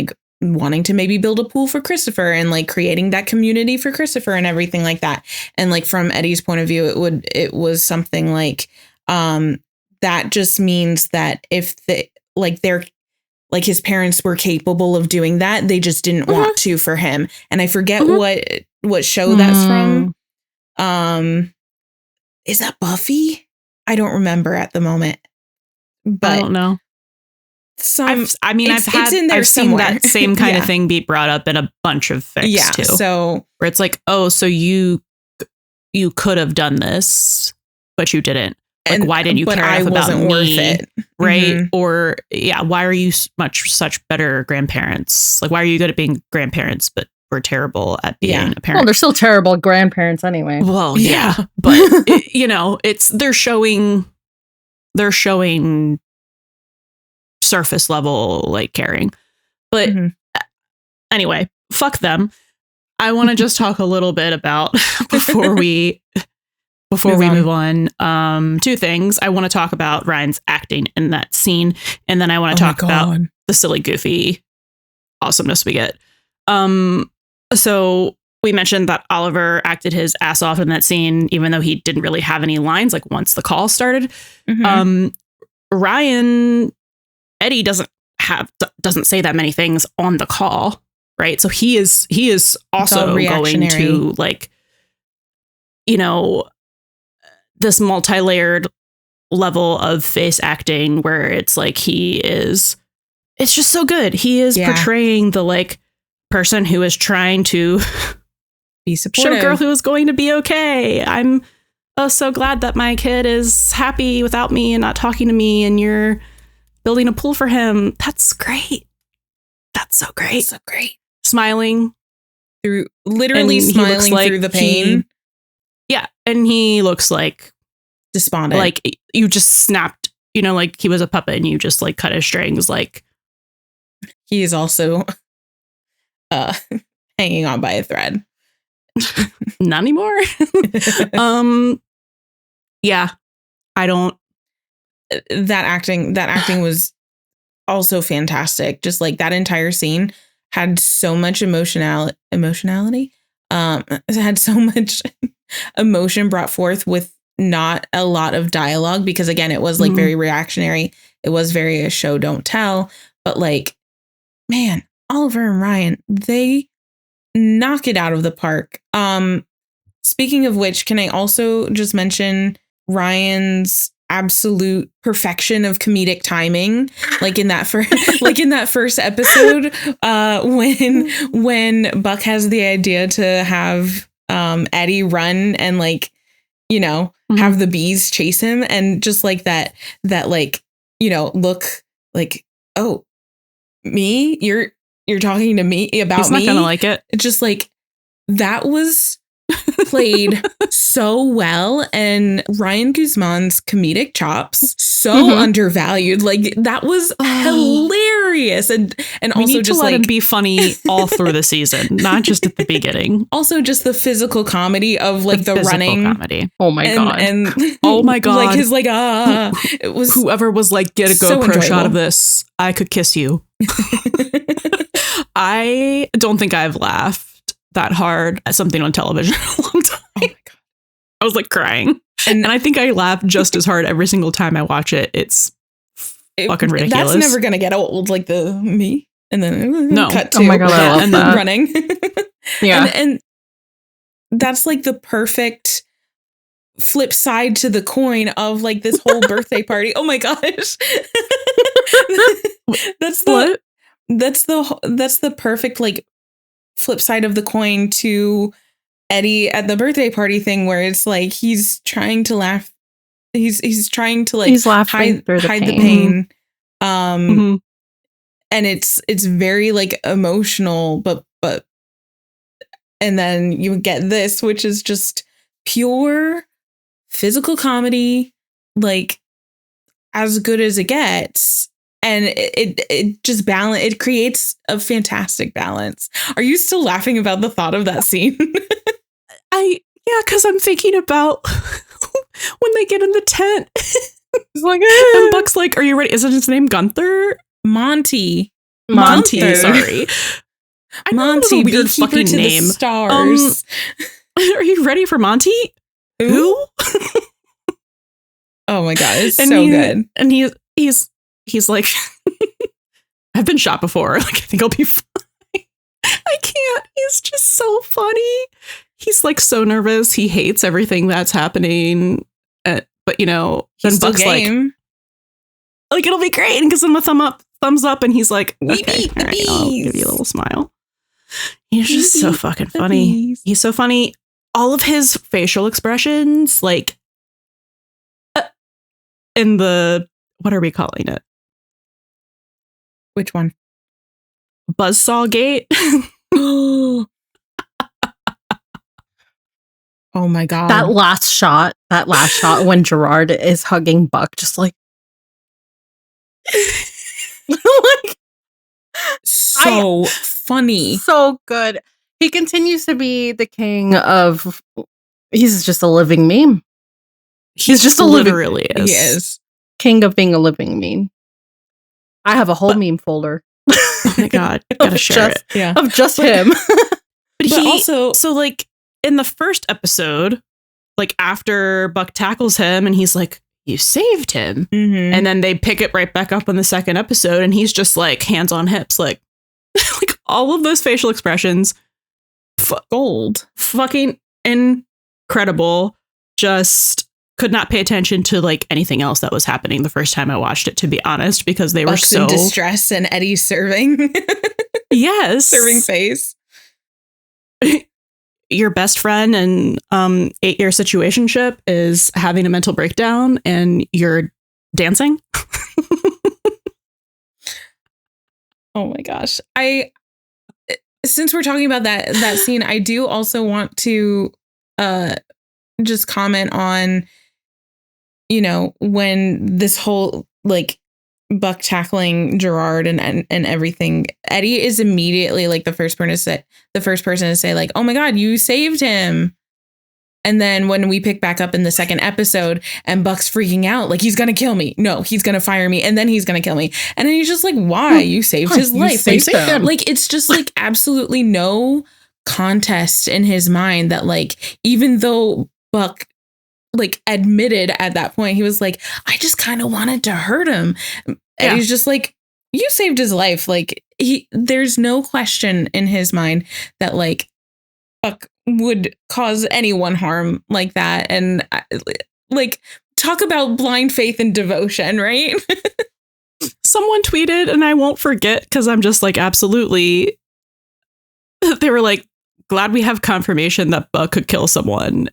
wanting to maybe build a pool for Christopher and creating that community for Christopher and everything like that. And from Eddie's point of view, it was something that just means that if they're his parents were capable of doing that, they just didn't want to for him. And I forget what show that's from. Is that Buffy? I don't remember at the moment. But I don't know. I've seen that same kind of thing be brought up in a bunch of fics too. So where it's so you could have done this, but you didn't. Why didn't you care enough about me? Worth it. Right? Or why are you such better grandparents? Why are you good at being grandparents, but we're terrible at being a parent? Well, they're still terrible grandparents anyway. Well, yeah. But they're showing surface level caring. But anyway, fuck them. I want to just talk a little bit about before we move on. Two things. I want to talk about Ryan's acting in that scene, and then I want to talk about the silly, goofy awesomeness we get. So we mentioned that Oliver acted his ass off in that scene, even though he didn't really have any lines once the call started. Eddie doesn't say that many things on the call, right? So he is also going to this multi-layered level of face acting where it's it's just so good. He is portraying the person who is trying to be supportive, show a girl who is going to be okay. I'm so glad that my kid is happy without me and not talking to me, and you're building a pool for him. That's great. That's so great. So great. Smiling through through the pain. And he looks despondent. You just snapped, he was a puppet and you just cut his strings. He is also hanging on by a thread. Not anymore. I don't. that acting was also fantastic. Just like that entire scene had so much emotionality. It had so much emotion brought forth with not a lot of dialogue, because again, it was like very reactionary. It was very a show don't tell, but like, man, Oliver and Ryan, they knock it out of the park. Speaking of which, can I also just mention Ryan's absolute perfection of comedic timing, like in that first episode, when Buck has the idea to have Eddie run and like, you know, have the bees chase him, and just like that like, you know, look like, oh, me, you're talking to me about He's me. not gonna like it. Just like that was played so well, and Ryan Guzman's comedic chops so undervalued. Like that was hilarious, and We also need just to let him like be funny all through the season, not just at the beginning. also just the physical comedy of like the physical running comedy. Oh my God. and Oh my God. like his like it was Whoever was like, get a so GoPro shot enjoyable. of this, I could kiss you. I don't think I've laughed that hard at something on television in a long time. Oh my God. I was like crying. And I think I laugh just as hard every single time I watch it. It's fucking ridiculous. That's never gonna get old, like the me. And then No. cut to Oh my God, I love and that. then running. Yeah. And that's like the perfect flip side to the coin of like this whole birthday party. Oh my gosh. That's the perfect like flip side of the coin to Eddie at the birthday party thing, where it's like he's trying to laugh. He's trying to like He's laughing through the hide the pain. pain. And it's very like emotional, but and then you get this, which is just pure physical comedy, like as good as it gets. And it just balance. It creates a fantastic balance. Are you still laughing about the thought of that scene? Because I'm thinking about when they get in the tent. It's like, And Buck's like, are you ready? Isn't his name Gunther? Monty, Sorry. I know it was a Monty, weird beekeeper fucking to name. the stars. Are you ready for Monty? Who? Oh my God, it's And so he- good. And he's like, I've been shot before. Like, I think I'll be fine. I can't. He's just so funny. He's like so nervous. He hates everything that's happening. But you know, He's then still Buck's game. like it'll be great, and gives him a thumbs up, and he's like, We okay, beat the all right, I'll give you a little smile. He's We just so beat fucking the funny. bees. He's so funny. All of his facial expressions, like in the, what are we calling it? Which one? Buzzsaw gate. Oh my God. that last shot when Gerard is hugging Buck, just like, like so funny. so good. He continues to be the king of. He's just a living meme. He's just a living literally is. He is. king of being a living meme. I have a whole meme folder. Oh my God, gotta share it. Yeah. Of just him. But But he also- so like in the first episode, like after Buck tackles him and he's like, you saved him. Mhm. And then they pick it right back up in the second episode, and he's just like hands on hips, like like all of those facial expressions, gold. fucking incredible. Just could not pay attention to like anything else that was happening the first time I watched it, to be honest, because they were Buck's so in distress and Eddie serving. yes, serving face. your best friend and 8-year situationship is having a mental breakdown and you're dancing. Oh my gosh. Since we're talking about that scene, I do also want to just comment on, you know, when this whole like Buck tackling Gerard and everything, Eddie is immediately like the first person to say like, oh my God, you saved him. And then when we pick back up in the second episode and Buck's freaking out, like, he's going to kill me. No, he's going to fire me. And then he's going to kill me. And then he's just like, why? You saved his life. Like, it's just like absolutely no contest in his mind that, like, even though Buck like admitted at that point, he was like, I just kind of wanted to hurt him. And he's just like, you saved his life. Like, there's no question in his mind that, like, Buck would cause anyone harm like that. And like, talk about blind faith and devotion, right? Someone tweeted, and I won't forget because I'm just like, absolutely. They were like, glad we have confirmation that Buck could kill someone.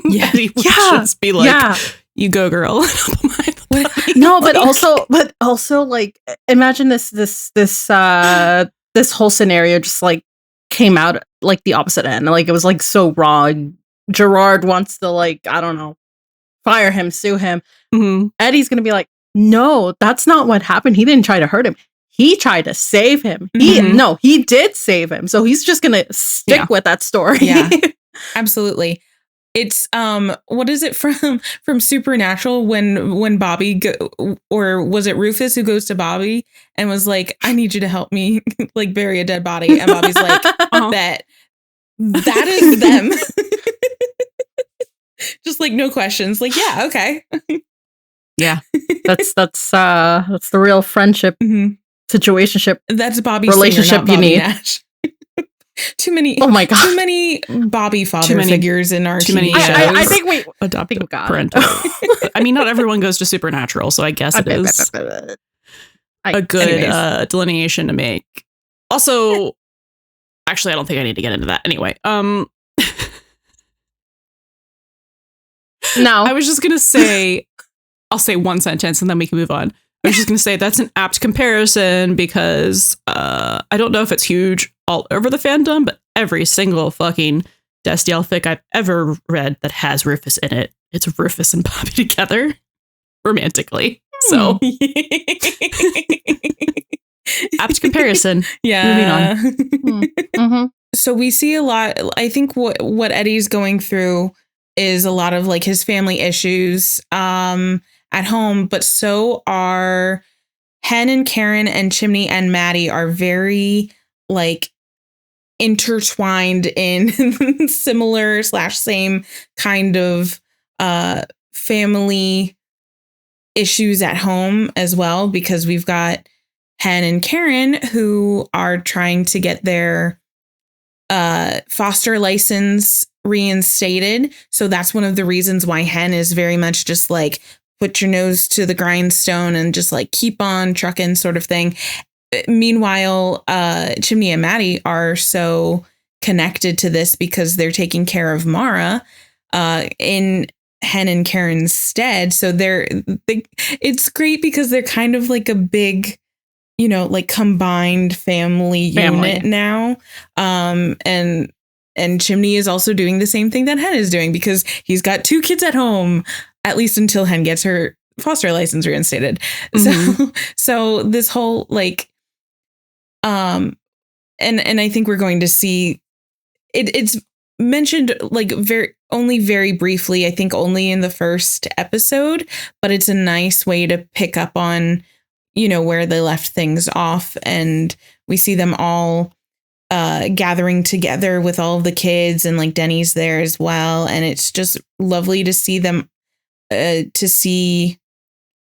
Yeah. He would just be like, you go, girl. No, but also like, imagine this whole scenario just like came out like the opposite end. Like, it was like so wrong. Gerard wants to, like, I don't know, fire him, sue him. Mm-hmm. Eddie's gonna be like, no, that's not what happened. He didn't try to hurt him. He tried to save him. He did save him. So he's just gonna stick with that story. Yeah, absolutely. It's what is it from Supernatural when Bobby or was it Rufus who goes to Bobby and was like, I need you to help me like bury a dead body, and Bobby's like, bet. That is them. Just like no questions. Like, yeah, okay. Yeah. That's the real friendship situationship. That's Bobby's relationship singer, you need. Nash. Too many. Oh my god! Too many Bobby father figures in our TV shows. I think we adopted parental. I mean, not everyone goes to Supernatural, so I guess it is a good delineation to make. Also, actually, I don't think I need to get into that anyway. No, I was just gonna say, I'll say one sentence and then we can move on. I was just going to say that's an apt comparison because I don't know if it's huge all over the fandom, but every single fucking Destiel fic I've ever read that has Rufus in it, it's Rufus and Bobby together romantically. So apt comparison. Yeah. Moving on. So we see a lot. I think what Eddie's going through is a lot of like his family issues at home, but so are Hen and Karen and Chimney and Maddie are very like intertwined in similar / same kind of family issues at home as well, because we've got Hen and Karen who are trying to get their foster license reinstated. So that's one of the reasons why Hen is very much just like, put your nose to the grindstone and just like keep on trucking sort of thing. Meanwhile, Chimney and Maddie are so connected to this because they're taking care of Mara in Hen and Karen's stead. So it's great because they're kind of like a big, you know, like combined family unit now. And Chimney is also doing the same thing that Hen is doing because he's got 2 kids at home, at least until Hen gets her foster license reinstated. So this whole like, and I think we're going to see it's mentioned like very briefly, I think only in the first episode, but it's a nice way to pick up on, you know, where they left things off. And we see them all gathering together with all of the kids, and like Denny's there as well. And it's just lovely to see them to see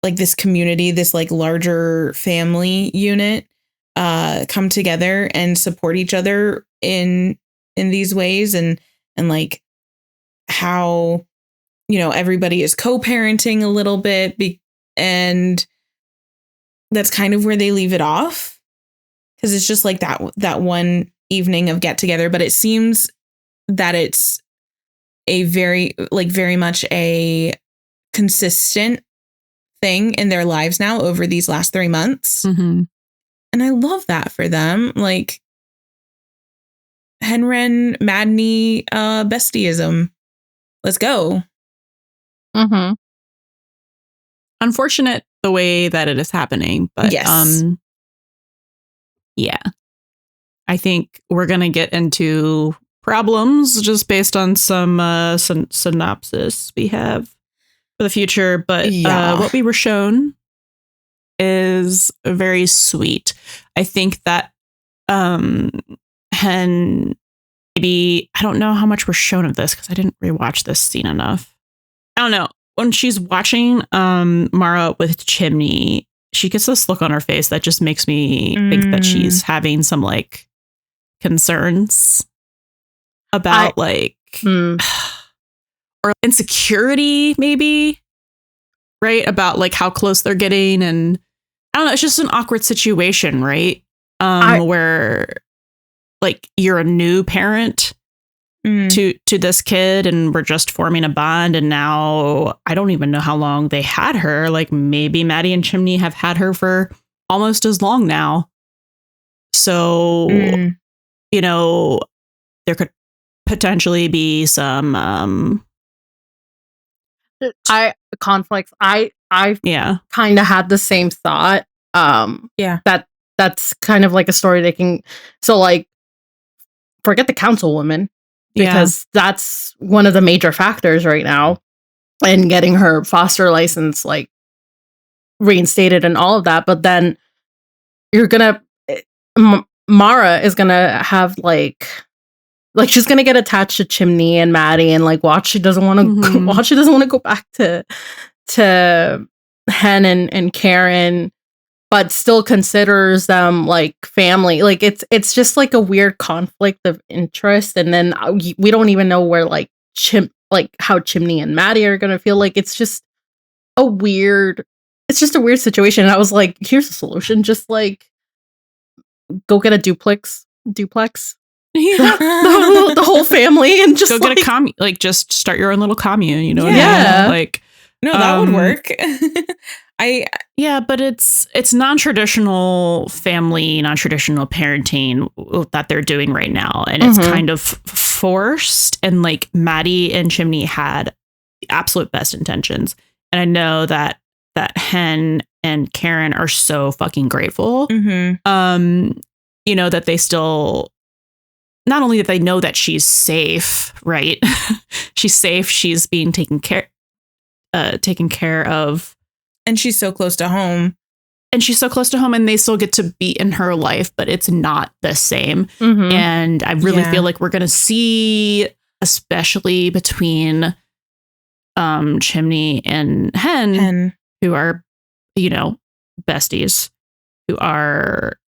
like this community, this like larger family unit come together and support each other in these ways, and like how, you know, everybody is co-parenting a little bit and that's kind of where they leave it off, because it's just like that one evening of get together, but it seems that it's a very much a consistent thing in their lives now over these last 3 months. And I love that for them. Like Henren Madney bestieism. Let's go. Unfortunate the way that it is happening, but yes. Yeah. I think we're going to get into problems just based on some synopsis we have for the future. But what we were shown is very sweet. I think that Hen, maybe, I don't know how much we're shown of this because I didn't rewatch this scene enough. I don't know. When she's watching Mara with Chimney, she gets this look on her face that just makes me think that she's having some like concerns about or insecurity, maybe, right? About like how close they're getting. And I don't know, it's just an awkward situation, right? Where like you're a new parent to this kid and we're just forming a bond. And now I don't even know how long they had her. Like maybe Maddie and Chimney have had her for almost as long now. So, you know, there could potentially be some conflicts. I kind of had the same thought. That's kind of like a story they can, so like forget the councilwoman, because that's one of the major factors right now in getting her foster license like reinstated and all of that. But then you're gonna Mara is gonna have like she's gonna get attached to Chimney and Maddie, and like watch she doesn't want to go back to Hen and Karen, but still considers them like family. Like it's just like a weird conflict of interest. And then we don't even know where like how Chimney and Maddie are gonna feel. Like it's just a weird situation. And I was like, here's a solution. Just like go get a duplex. Yeah. the whole family, and just go like, get a commune. Like just start your own little commune, you know? Yeah. I mean? Like no, that would work. But it's non-traditional family, non-traditional parenting that they're doing right now, and it's kind of forced. And like Maddie and Chimney had the absolute best intentions, and I know that Hen and Karen are so fucking grateful. You know, that they still, not only that they know that she's safe, right? She's safe. She's being taken care of. And she's so close to home. And they still get to be in her life, but it's not the same. And I really feel like we're going to see, especially between Chimney and Hen, who are, you know, besties, who are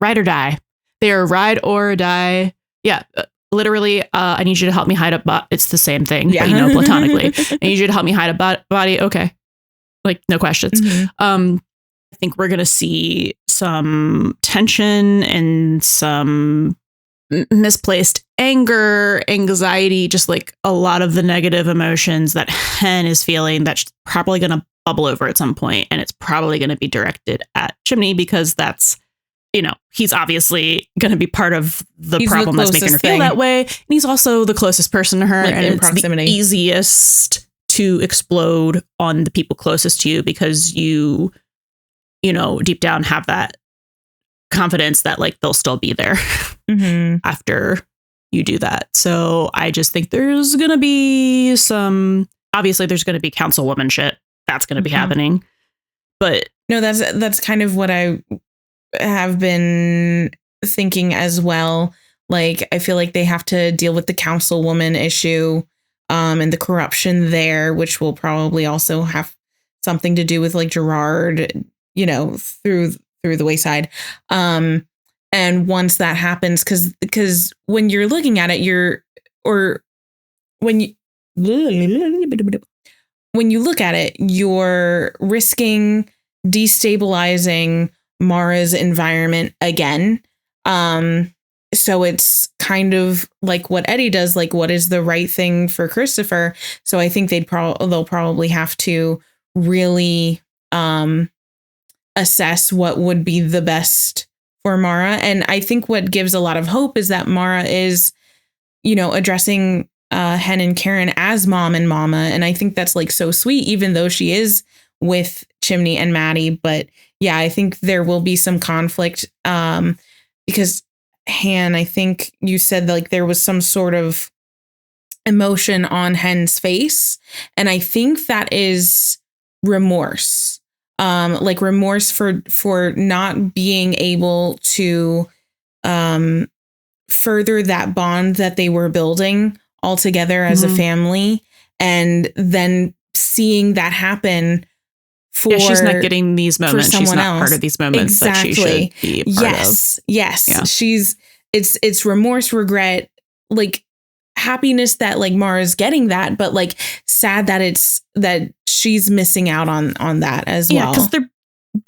ride or die. They are ride or die. Yeah. Literally, I need you to help me hide a it's the same thing, but, you know, platonically. I need you to help me hide a body. Okay. Like, no questions. I think we're going to see some tension and some misplaced anger, anxiety, just like a lot of the negative emotions that Hen is feeling that's probably going to bubble over at some point. And it's probably going to be directed at Chimney, because that's, you know, he's obviously going to be part of the problem that's making her feel that way. And he's also the closest person to her, like, and it's proximity. The easiest to explode on the people closest to you, because you know, deep down have that confidence that like they'll still be there after you do that. So I just think there's going to be obviously there's going to be councilwoman shit that's going to be happening. But no, that's kind of what I have been thinking as well. Like, I feel like they have to deal with the councilwoman issue, and the corruption there, which will probably also have something to do with like Gerard, you know, through the wayside. And once that happens, because when you're looking at it, when you look at it, you're risking destabilizing Mara's environment again. So it's kind of like what Eddie does, like what is the right thing for Christopher. So I think they'll probably have to really assess what would be the best for Mara. And I think what gives a lot of hope is that Mara is, you know, addressing Hen and Karen as mom and mama. And I think that's like so sweet, even though she is with Chimney and Maddie. But yeah, I think there will be some conflict because Han, I think you said like there was some sort of emotion on Hen's face. And I think that is remorse. Like remorse for not being able to further that bond that they were building all together as a family. And then seeing that happen for she's not getting these moments. She's not else. part of these moments that she should be a part of. Yes. Yeah. It's remorse, regret, like happiness that like Mara's getting that, but like sad that she's missing out on that as well. Yeah, because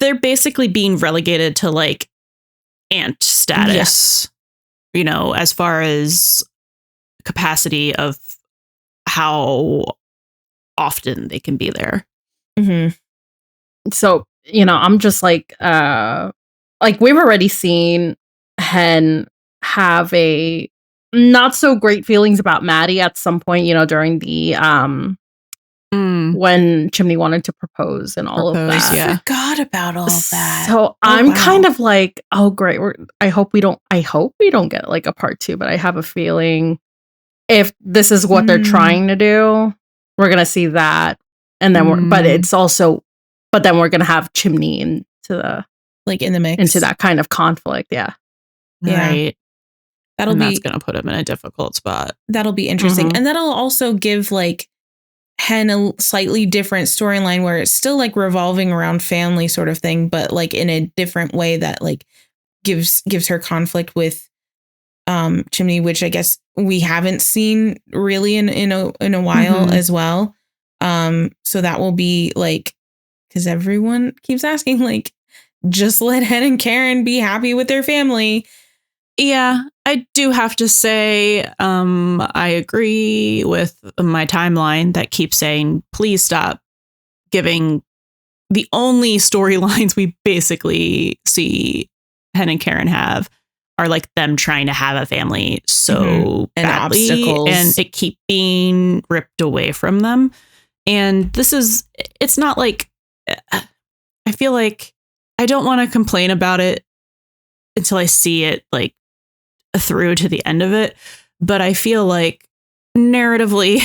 they're basically being relegated to like ant status, you know, as far as capacity of how often they can be there. Mm-hmm. So, you know, I'm just like we've already seen Hen have a not so great feelings about Maddie at some point, you know, during the when Chimney wanted to propose and all of that. Yeah. I forgot about all of that. So I'm kind of like, oh great. I hope we don't get like a part 2, but I have a feeling if this is what they're trying to do, we're gonna see that. And then but then we're gonna have Chimney into the like in the mix into that kind of conflict. Yeah. Right. That's gonna put him in a difficult spot. That'll be interesting. And that'll also give like Hen a slightly different storyline where it's still like revolving around family sort of thing, but like in a different way that like gives her conflict with Chimney, which I guess we haven't seen really in a while as well. So that will be like, because everyone keeps asking, like, just let Hen and Karen be happy with their family. Yeah, I do have to say, I agree with my timeline that keeps saying, please stop giving the only storylines we basically see Hen and Karen have are like them trying to have a famly so and badly, obstacles, and it keep being ripped away from them. And it's not like, I feel like I don't want to complain about it until I see it like through to the end of it. But I feel like narratively,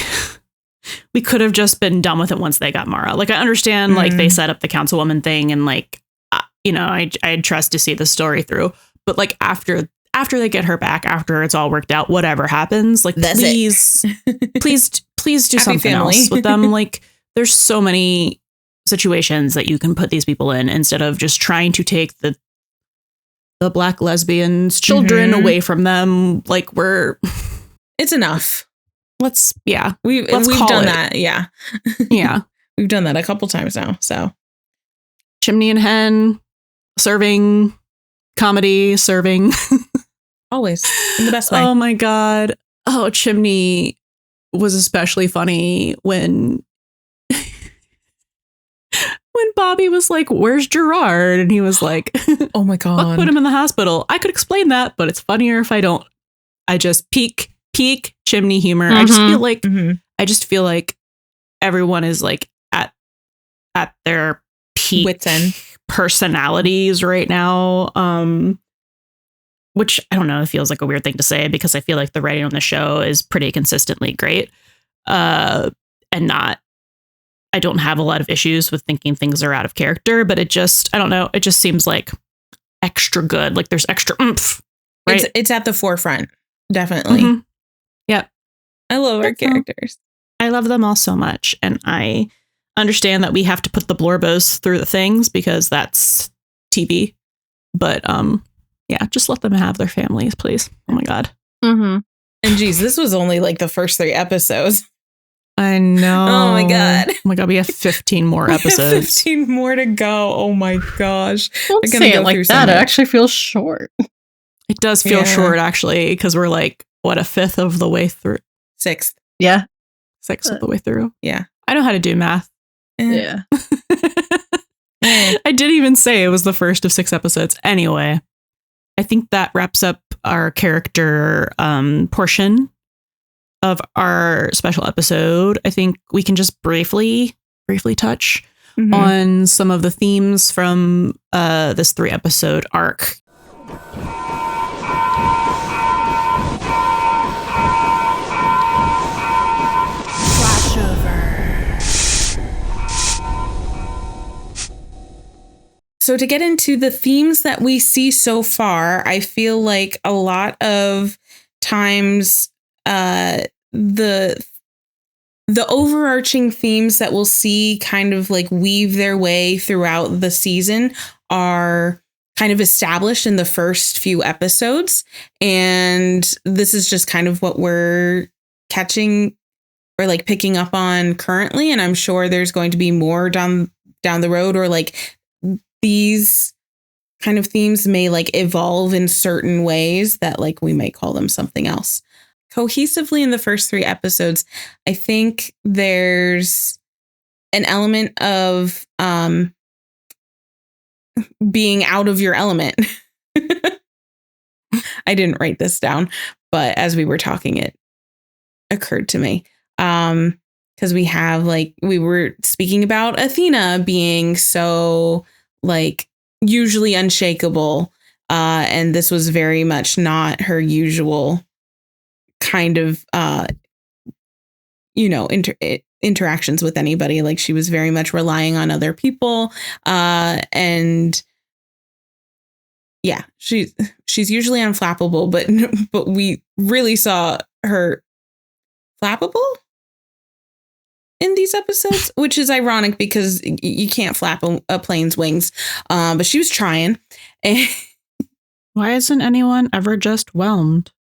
we could have just been done with it once they got Mara. Like I understand, like they set up the councilwoman thing, and like, you know, I'd trust to see the story through. But like after they get her back, after it's all worked out, whatever happens, like please do something else with them. Like there's so many situations that you can put these people in instead of just trying to take the Black lesbians' children away from them. Like it's enough. We've done that. Yeah. Yeah. We've done that a couple times now. So Chimney and Hen serving comedy, serving always in the best way. Oh my God. Oh, Chimney was especially funny when Bobby was like, "Where's Gerard?" And he was like, "Oh my God, I'll put him in the hospital." I could explain that, but it's funnier if I don't. I just peak Chimney humor. I just feel like everyone is like at their peak wits end personalities right now. Which I don't know, it feels like a weird thing to say because I feel like the writing on the show is pretty consistently great. And I don't have a lot of issues with thinking things are out of character, but I don't know. It just seems like extra good. Like there's extra oomph, right? It's at the forefront. Definitely. Yep. I love our characters. I love them all so much. And I understand that we have to put the blorbos through the things because that's TV. But yeah, just let them have their families, please. Oh my God. And geez, this was only like the first 3 episodes. I know. Oh my God. Oh my God. We have 15 more episodes. 15 more to go. Oh my gosh. Don't say it like that. It actually feels short. It does feel short, actually, because we're like, what, a 5th of the way through? 6th. Yeah. 6th of the way through. Yeah. I know how to do math. Yeah. I didn't even say it was the first of 6 episodes. Anyway, I think that wraps up our character portion of our special episode. I think we can just briefly touch on some of the themes from this 3-episode arc. So to get into the themes that we see so far, I feel like a lot of times the overarching themes that we'll see kind of like weave their way throughout the season are kind of established in the first few episodes. And this is just kind of what we're catching or like picking up on currently. And I'm sure there's going to be more down the road, or like these kind of themes may like evolve in certain ways that like we might call them something else. Cohesively in the first 3 episodes, I think there's an element of being out of your element. I didn't write this down, but as we were talking, it occurred to me. Because we were speaking about Athena being so like usually unshakable. And this was very much not her usual kind of, interactions with anybody. Like she was very much relying on other people. And yeah, she's usually unflappable, but we really saw her flappable in these episodes, which is ironic because you can't flap a plane's wings. But she was trying. Why isn't anyone ever just whelmed?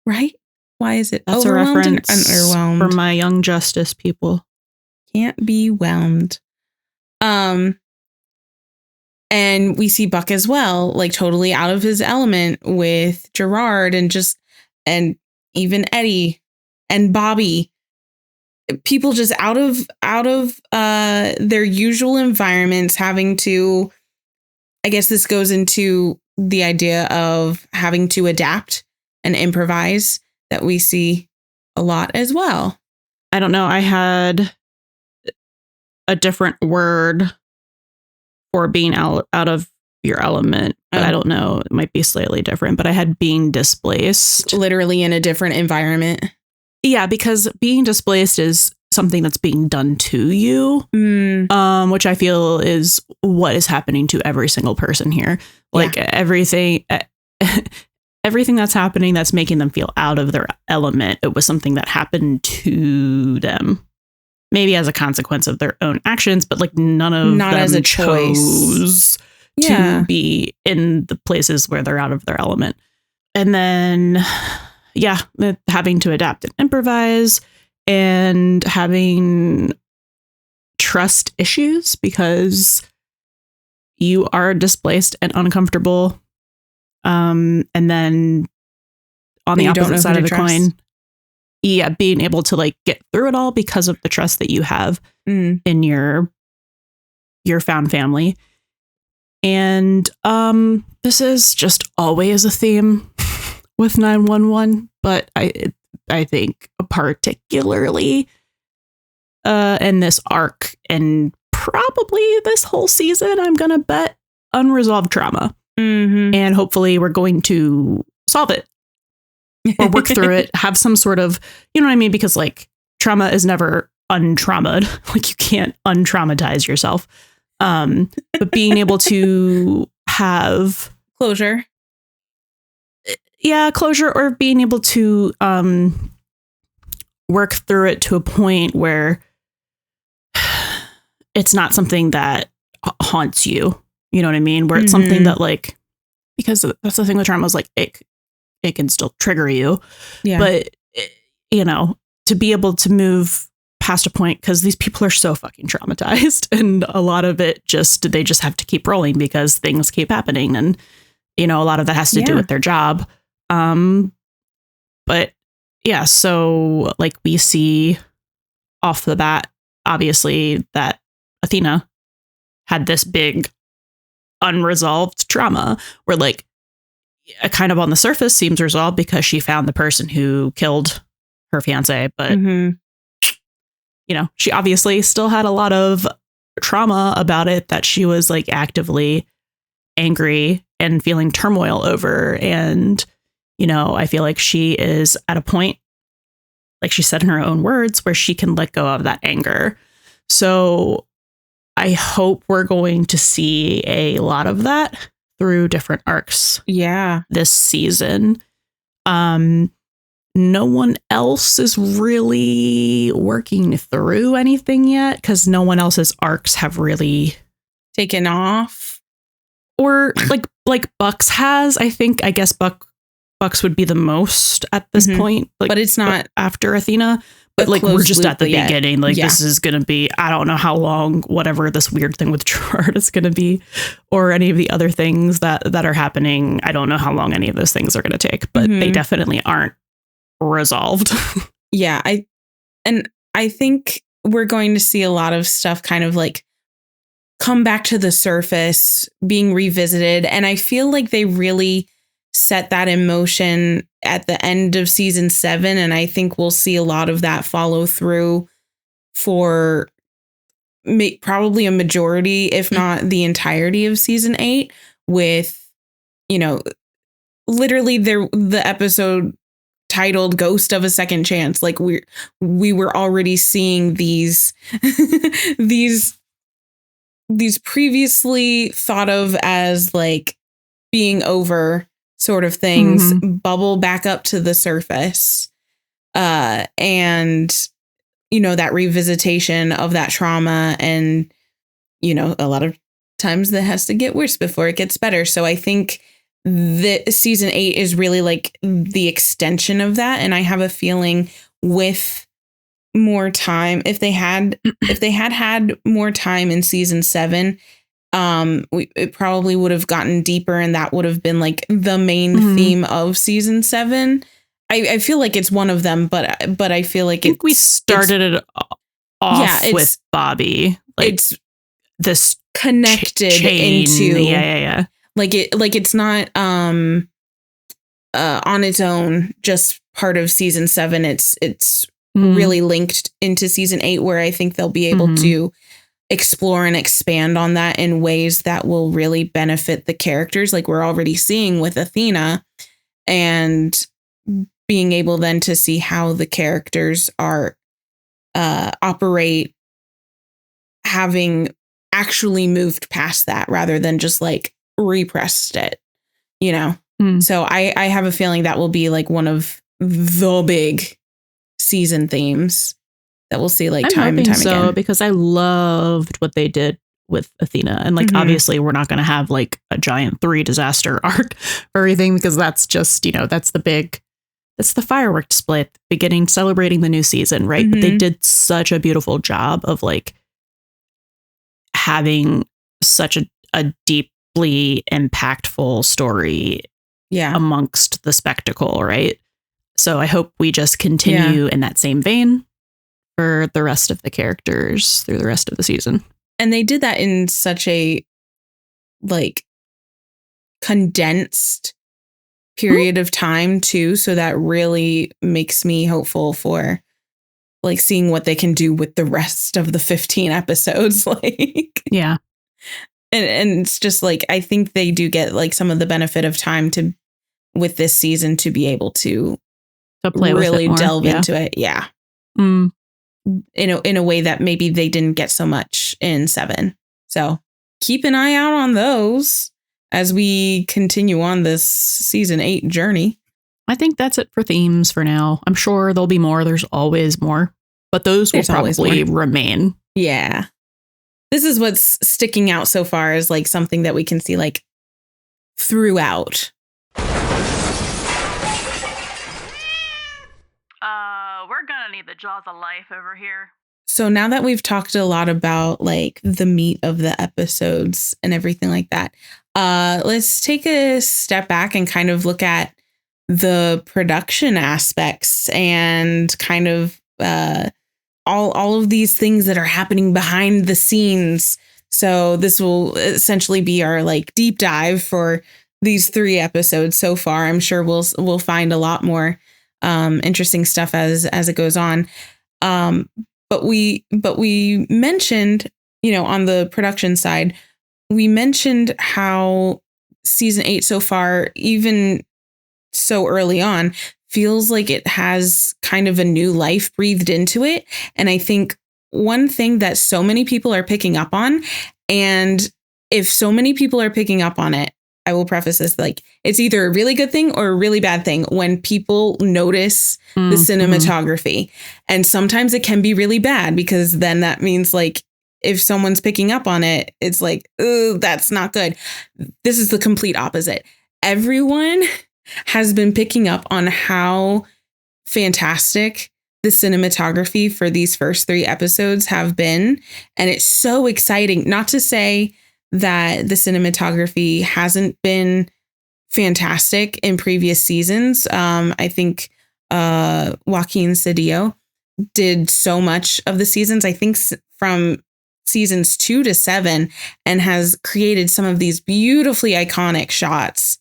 Right? Why is it That's a overwhelmed and reference underwhelmed? for my Young Justice people. Can't be whelmed. And we see Buck as well, like totally out of his element with Gerard and even Eddie and Bobby. People just out of their usual environments, having to, I guess this goes into the idea of having to adapt and improvise that we see a lot as well. I don't know. I had a different word for being out of your element, but I don't know. It might be slightly different, but I had being displaced. Literally in a different environment. Yeah, because being displaced is something that's being done to you, which I feel is what is happening to every single person here. Like everything that's happening that's making them feel out of their element, it was something that happened to them. Maybe as a consequence of their own actions, but like not them as a chose to be in the places where they're out of their element. And then, having to adapt and improvise and having trust issues because you are displaced and uncomfortable. And then on the opposite side of the coin, being able to like get through it all because of the trust that you have in your found family. And this is just always a theme with 911, but I think particularly in this arc and probably this whole season, I'm gonna bet unresolved trauma. And hopefully we're going to solve it or work through it, have some sort of, you know what I mean? Because like trauma is never untraumatized. Like you can't untraumatize yourself. But being able to have closure. Yeah, closure, or being able to work through it to a point where it's not something that haunts you. You know what I mean? Where it's something that like, because that's the thing with trauma is like it can still trigger you. Yeah. But, to be able to move past a point, because these people are so fucking traumatized and a lot of it they just have to keep rolling because things keep happening. And, a lot of that has to do with their job. But yeah, so like we see off the bat, obviously, that Athena had this big unresolved trauma where like kind of on the surface seems resolved because she found the person who killed her fiance, but she obviously still had a lot of trauma about it that she was like actively angry and feeling turmoil over. And I feel like she is at a point, like she said in her own words, where she can let go of that anger. So I hope we're going to see a lot of that through different arcs. Yeah. This season. No one else is really working through anything yet because no one else's arcs have really taken off. Or like Bucks has. I guess Bucks would be the most at this point. Like, but it's not after Athena. But like we're just at the beginning. Like this is going to be, I don't know how long, whatever this weird thing with Gerard is going to be, or any of the other things that are happening. I don't know how long any of those things are going to take, but they definitely aren't resolved. Yeah. I think we're going to see a lot of stuff kind of like come back to the surface, being revisited. And I feel like they really set that in motion at the end of season 7. And I think we'll see a lot of that follow through for probably a majority, if not the entirety of season 8 with, literally the episode titled Ghost of a Second Chance. Like we were already seeing these these previously thought of as like being over sort of things bubble back up to the surface. And that revisitation of that trauma, and a lot of times that has to get worse before it gets better. So I think the season 8 is really like the extension of that. And I have a feeling with more time, if they had more time in season 7, it probably would have gotten deeper, and that would have been like the main theme of season 7. I feel like it's one of them, but I feel like we started it off with Bobby. Like it's this connected into Like it's not on its own, just part of season 7. It's really linked into season 8, where I think they'll be able to explore and expand on that in ways that will really benefit the characters, like we're already seeing with Athena, and being able then to see how the characters are operate, having actually moved past that rather than just like repressed it, So I have a feeling that will be like one of the big season themes that we'll see like time and time again. Because I loved what they did with Athena, and like obviously we're not going to have like a giant 3 disaster arc or anything, because that's just that's the firework display at the beginning, celebrating the new season, right? But they did such a beautiful job of like having such a deeply impactful story amongst the spectacle, right? So I hope we just continue in that same vein for the rest of the characters through the rest of the season. And they did that in such a like condensed period of time too. So that really makes me hopeful for like seeing what they can do with the rest of the 15 episodes. Like, yeah. And it's just like, I think they do get like some of the benefit of time with this season to be able to play really with it more. delve into it. Yeah. In a way that maybe they didn't get so much in 7. So keep an eye out on those as we continue on this season 8 journey. I think that's it for themes for now. I'm sure there'll be more. There's always more, but those will probably remain. Yeah. This is what's sticking out so far as like something that we can see like throughout. We're gonna need the jaws of life over here. So now that we've talked a lot about like the meat of the episodes and everything like that, let's take a step back and kind of look at the production aspects and kind of all of these things that are happening behind the scenes. So this will essentially be our like deep dive for these 3 episodes so far. I'm sure we'll find a lot more interesting stuff as it goes on. But we mentioned, on the production side, we mentioned how season 8 so far, even so early on, feels like it has kind of a new life breathed into it. And I think one thing that so many people are picking up on. And if so many people are picking up on it, I will preface this like it's either a really good thing or a really bad thing when people notice the cinematography. And sometimes it can be really bad because then that means like if someone's picking up on it, it's like, oh, that's not good. This is the complete opposite. Everyone has been picking up on how fantastic the cinematography for these first 3 episodes have been. And it's so exciting. Not to say that the cinematography hasn't been fantastic in previous seasons. I think Joaquin Cedillo did so much of the seasons, I think from seasons 2 to 7, and has created some of these beautifully iconic shots.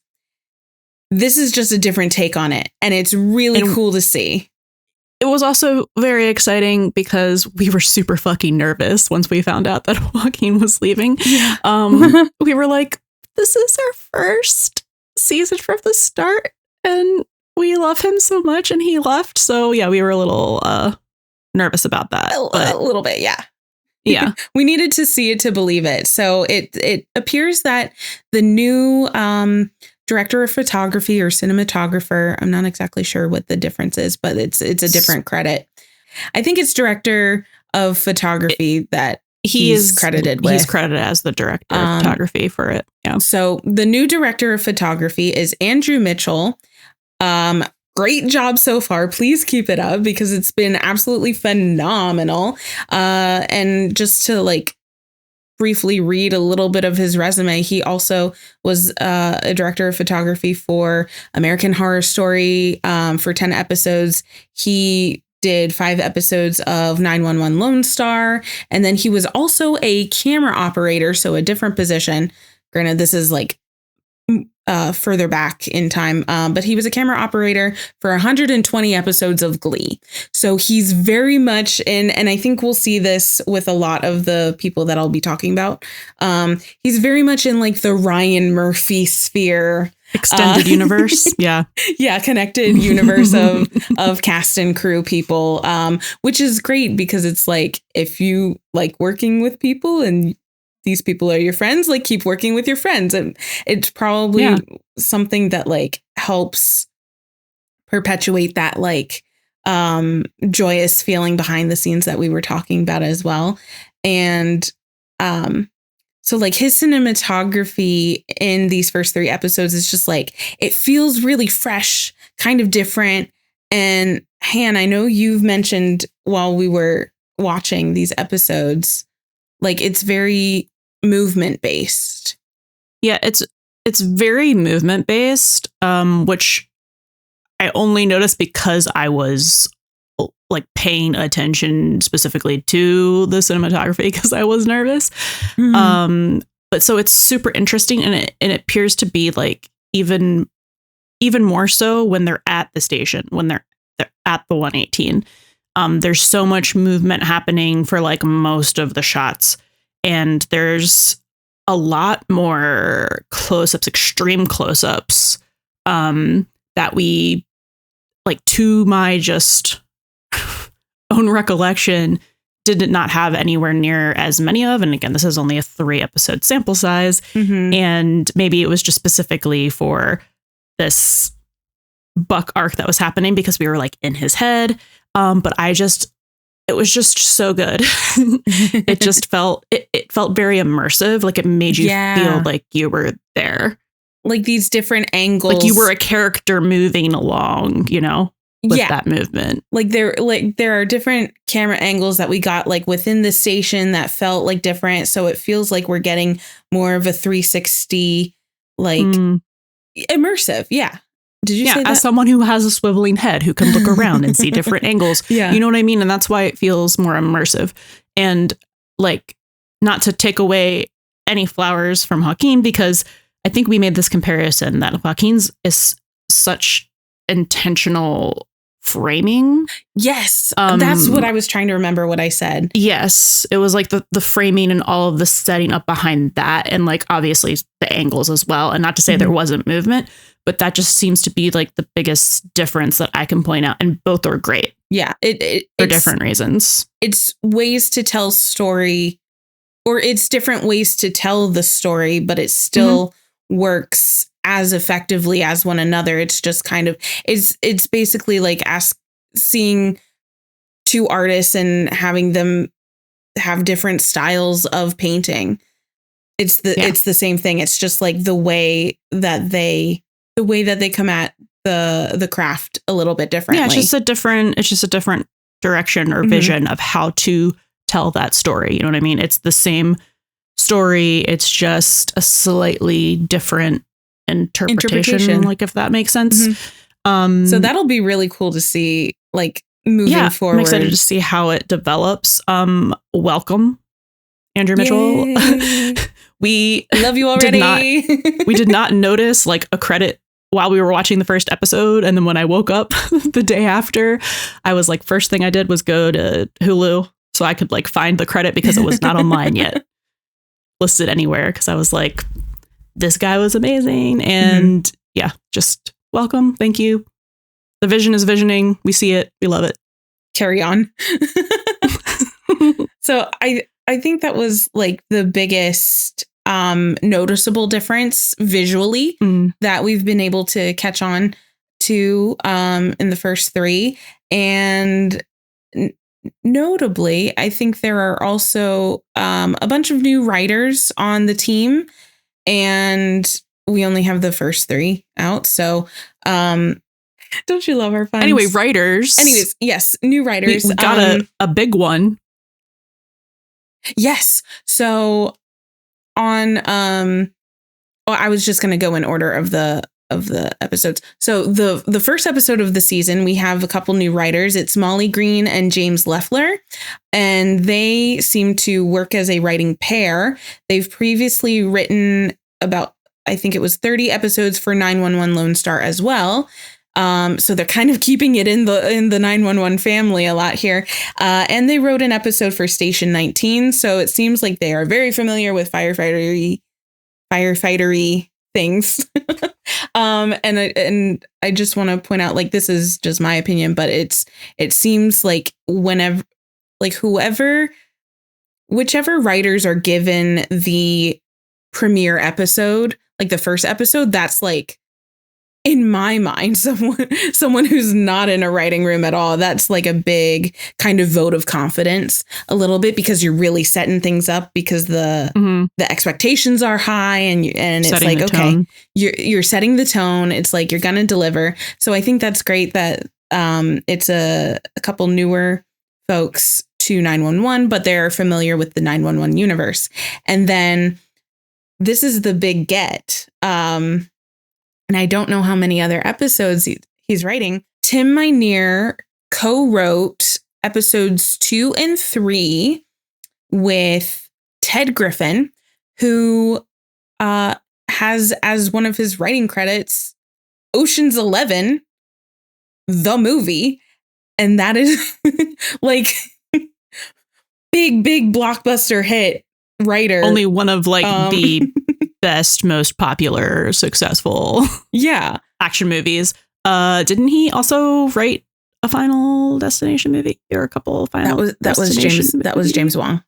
This is just a different take on it. And it's really cool to see. It was also very exciting because we were super fucking nervous once we found out that Joaquin was leaving. Yeah. We were like, this is our first season from the start and we love him so much and he left. So yeah, we were a little nervous about that. A little bit, yeah. Yeah. We needed to see it to believe it. So it appears that the new director of photography or cinematographer, I'm not exactly sure what the difference is, but it's a different credit. I think it's director of photography that he's credited with. He's credited as the director of photography for it. Yeah. So the new director of photography is Andrew Mitchell. Great job so far. Please keep it up because it's been absolutely phenomenal. And just to like briefly read a little bit of his resume, he also was a director of photography for American Horror Story for 10 episodes. He did 5 episodes of 911 Lone Star. And then he was also a camera operator, so a different position. Granted, this is like further back in time, but he was a camera operator for 120 episodes of Glee. So he's very much in, and I think we'll see this with a lot of the people that I'll be talking about. He's very much in like the Ryan Murphy sphere. Extended universe. Yeah. Yeah. Connected universe of cast and crew people, which is great because it's like, if you like working with people and these people are your friends, like keep working with your friends. And it's probably something that like helps perpetuate that like joyous feeling behind the scenes that we were talking about as well. And so like his cinematography in these first 3 episodes is just like, it feels really fresh, kind of different. And Han, I know you've mentioned while we were watching these episodes, like it's very movement based. Yeah, it's very movement based, which I only noticed because I was like paying attention specifically to the cinematography because I was nervous. Mm-hmm. But so it's super interesting, and it appears to be like even more so when they're at the station, when they're at the 118. There's so much movement happening for like most of the shots. And there's a lot more close-ups, extreme close-ups, that we, like, to my just own recollection, did not have anywhere near as many of. And again, this is only a 3-episode sample size. Mm-hmm. And maybe it was just specifically for this Buck arc that was happening because we were, like, in his head. But it was just so good. It just felt, it felt very immersive. Like it made you feel like you were there. Like these different angles. Like you were a character moving along, you know, with that movement. Like there are different camera angles that we got like within the station that felt like different. So it feels like we're getting more of a 360, like immersive. Yeah. Did you say that? As someone who has a swiveling head who can look around and see different angles. Yeah. You know what I mean? And that's why it feels more immersive. And like, not to take away any flowers from Joaquin, because I think we made this comparison that Joaquin's is such intentional framing. Yes. That's what I was trying to remember what I said. Yes. It was like the framing and all of the setting up behind that. And like, obviously the angles as well. And not to say there wasn't movement, but that just seems to be like the biggest difference that I can point out. And both are great. Yeah. For different reasons. It's ways to tell story, or it's different ways to tell the story, but it still works as effectively as one another. It's just kind of, it's basically like seeing two artists and having them have different styles of painting. It's the same thing. It's just like the way that they come at the craft a little bit differently. Yeah, it's just a different direction or vision of how to tell that story. You know what I mean? It's the same story. It's just a slightly different interpretation. Like, if that makes sense. So that'll be really cool to see, like, moving forward. I'm excited to see how it develops. Welcome, Andrew Mitchell. We love you already. We did not notice like a credit while we were watching the first episode. And then when I woke up the day after, I was like, first thing I did was go to Hulu so I could like find the credit because it was not online yet listed anywhere. Cause I was like, this guy was amazing. And yeah, just welcome. Thank you. The vision is visioning. We see it. We love it. Carry on. So I think that was like the biggest noticeable difference visually that we've been able to catch on to in the first three. And notably, I think there are also a bunch of new writers on the team, and we only have the first three out. So don't you love our fun? Anyway, writers. Anyways, yes, new writers. We got a big one. Yes. So on I was just going to go in order of the episodes. So the first episode of the season, we have a couple new writers. It's Molly Green and James Leffler, and they seem to work as a writing pair. They've previously written about, I think it was 30 episodes for 911 Lone Star as well. So they're kind of keeping it in the 911 family a lot here. And they wrote an episode for Station 19. So it seems like they are very familiar with firefighter-y things. And I just want to point out, like, this is just my opinion, but it seems like whichever writers are given the premiere episode, like the first episode, that's like, in my mind, someone who's not in a writing room at all, that's like a big kind of vote of confidence a little bit, because you're really setting things up, because the expectations are high, and it's like, okay, you're setting the tone. It's like you're going to deliver. So I think that's great that it's a couple newer folks to 911, but they're familiar with the 911 universe. And then this is the big get. And I don't know how many other episodes he's writing. Tim Minear co-wrote episodes 2 and 3 with Ted Griffin, who has as one of his writing credits Ocean's 11, the movie. And that is like big blockbuster hit writer. Only one of like the best, most popular, successful action movies. Didn't he also write a Final Destination movie or a couple Final that was James Wong.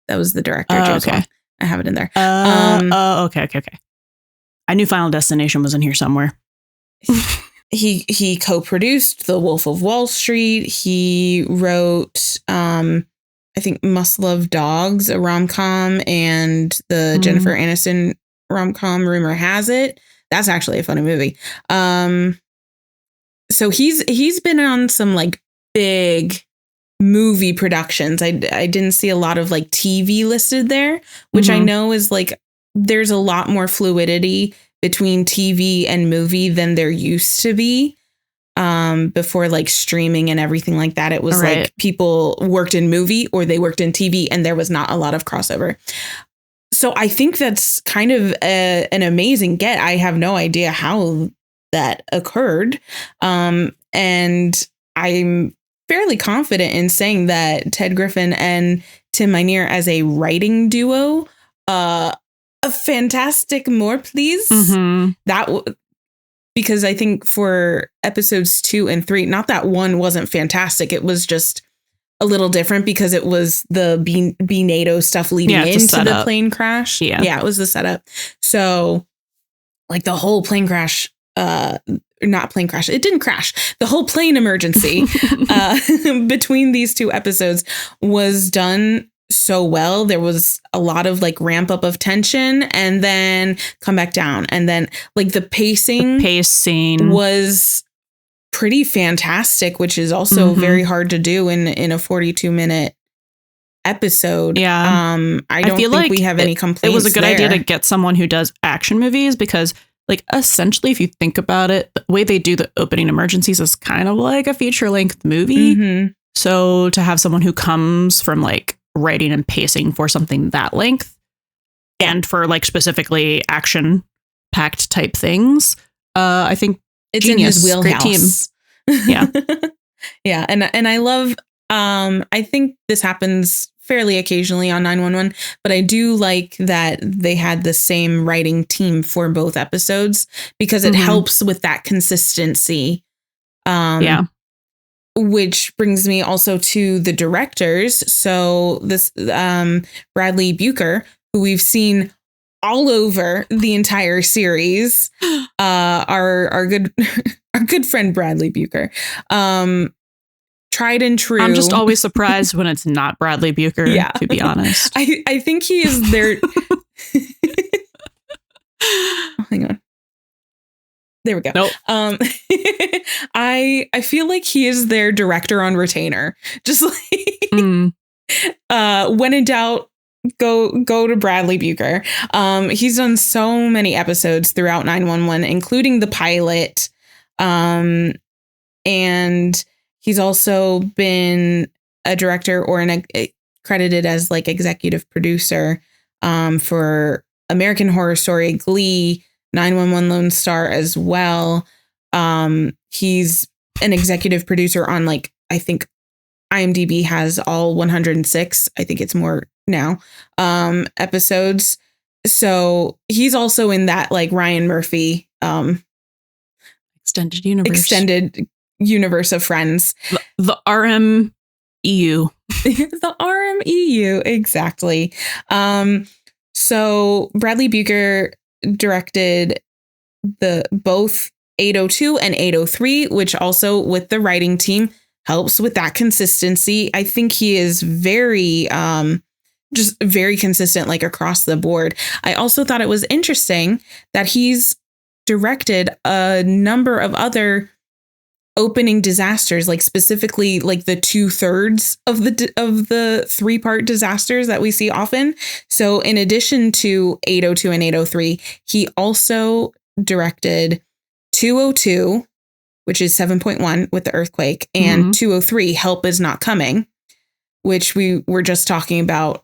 That was the director, James Wong. I have it in there. Okay. I knew Final Destination was in here somewhere. He co-produced The Wolf of Wall Street. He wrote I think Must Love Dogs, a rom-com, and the Jennifer Aniston rom-com Rumor Has It. That's actually a funny movie. So he's been on some like big movie productions. I didn't see a lot of like TV listed there, which I know is like, there's a lot more fluidity between TV and movie than there used to be. Before like streaming and everything like that, it was like people worked in movie or they worked in TV, and there was not a lot of crossover. So I think that's kind of an amazing get. I have no idea how that occurred. And I'm fairly confident in saying that Ted Griffin and Tim Minear as a writing duo, a fantastic more please. because I think for episodes 2 and 3, not that 1 wasn't fantastic. It was just a little different because it was the bee-nado stuff leading into the plane crash. Yeah, it was the setup. So like the whole plane crash, not plane crash, it didn't crash. The whole plane emergency between these 2 episodes was done so well. There was a lot of like ramp up of tension and then come back down. And then like the pacing was pretty fantastic, which is also very hard to do in a 42-minute episode. Yeah. I don't feel think like we have any complaints. It was a good idea to get someone who does action movies because like essentially if you think about it, the way they do the opening emergencies is kind of like a feature-length movie. So to have someone who comes from like writing and pacing for something that length and for like specifically action packed type things, I think it's genius. In his wheelhouse. Great team. Yeah. Yeah. And I love, I think this happens fairly occasionally on 911, but I do like that they had the same writing team for both episodes because it helps with that consistency. Which brings me also to the directors. So this Bradley Bucher, who we've seen all over the entire series, our good friend Bradley Bucher, tried and true. I'm just always surprised when it's not Bradley Bucher, to be honest. I think he is their hang on. There we go. Nope. I feel like he is their director on retainer. Just like when in doubt, go to Bradley Bucher. He's done so many episodes throughout 911, including the pilot. And he's also been a director or credited as like executive producer for American Horror Story, Glee, 911 Lone Star as well. He's an executive producer on like, I think IMDb has all 106. I think it's more now, episodes. So he's also in that like Ryan Murphy, extended universe of Friends. The RMEU. The RMEU. Exactly. So Bradley Bucher directed both 802 and 803, which also with the writing team helps with that consistency. I think he is very, just very consistent, like across the board. I also thought it was interesting that he's directed a number of other opening disasters, like specifically like the 2/3 of the 3-part disasters that we see often. So in addition to 802 and 803, he also directed 202, which is 7.1 with the earthquake, and 203, Help Is Not Coming, which we were just talking about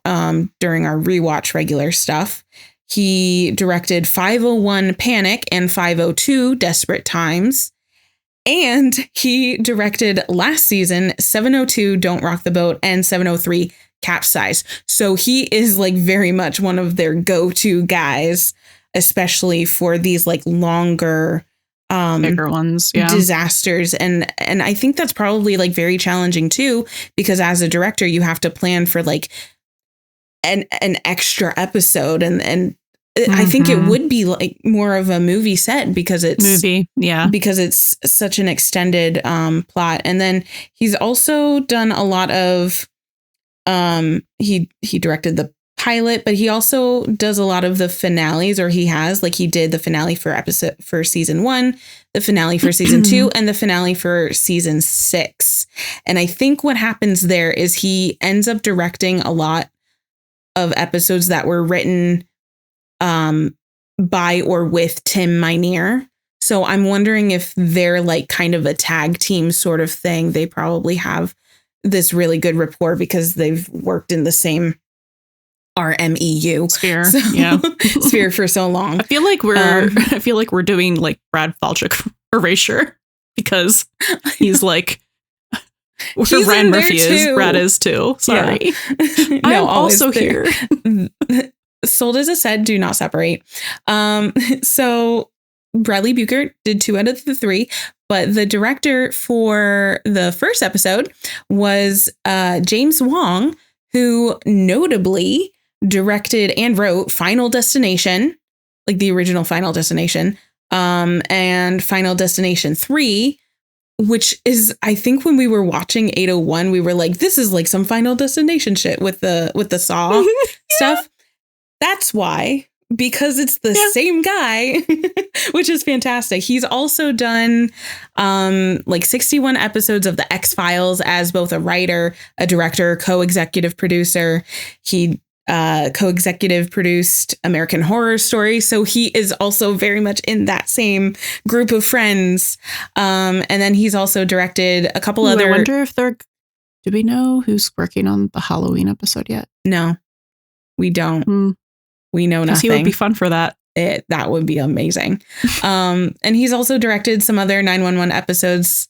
during our rewatch regular stuff. He directed 501 Panic and 502 Desperate Times. And he directed last season 702 Don't Rock the Boat and 703 Capsize. So he is like very much one of their go-to guys, especially for these like longer bigger ones, disasters. And I think that's probably like very challenging too, because as a director, you have to plan for like an extra episode. And I think it would be like more of a movie set because it's because it's such an extended plot. And then he's also done a lot of he directed the pilot, but he also does a lot of the finales, or he did the finale for season 1, the finale for season 2, and the finale for season 6. And I think what happens there is he ends up directing a lot of episodes that were written by or with Tim Minear. So I'm wondering if they're like kind of a tag team sort of thing. They probably have this really good rapport because they've worked in the same RMEU sphere for so long. I feel like we're doing like Brad Falchuk erasure because he's like where Ryan Murphy is, Brad is too. Sorry. Yeah. I'm also here. Sold as a said, do not separate. So Bradley Buchert did 2 out of the 3, but the director for the first episode was James Wong, who notably directed and wrote Final Destination, like the original Final Destination, and Final Destination 3, which is, I think when we were watching 801, we were like, this is like some Final Destination shit with the Saw stuff. That's why. Because it's the same guy, which is fantastic. He's also done like 61 episodes of The X-Files as both a writer, a director, co-executive producer. He co-executive produced American Horror Story. So he is also very much in that same group of friends. And then he's also directed a couple other... I wonder if do we know who's working on the Halloween episode yet? No, we don't. We know nothing. He would be fun for that. That would be amazing. And he's also directed some other 911 episodes.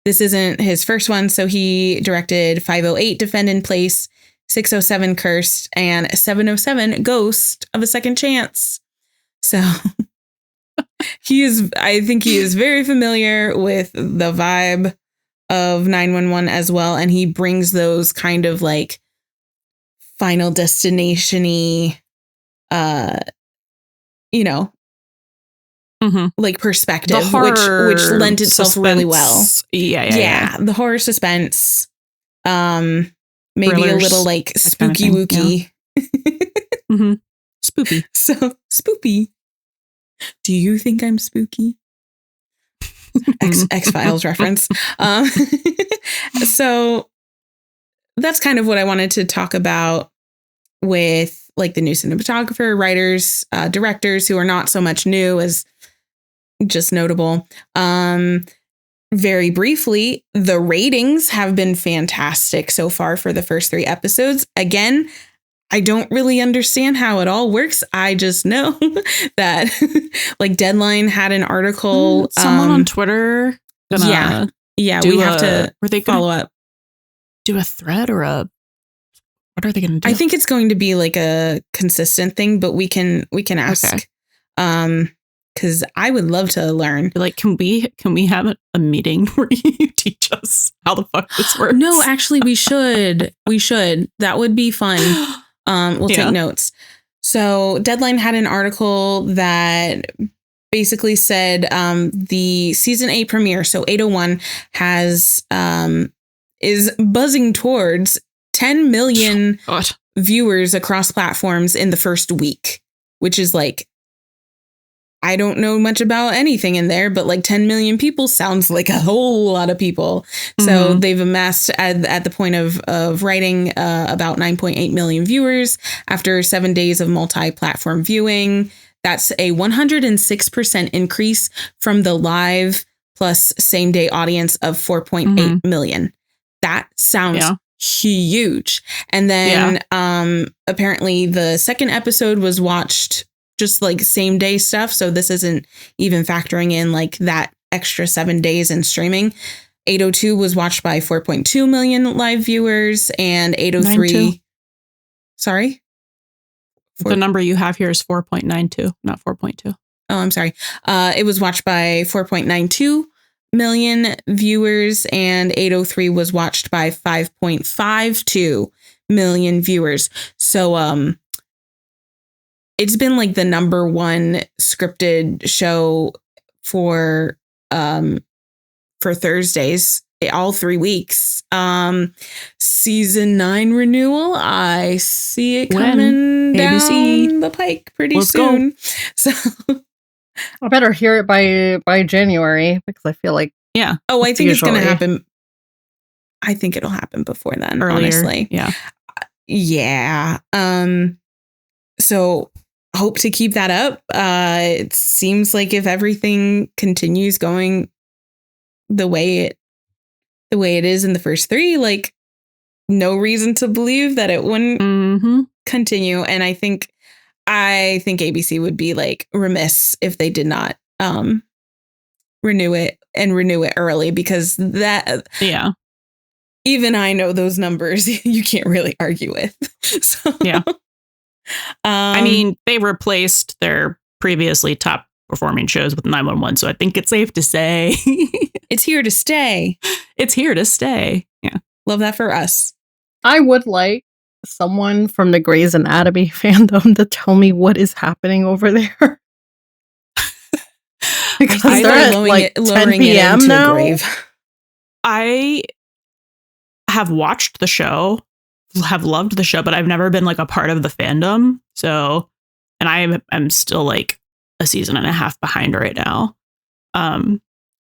This isn't his first one. So he directed 508 Defend in Place, 607 Cursed, and 707 Ghost of a Second Chance. So I think he is very familiar with the vibe of 911 as well. And he brings those kind of like Final Destination-y, like perspective, which lent itself suspense. Really well. Yeah. The horror suspense, maybe thrillers, a little like spooky wooky. Yeah. Spooky. So spoopy. Do you think I'm spooky? X-Files reference. So that's kind of what I wanted to talk about with like the new cinematographer, writers, directors who are not so much new as just notable. Very briefly, the ratings have been fantastic so far for the first 3 episodes. Again, I don't really understand how it all works. I just know that like Deadline had an article. Someone on Twitter. Yeah. We have to follow up. Do a thread or what are they going to do? I think it's going to be like a consistent thing, but we can ask. Okay. Because I would love to learn. Like, can we have a meeting where you teach us how the fuck this works? No, actually, we should. That would be fun. We'll take notes. So Deadline had an article that basically said the season 8 premiere, so 801, is buzzing towards 10 million viewers across platforms in the first week, which is like, I don't know much about anything in there, but like 10 million people sounds like a whole lot of people. So they've amassed at the point of writing about 9.8 million viewers after 7 days of multi-platform viewing. That's a 106% increase from the live plus same day audience of 4.8 million. That sounds huge. And then apparently the second episode was watched just like same day stuff. So this isn't even factoring in like that extra 7 days in streaming. 802 was watched by 4.2 million live viewers, and 803. 92. Sorry? The number you have here is 4.92, not 4.2. Oh, I'm sorry. It was watched by 4.92 million viewers, and 803 was watched by 5.52 million viewers. So it's been like the number one scripted show for Thursdays all 3 weeks. Season 9 renewal, I see it coming down the pike pretty soon. Go. So I better hear it by January, because I feel like I think it's going to happen. I think it'll happen before then. Earlier, honestly. Yeah. So hope to keep that up. It seems like if everything continues going the way it is in the first 3, like no reason to believe that it wouldn't continue. And I think ABC would be like remiss if they did not renew it early, because that even I know those numbers you can't really argue with. So I mean, they replaced their previously top performing shows with 911. So I think it's safe to say it's here to stay. It's here to stay. Yeah. Love that for us. I would like someone from the Grey's Anatomy fandom to tell me what is happening over there. Because they're at like 10 p.m. now. Grave. I have watched the show, have loved the show, but I've never been like a part of the fandom. So, and I'm still like a season and a half behind right now.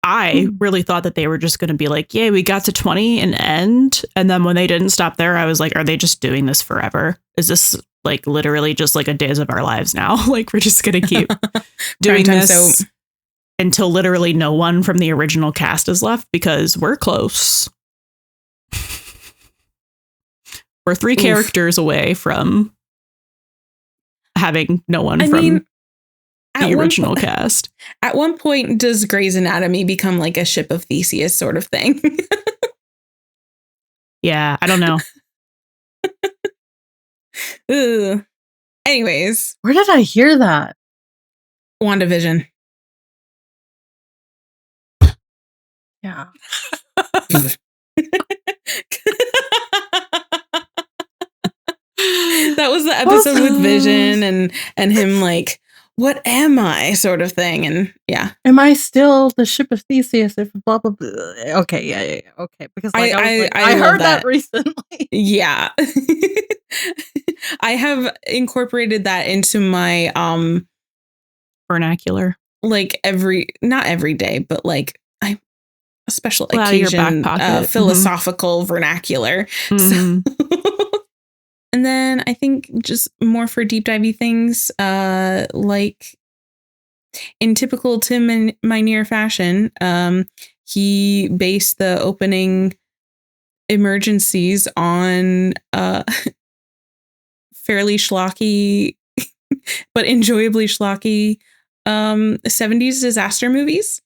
I really thought that they were just going to be like, yay, we got to 20 and end. And then when they didn't stop there, I was like, are they just doing this forever? Is this like literally just like a Days of Our Lives now? Like we're just going to keep doing this until literally no one from the original cast is left because we're close. We're 3 characters away from having no one the original cast. At one point, does Grey's Anatomy become like a ship of Theseus sort of thing? Yeah, I don't know. Ooh. Anyways. Where did I hear that? WandaVision. Yeah. That was the episode with Vision and him like, what am I sort of thing. And yeah. Am I still the ship of Theseus if blah, blah, blah. Okay. Yeah. Okay. Because like, I heard that recently. Yeah. I have incorporated that into my vernacular. Like not every day, but like a special occasion philosophical vernacular. Mm-hmm. So and then I think just more for deep divey things, like in typical Tim Minear fashion, he based the opening emergencies on fairly schlocky, but enjoyably schlocky 70s disaster movies.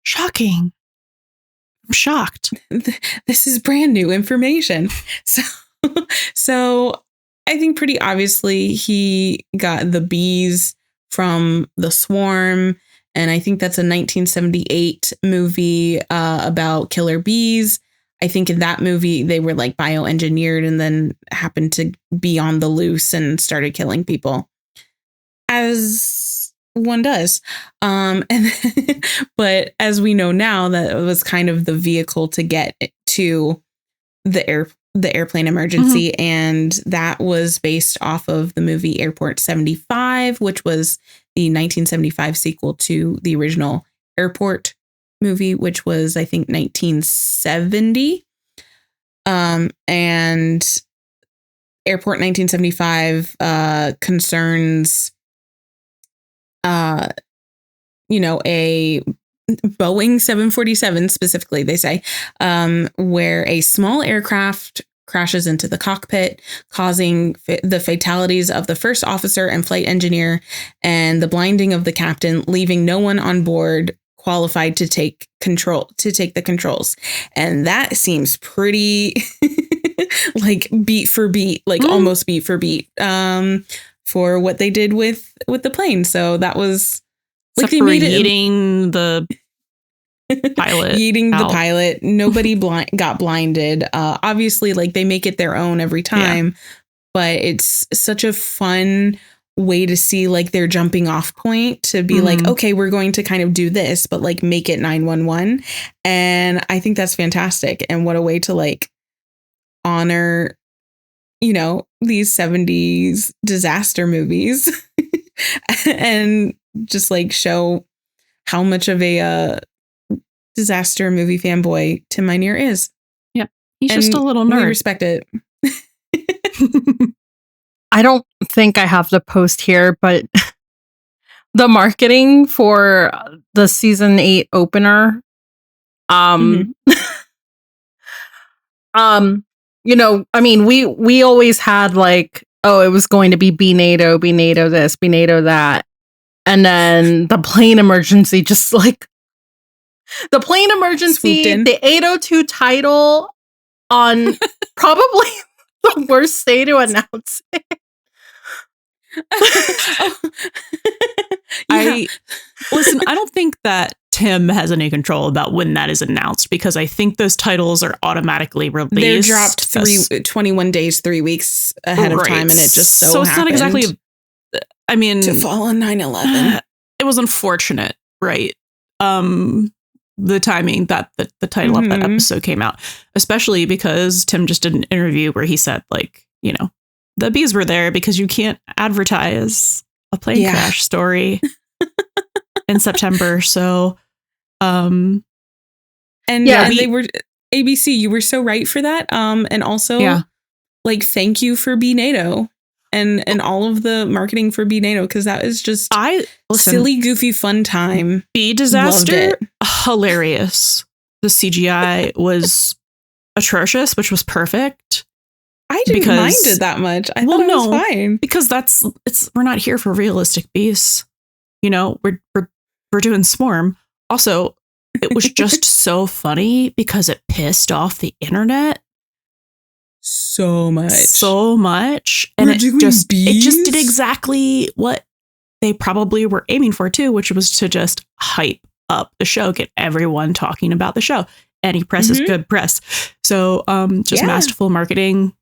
Shocking. I'm shocked. This is brand new information. So I think pretty obviously he got the bees from The Swarm. And I think that's a 1978 movie about killer bees. I think in that movie, they were like bioengineered and then happened to be on the loose and started killing people. As one does. But as we know now, that was kind of the vehicle to get to the airplane emergency. Mm-hmm. And that was based off of the movie Airport 75, which was the 1975 sequel to the original Airport movie, which was, I think, 1970. And Airport 1975 concerns, a Boeing 747 specifically, they say, where a small aircraft crashes into the cockpit, causing the fatalities of the first officer and flight engineer and the blinding of the captain, leaving no one on board qualified to take the controls. And that seems pretty like beat for beat, like almost beat for beat, for what they did with the plane. So that was like they made it eating the pilot. Eating the pilot. Nobody got blinded. Obviously, like they make it their own every time, but it's such a fun way to see like their jumping off point to be like, okay, we're going to kind of do this, but like make it 911. And I think that's fantastic. And what a way to like honor, these 70s disaster movies and just like show how much of a disaster movie fanboy Tim Minear is. Yeah. He's just a little nerd. We respect it. I don't think I have the post here, but the marketing for the season 8 opener, I mean, we always had like, oh, it was going to be bee-nado this, bee-nado that. And then the plane emergency, just like the plane emergency, the 802 title on probably the worst day to announce it. Listen, I don't think that Tim has any control about when that is announced, because I think those titles are automatically released. They're dropped 21 days, 3 weeks ahead of time, and it just so it's happened. not exactly. I mean, to fall on 9/11. It was unfortunate, right? The timing that the title of that episode came out, especially because Tim just did an interview where he said, like, you know, the bees were there because you can't advertise a plane crash story in September. So, and they were ABC. You were so right for that. And also, like, thank you for bee-nado and all of the marketing for bee-nado, because that is just silly, goofy, fun time. Bee disaster, hilarious. The CGI was atrocious, which was perfect. I didn't mind it that much. I thought it was fine, because we're not here for realistic beasts. You know, we're doing Swarm. Also, it was just so funny because it pissed off the internet so much, and it just did exactly what they probably were aiming for too, which was to just hype up the show, get everyone talking about the show. Any press is good press. So, masterful marketing.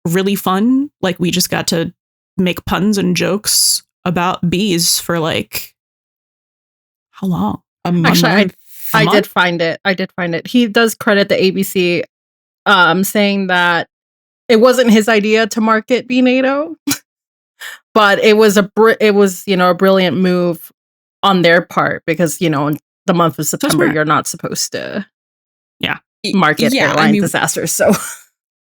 Really fun. Like, we just got to make puns and jokes about bees for like, how long? Actually, I did find it. He does credit the ABC, saying that it wasn't his idea to market bee-nado, but it was a brilliant move on their part, because, you know, in the month of September, you're not supposed to market airline disasters. So.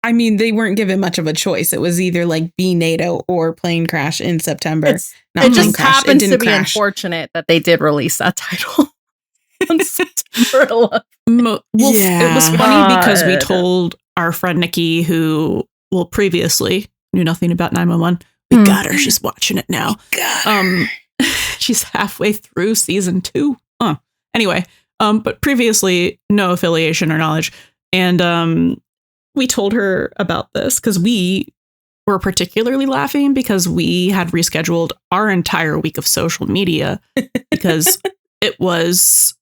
I mean, they weren't given much of a choice. It was either like bee-nado or plane crash in September. It just happens to be unfortunate that they did release that title on September 11th. It was funny because we told our friend Nikki, who previously knew nothing about 911. We got her. She's watching it now. She's halfway through season 2. Anyway, but previously no affiliation or knowledge, and we told her about this because we were particularly laughing because we had rescheduled our entire week of social media because it was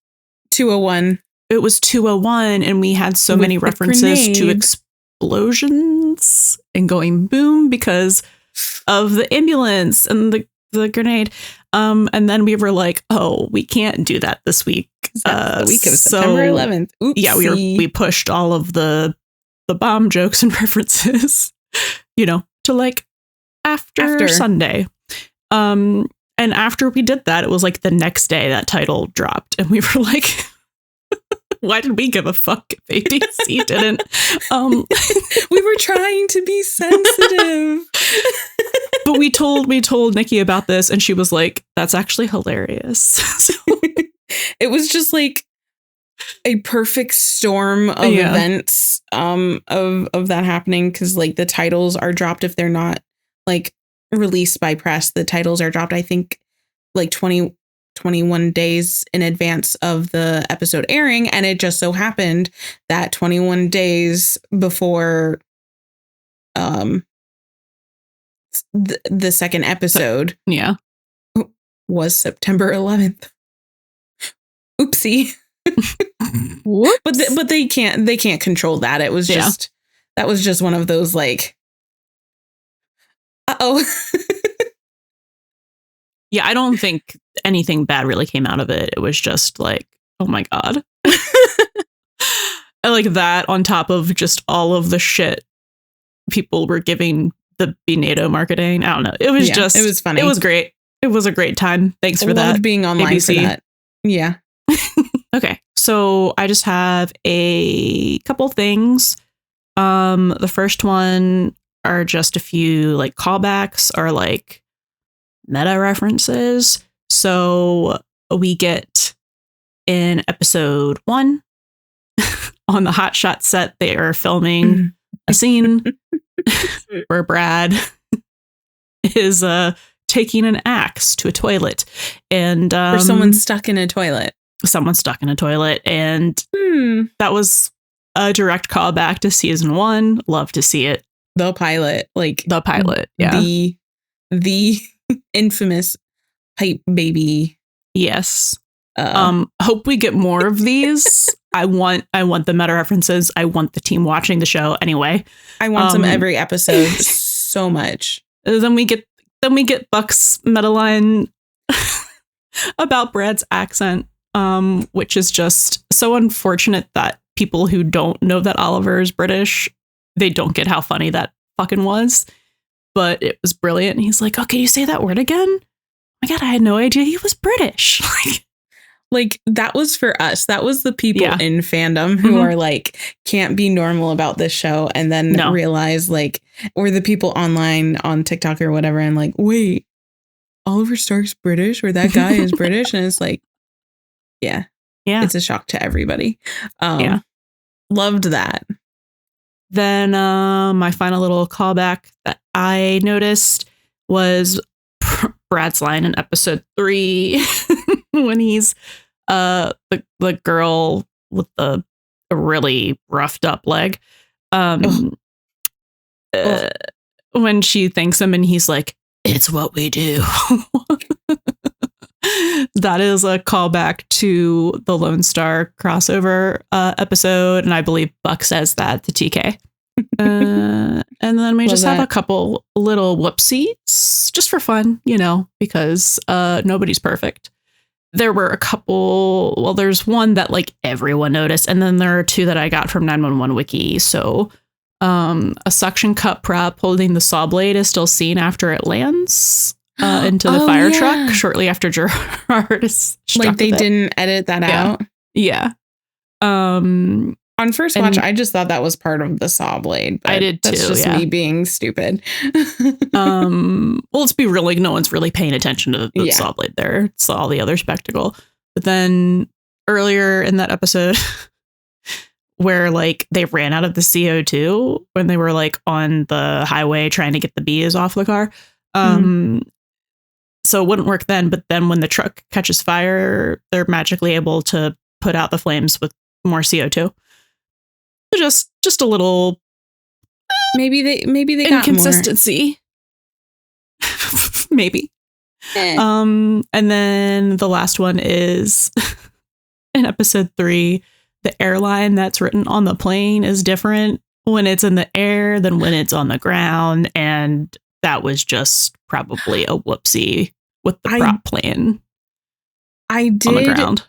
201. It was 201, and we had so many references to explosions and going boom because of the ambulance and the grenade. And then we were like, oh, we can't do that this week. The week of September 11th. Oopsie. Yeah, we pushed all of the bomb jokes and references, you know, to like after Sunday. And after we did that, it was like the next day that title dropped, and we were like, why did we give a fuck if ABC didn't? We were trying to be sensitive. But we told Nikki about this, and she was like, that's actually hilarious. So it was just like a perfect storm of events of that happening, because like the titles are dropped if they're not like released by press. The titles are dropped, I think, like 21 days in advance of the episode airing, and it just so happened that 21 days before the second episode was September 11th. Oopsie. But they can't control that. It was just that was just one of those like, uh-oh. Yeah, I don't think anything bad really came out of it. It was just like, oh my God. I like that on top of just all of the shit people were giving the bee-nado marketing. I don't know. It was it was funny. It was great. It was a great time. Thanks for that. Being online ABC. For that. Yeah. Okay. So I just have a couple things. The first one are just a few like callbacks or like meta references. So we get in episode 1 on the Hot Shot set, they are filming a scene where Brad is taking an axe to a toilet, and or someone's stuck in a toilet. Someone's stuck in a toilet, and that was a direct callback to season 1. Love to see it. The pilot, yeah. The infamous hype baby. Yes. Hope we get more of these. I want the meta references. I want the team watching the show anyway. I want them every episode so much. Then we get Buck's meta line about Brad's accent, which is just so unfortunate that people who don't know that Oliver is British, they don't get how funny that fucking was. But it was brilliant. And he's like, "Oh, can you say that word again?" Oh my God, I had no idea he was British. Like that was for us. That was the people in fandom who are like, can't be normal about this show. And then realize like, or the people online on TikTok or whatever. And like, wait, Oliver Stark's British, or that guy is British. And it's like, yeah, it's a shock to everybody. Loved that. Then my final little callback that I noticed was Brad's line in episode 3 when he's the girl with the really roughed up leg. When she thanks him and he's like, "It's what we do." That is a callback to the Lone Star crossover episode, and I believe Buck says that to TK. And then we just have a couple little whoopsies just for fun, because nobody's perfect. There were a couple, well, there's one that like everyone noticed, and then there are two that I got from 911 Wiki. So a suction cup prop holding the saw blade is still seen after it lands into the fire truck shortly after Gerard is struck like they with it. Didn't edit that out. Yeah. On first watch, I just thought that was part of the saw blade. I did too. That's just me being stupid. Well, let's be real. Like, no one's really paying attention to the saw blade there. It's all the other spectacle. But then earlier in that episode, where like they ran out of the CO2 when they were like on the highway trying to get the bees off the car. So it wouldn't work then. But then when the truck catches fire, they're magically able to put out the flames with more CO2. Just a little maybe they got inconsistency. Maybe. And then the last one is in episode 3, the airline that's written on the plane is different when it's in the air than when it's on the ground, and that was just probably a whoopsie with the prop plane. I did on the ground.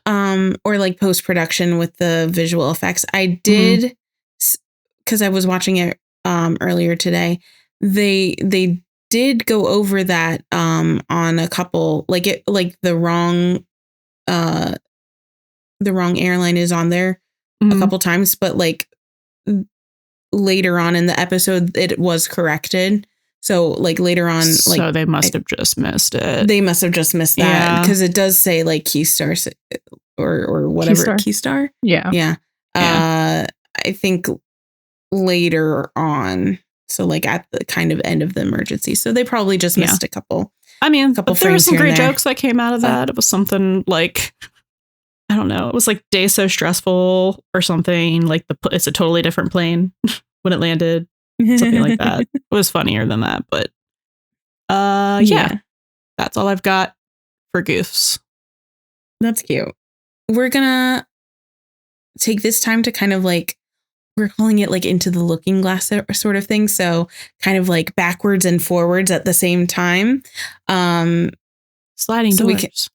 Or like post-production with the visual effects. I did, because I was watching it earlier today. They did go over that on a couple, like the wrong airline is on there a couple times, but like later on in the episode it was corrected. So like later on, like, so they must have just missed it. They must have just missed that because it does say like Keystar or whatever. Keystar. Yeah. I think later on. So like at the kind of end of the emergency. So they probably just missed a couple. I mean, couple there were some great there. jokes that came out of that. It was something like, I don't know. It was like "Day So Stressful" or something. Like it's a totally different plane when it landed. Something like that. It was funnier than that, but that's all I've got for goofs. That's cute. We're gonna take this time to kind of like, we're calling it like into the looking glass sort of thing. So kind of like backwards and forwards at the same time. Sliding doors.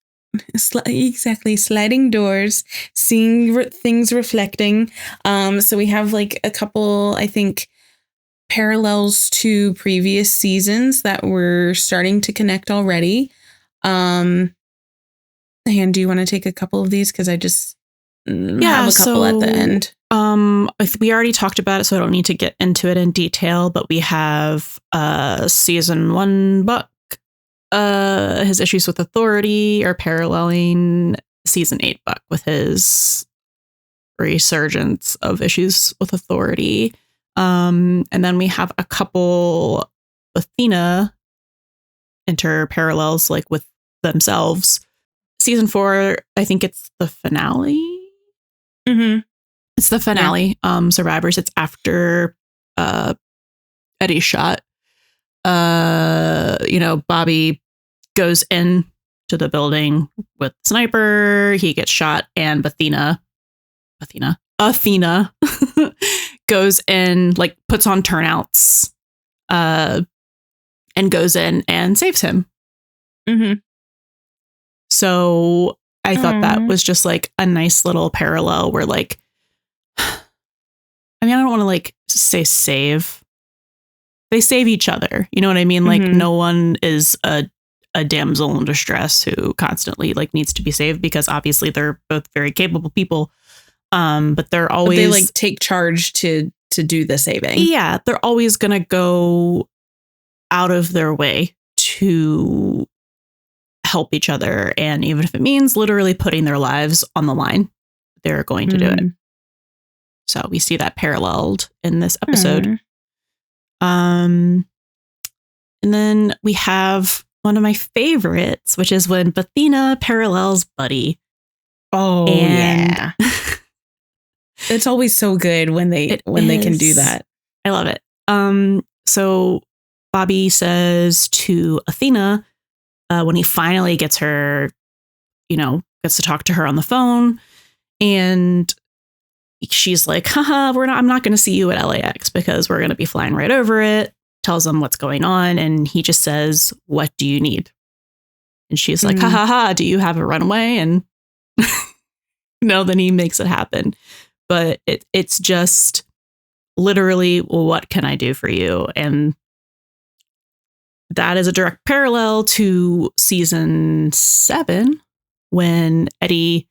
Exactly. Sliding doors, seeing things reflecting. So we have like a couple, I think, parallels to previous seasons that we're starting to connect already. And do you want to take a couple of these? Because I just have a couple at the end. We already talked about it, so I don't need to get into it in detail, but we have season 1 Buck. His issues with authority are paralleling season 8 Buck with his resurgence of issues with authority. And then we have a couple Athena interparallels like with themselves. Season 4, I think it's the finale. It's the finale. Survivors. It's after Eddie's shot. Bobby goes in to the building with the sniper. He gets shot, and Athena goes in, like puts on turnouts, and goes in and saves him. Mm-hmm. So I thought that was just like a nice little parallel where like, I mean, I don't want to like say save. They save each other. You know what I mean? Like no one is a damsel in distress who constantly like needs to be saved, because obviously they're both very capable people. But they're always, they like take charge to do the saving. Yeah. They're always going to go out of their way to help each other. And even if it means literally putting their lives on the line, they're going to do it. So we see that paralleled in this episode. And then we have one of my favorites, which is when Athena parallels Buddie. Oh, yeah. It's always so good when they can do that. I love it. So Bobby says to Athena, when he finally gets her, gets to talk to her on the phone, and she's like, haha, I'm not going to see you at LAX because we're going to be flying right over it. Tells him what's going on. And he just says, what do you need? And she's like, ha ha ha, do you have a runway? And no, then he makes it happen. But it's just literally, well, what can I do for you? And that is a direct parallel to season 7, when Eddie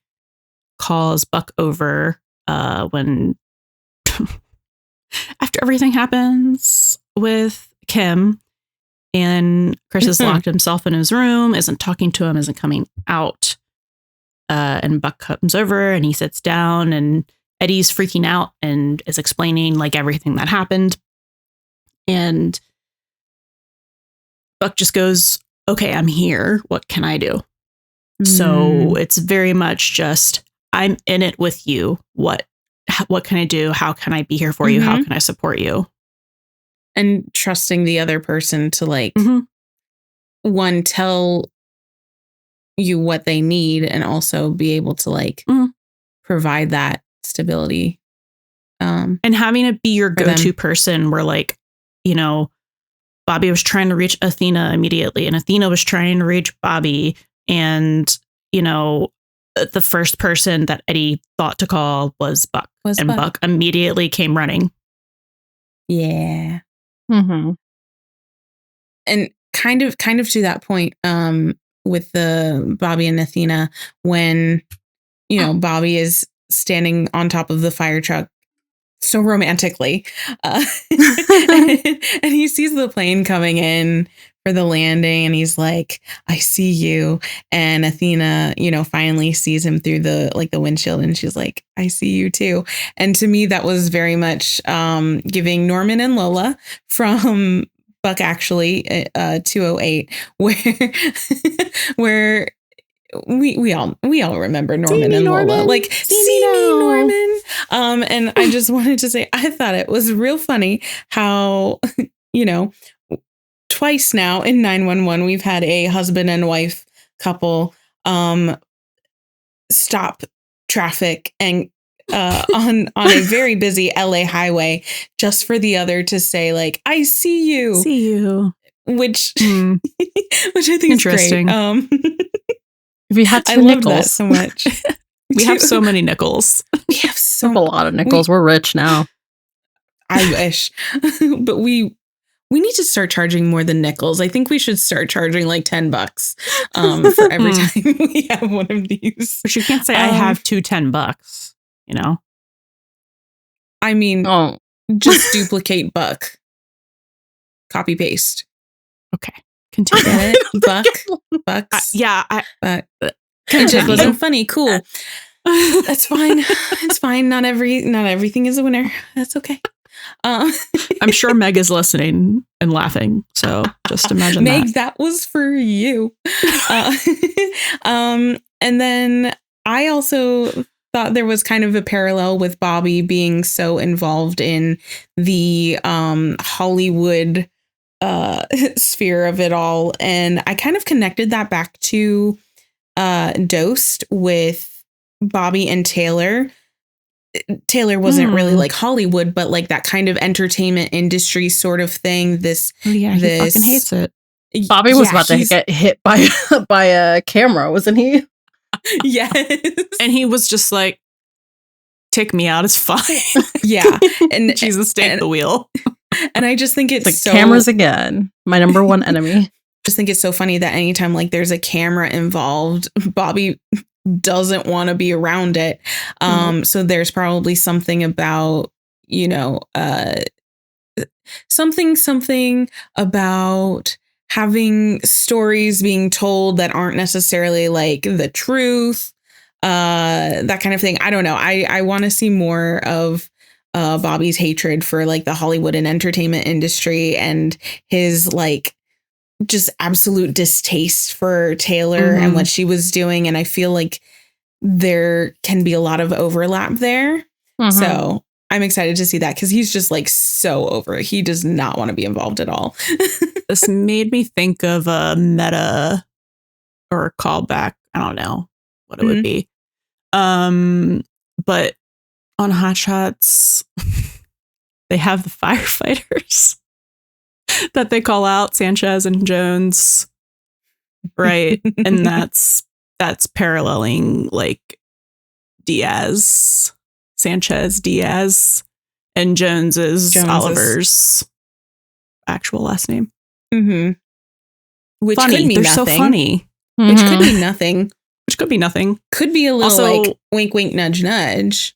calls Buck over when after everything happens with Kim, and Chris has locked himself in his room, isn't talking to him, isn't coming out. And Buck comes over and he sits down, and Eddie's freaking out and is explaining like everything that happened. And Buck just goes, okay, I'm here. What can I do? So it's very much just, I'm in it with you. What can I do? How can I be here for you? How can I support you? And trusting the other person to like, one, tell you what they need, and also be able to like provide that stability. And having it be your go-to person, where like, Bobby was trying to reach Athena immediately, and Athena was trying to reach Bobby. And, the first person that Eddie thought to call was Buck. Buck immediately came running. Yeah. And kind of to that point, with the Bobby and Athena, when, Bobby is standing on top of the fire truck so romantically, and he sees the plane coming in for the landing, and he's like, I see you. And Athena, finally sees him through the windshield, and she's like, I see you too. And to me, that was very much giving Norman and Lola from Buck Actually 208, where we all remember Norman and Lola, like, see me, Norman. And I just wanted to say, I thought it was real funny how, twice now in 911, we've had a husband and wife couple stop traffic and on a very busy LA highway, just for the other to say, like, I see you, which I think is great. If you had I love that so much. We have so many nickels. We have a lot of nickels. We're rich now. I wish, but we need to start charging more than nickels. I think we should start charging like $10 for every time we have one of these. But you can't say I have two $10, I mean, just duplicate Buck. Copy paste. Okay. Continue. Bucks. Buck. It wasn't funny. Cool. That's fine. It's fine. Not everything is a winner. That's okay. I'm sure Meg is listening and laughing. So just imagine Meg, that was for you. And then I also thought there was kind of a parallel with Bobby being so involved in the Hollywood sphere of it all. And I kind of connected that back to dosed with Bobby and Taylor. Taylor wasn't really like Hollywood, but like that kind of entertainment industry sort of thing. He fucking hates it. Bobby was about to get hit by a camera, wasn't he? Yes. And he was just like, take me out, it's fine. Yeah. And Jesus, take the wheel. And I just think it's like so, cameras again, my number one enemy. Just think it's so funny that anytime like there's a camera involved, Bobby doesn't want to be around it. So there's probably something about, something about having stories being told that aren't necessarily like the truth, that kind of thing. I don't know. I want to see more of Bobby's hatred for like the Hollywood and entertainment industry and his like just absolute distaste for Taylor and what she was doing. And I feel like there can be a lot of overlap there. So I'm excited to see that because he's just like so over it. He does not want to be involved at all. This made me think of a meta or a callback. I don't know what it would be. But on Hot Shots, they have the firefighters that they call out, Sanchez and Jones, right? And that's paralleling like Sanchez, Diaz, and Jones is Oliver's actual last name. Which funny. Could mean They're nothing. so funny. Which could be nothing. Which could be nothing. Could be a little also, like wink, wink, nudge, nudge.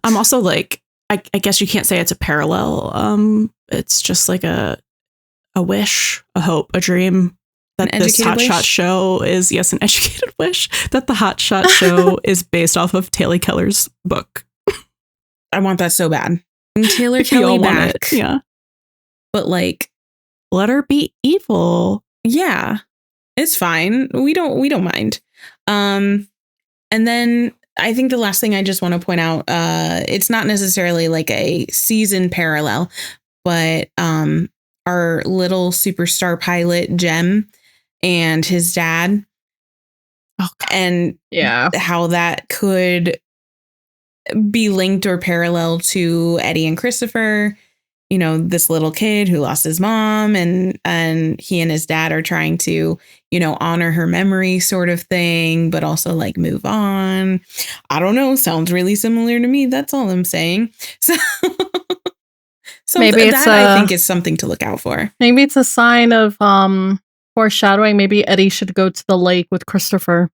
I'm also like, I guess you can't say it's a parallel. It's just like a wish, a hope, a dream that this Hot Shot show is, yes, an educated wish that the Hot Shot show is based off of Taylor Keller's book. I want that so bad. And Taylor Kelly back. Yeah. But like, let her be evil. Yeah. It's fine. We don't mind. And then I think the last thing I just want to point out, it's not necessarily like a season parallel, but our little superstar pilot, Jem, and his dad. Oh, and how that could be linked or parallel to Eddie and Christopher. This little kid who lost his mom and he and his dad are trying to, honor her memory sort of thing, but also like move on. I don't know. Sounds really similar to me. That's all I'm saying. So maybe it's I think is something to look out for. Maybe it's a sign of foreshadowing. Maybe Eddie should go to the lake with Christopher.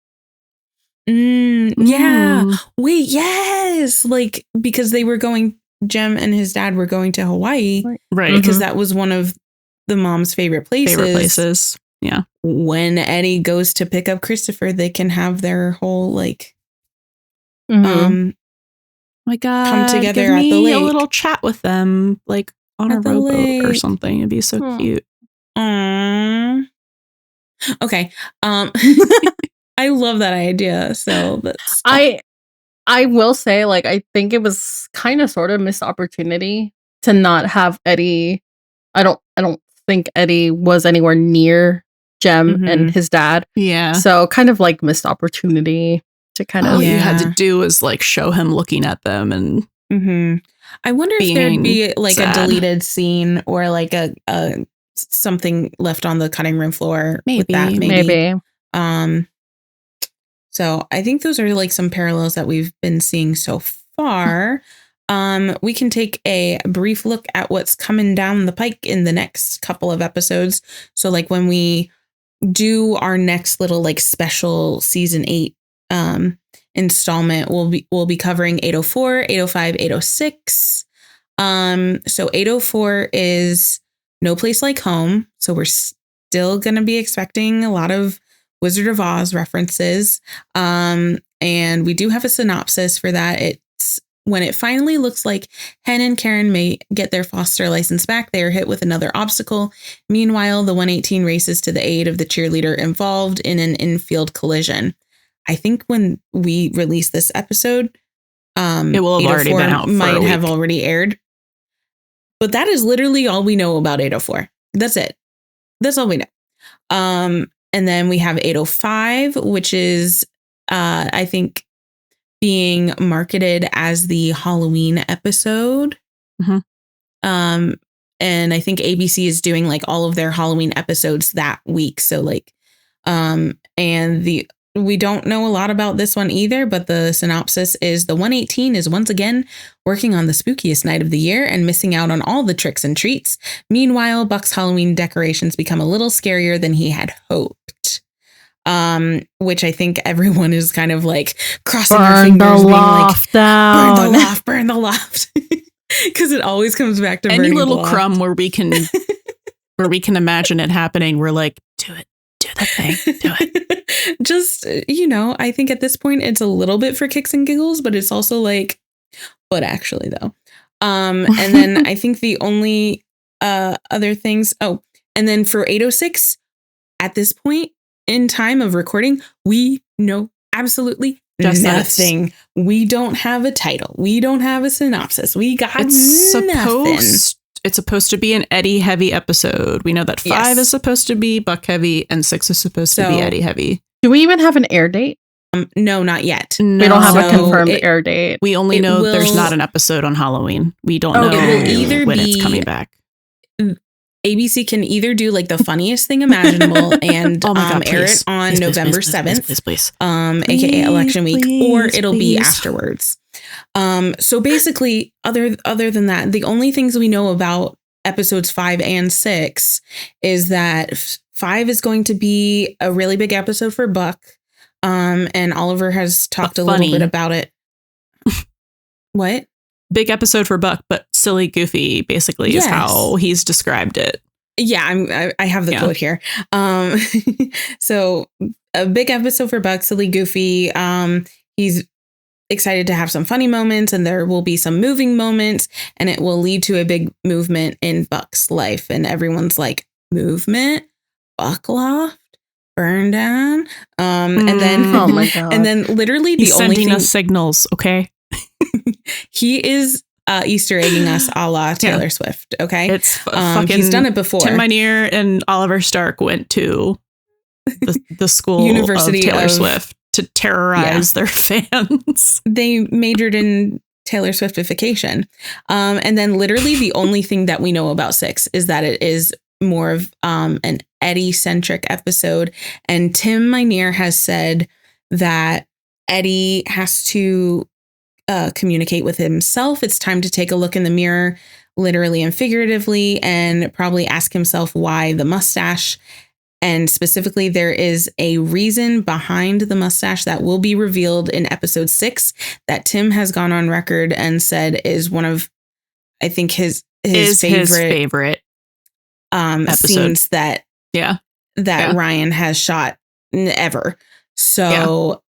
Yeah. Wait, yes. Like, because Jem and his dad were going to Hawaii. Right. Because that was one of the mom's favorite places. Yeah. When Eddie goes to pick up Christopher, they can have their whole like my God, come together give at me the lake. A little chat with them, like on a rowboat or something. It'd be so cute. Okay. I love that idea. So that's I will say, like, I think it was kind of sort of missed opportunity to not have Eddie. I don't think Eddie was anywhere near Jem and his dad. Yeah. So kind of like missed opportunity to kind of. All you had to do was like show him looking at them and. I wonder if there'd be like a deleted scene or like a something left on the cutting room floor. Maybe. So I think those are like some parallels that we've been seeing so far. We can take a brief look at what's coming down the pike in the next couple of episodes. So like when we do our next little like special season 8 installment, we'll be covering 804, 805, 806. So 804 is No Place Like Home. So we're still going to be expecting a lot of Wizard of Oz references. And we do have a synopsis for that. It's when it finally looks like Hen and Karen may get their foster license back, they are hit with another obstacle. Meanwhile, the 118 races to the aid of the cheerleader involved in an infield collision. I think when we release this episode, it will have already been out. Might have already aired. But that is literally all we know about 804. That's it. That's all we know. And then we have 805, which is, I think, being marketed as the Halloween episode. Mhm. And I think ABC is doing like all of their Halloween episodes that week. So like, we don't know a lot about this one either, but the synopsis is the 118 is once again working on the spookiest night of the year and missing out on all the tricks and treats. Meanwhile, Buck's Halloween decorations become a little scarier than he had hoped. Which I think everyone is kind of like crossing their fingers, the being loft like, down. burn the loft. Because it always comes back to any burning little the loft. crumb where we can imagine it happening. We're like, do it, do the thing, do it. Just, I think at this point it's a little bit for kicks and giggles, but it's also like, but actually though. And then I think the only other things. Oh, and then for 806, at this point in time of recording, we know absolutely Just nothing. We don't have a title. We don't have a synopsis. We got nothing. It's supposed to be an Eddie heavy episode. We know that 5 is supposed to be Buck heavy and 6 is supposed to be Eddie heavy. Do we even have an air date? No, not yet. We don't have a confirmed air date. We only know there's not an episode on Halloween. We don't know it will either when be it's coming back. ABC can either do like the funniest thing imaginable and air it on November 7th, please. aka election week, or it'll be please. afterwards. So basically, other than that, the only things we know about episodes 5 and 6 is that 5 is going to be a really big episode for Buck. And Oliver has talked a little bit about it. What? Big episode for Buck, but silly, goofy, basically, is how he's described it. Yeah, I have the quote here. So a big episode for Buck, silly, goofy. He's excited to have some funny moments, and there will be some moving moments, and it will lead to a big movement in Buck's life. And everyone's like, movement? Buck loft? Burn down? And then, oh my God. And then literally he's the only sending thing us signals, okay? he is Easter egging us a la Taylor Swift, okay? It's fucking, he's done it before. Tim Minear and Oliver Stark went to the school University of Taylor of Swift to terrorize their fans. They majored in Taylor Swiftification. And then literally the only thing that we know about 6 is that it is more of an Eddie-centric episode. And Tim Minear has said that Eddie has to communicate with himself. It's time to take a look in the mirror, literally and figuratively, and probably ask himself why the mustache. And specifically, there is a reason behind the mustache that will be revealed in episode 6 that Tim has gone on record and said is one of, I think, his favorite scenes that Ryan has shot ever. So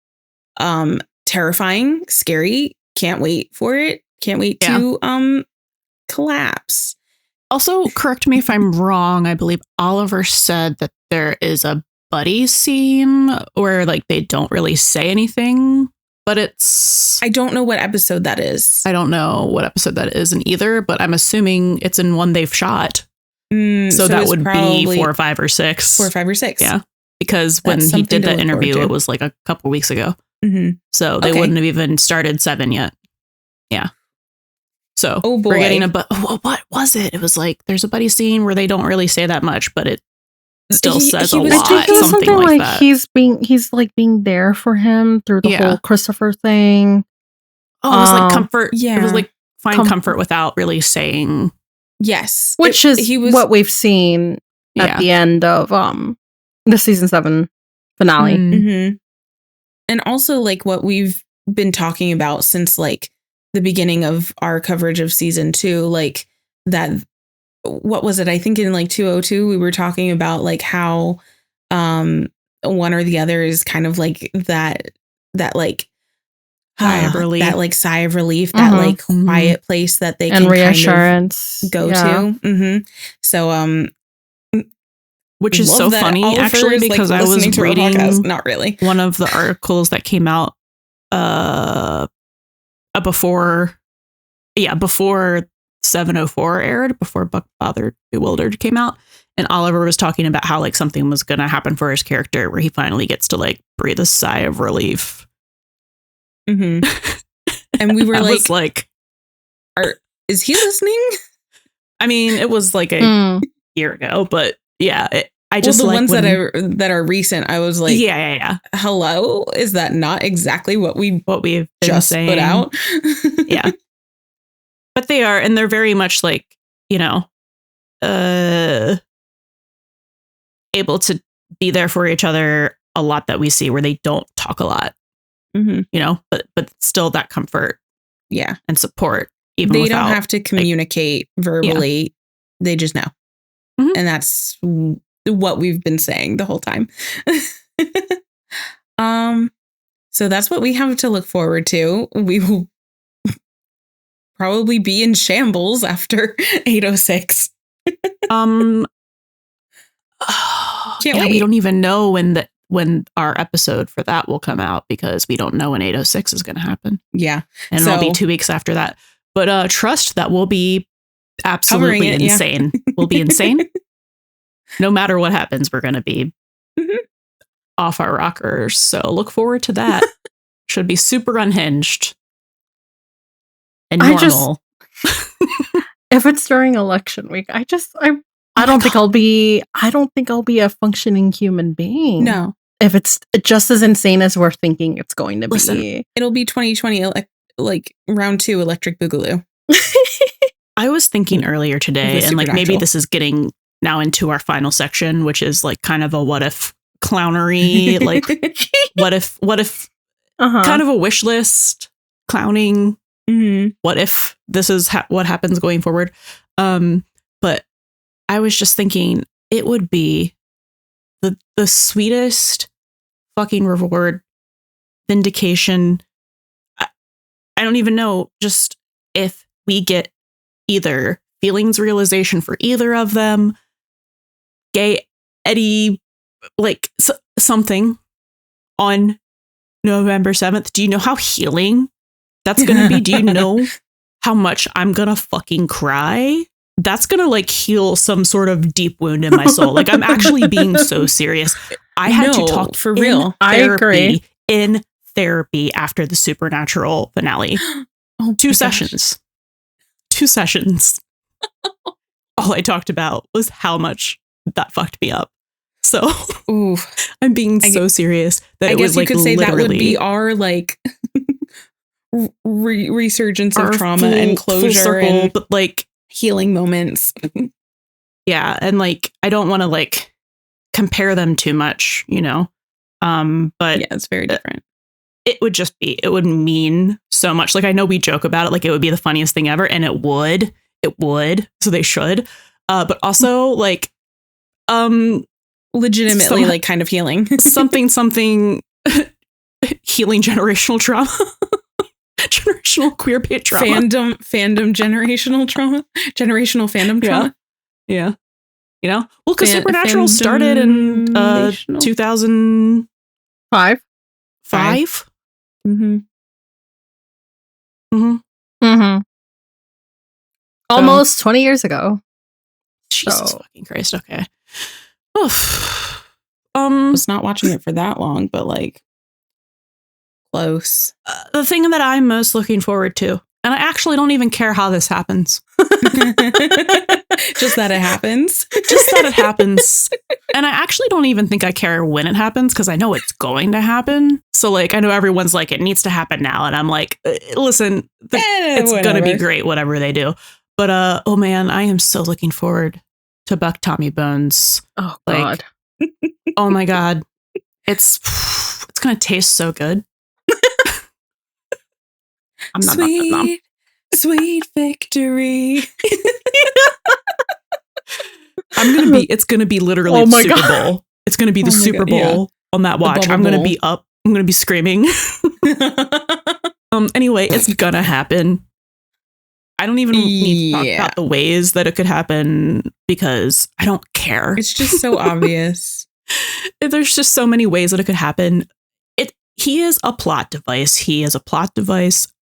terrifying, scary. Can't wait for it. Can't wait to collapse. Also, correct me if I'm wrong. I believe Oliver said that there is a buddy scene where like they don't really say anything, but I don't know what episode that is. I don't know what episode that is in either, but I'm assuming it's in one they've shot. So that would be 4 or 5 or 6. 4 or 5 or 6. Yeah. Because when he did that interview, it was like a couple weeks ago. Mm-hmm. So they wouldn't have even started 7 yet. Yeah. So we're getting what was it? It was like, there's a buddy scene where they don't really say that much, but it still says a lot. I think it was something like that. He's being there for him through the whole Christopher thing. Oh, it was like comfort. Yeah. It was like find comfort without really saying. Yes. Which is what we've seen at the end of the season 7 finale. Mm-hmm. And also like what we've been talking about since like the beginning of our coverage of season 2, like that, what was it? I think in like 202, we were talking about like how one or the other is kind of like that like sigh of relief, that like sigh of relief, that like quiet place that they can reassurance kind of go to. Mm-hmm. So, which is so funny actually, because I was reading not really one of the articles that came out before 704 aired, before Buck Bothered Bewildered came out, And Oliver was talking about how like something was going to happen for his character where he finally gets to like breathe a sigh of relief. Mm-hmm. And we were like, is he listening? I mean, it was like a year ago, but yeah, I just the like ones that are recent. I was like, yeah. Hello, is that not exactly what we've just saying? Put out? Yeah, but they are, and they're very much like, you know, able to be there for each other a lot that we see where they don't talk a lot, you know, but still that comfort, and support. Even they don't have to communicate verbally; they just know, and that's what we've been saying the whole time. So that's what we have to look forward to. We will probably be in shambles after 806. Can't wait. We don't even know when our episode for that will come out because we don't know when 806 is going to happen. Yeah. And it'll be 2 weeks after that. But trust that we'll be absolutely insane. We'll be insane. No matter what happens, we're going to be off our rockers. So look forward to that. Should be super unhinged and normal. If it's during election week, I don't think I'll be a functioning human being. No. If it's just as insane as we're thinking it's going to be. It'll be 2020 like round 2 Electric Boogaloo. I was thinking earlier today, and like maybe this is getting now into our final section, which is like kind of a what if clownery, like what if kind of a wish list clowning. What if this is what happens going forward? But I was just thinking it would be the sweetest fucking reward, vindication. I don't even know, just if we get either feelings realization for either of them, gay Eddie, like something on November 7th. Do you know how healing that's going to be? Do you know how much I'm going to fucking cry? That's going to like heal some sort of deep wound in my soul. Like I'm actually being so serious. I had to talk for real. I agree. In therapy after the Supernatural finale. 2 sessions. 2 sessions. All I talked about was how much that fucked me up. So I'm being so serious that it was like you could say that would be our like resurgence of trauma and closure circle, and but like healing moments. Yeah, and like I don't want to like compare them too much, you know. But yeah, it's very different. It would mean so much. Like I know we joke about it, like it would be the funniest thing ever, and it would. So they should. But also like legitimately like kind of healing. something healing generational trauma. Generational queer bait trauma. Fandom generational trauma. Generational fandom trauma. Yeah. You know? Well, because Supernatural started in 2005. 5? Almost 20 years ago. Jesus fucking Christ. Okay. I was not watching it for that long, but like close. The thing that I'm most looking forward to, and I actually don't even care how this happens. Just that it happens. Just that it happens. And I actually don't even think I care when it happens because I know it's going to happen. So like, I know everyone's like, it needs to happen now. And I'm like, listen, it's going to be great, whatever they do. But, oh man, I am so looking forward to Buck Tommy Bones. Oh God. Like, oh my God. It's going to taste so good. Sweet victory. It's going to be literally the Super Bowl. It's going to be the Super Bowl on that watch. I'm going to be up. I'm going to be screaming. Anyway, it's going to happen. I don't even need to talk about the ways that it could happen because I don't care. It's just so obvious. There's just so many ways that it could happen. He is a plot device.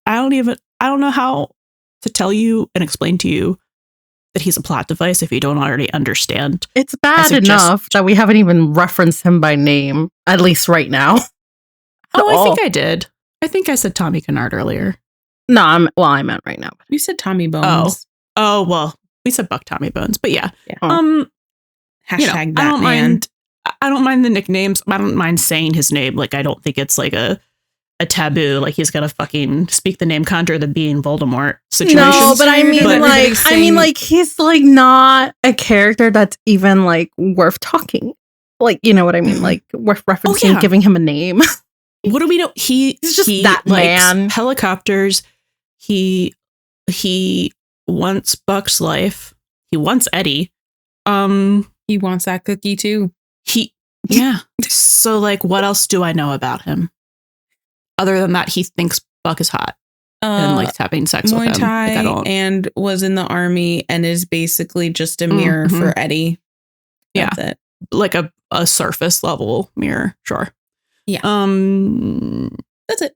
I don't know how to tell you and explain to you that he's a plot device if you don't already understand. It's bad enough that we haven't even referenced him by name, at least right now. I think I did. I think I said Tommy Kennard earlier. No, I meant right now. You said Tommy Bones. Oh, well, we said Buck Tommy Bones, but yeah. Hashtag that man. I don't mind the nicknames. I don't mind saying his name. Like, I don't think it's like a taboo. Like, he's got to fucking speak the name, conjure the being Voldemort situation. No, but I mean, like, he's like not a character that's even like worth talking. Like, you know what I mean? Like, worth referencing, giving him a name. What do we know? He's just that man. Helicopters. He wants Buck's life. He wants Eddie. He wants that cookie too. So like, what else do I know about him? Other than that, he thinks Buck is hot and likes having sex with him. Like, and was in the army and is basically just a mirror for Eddie. That's it. Like a surface level mirror. Sure. Yeah. That's it.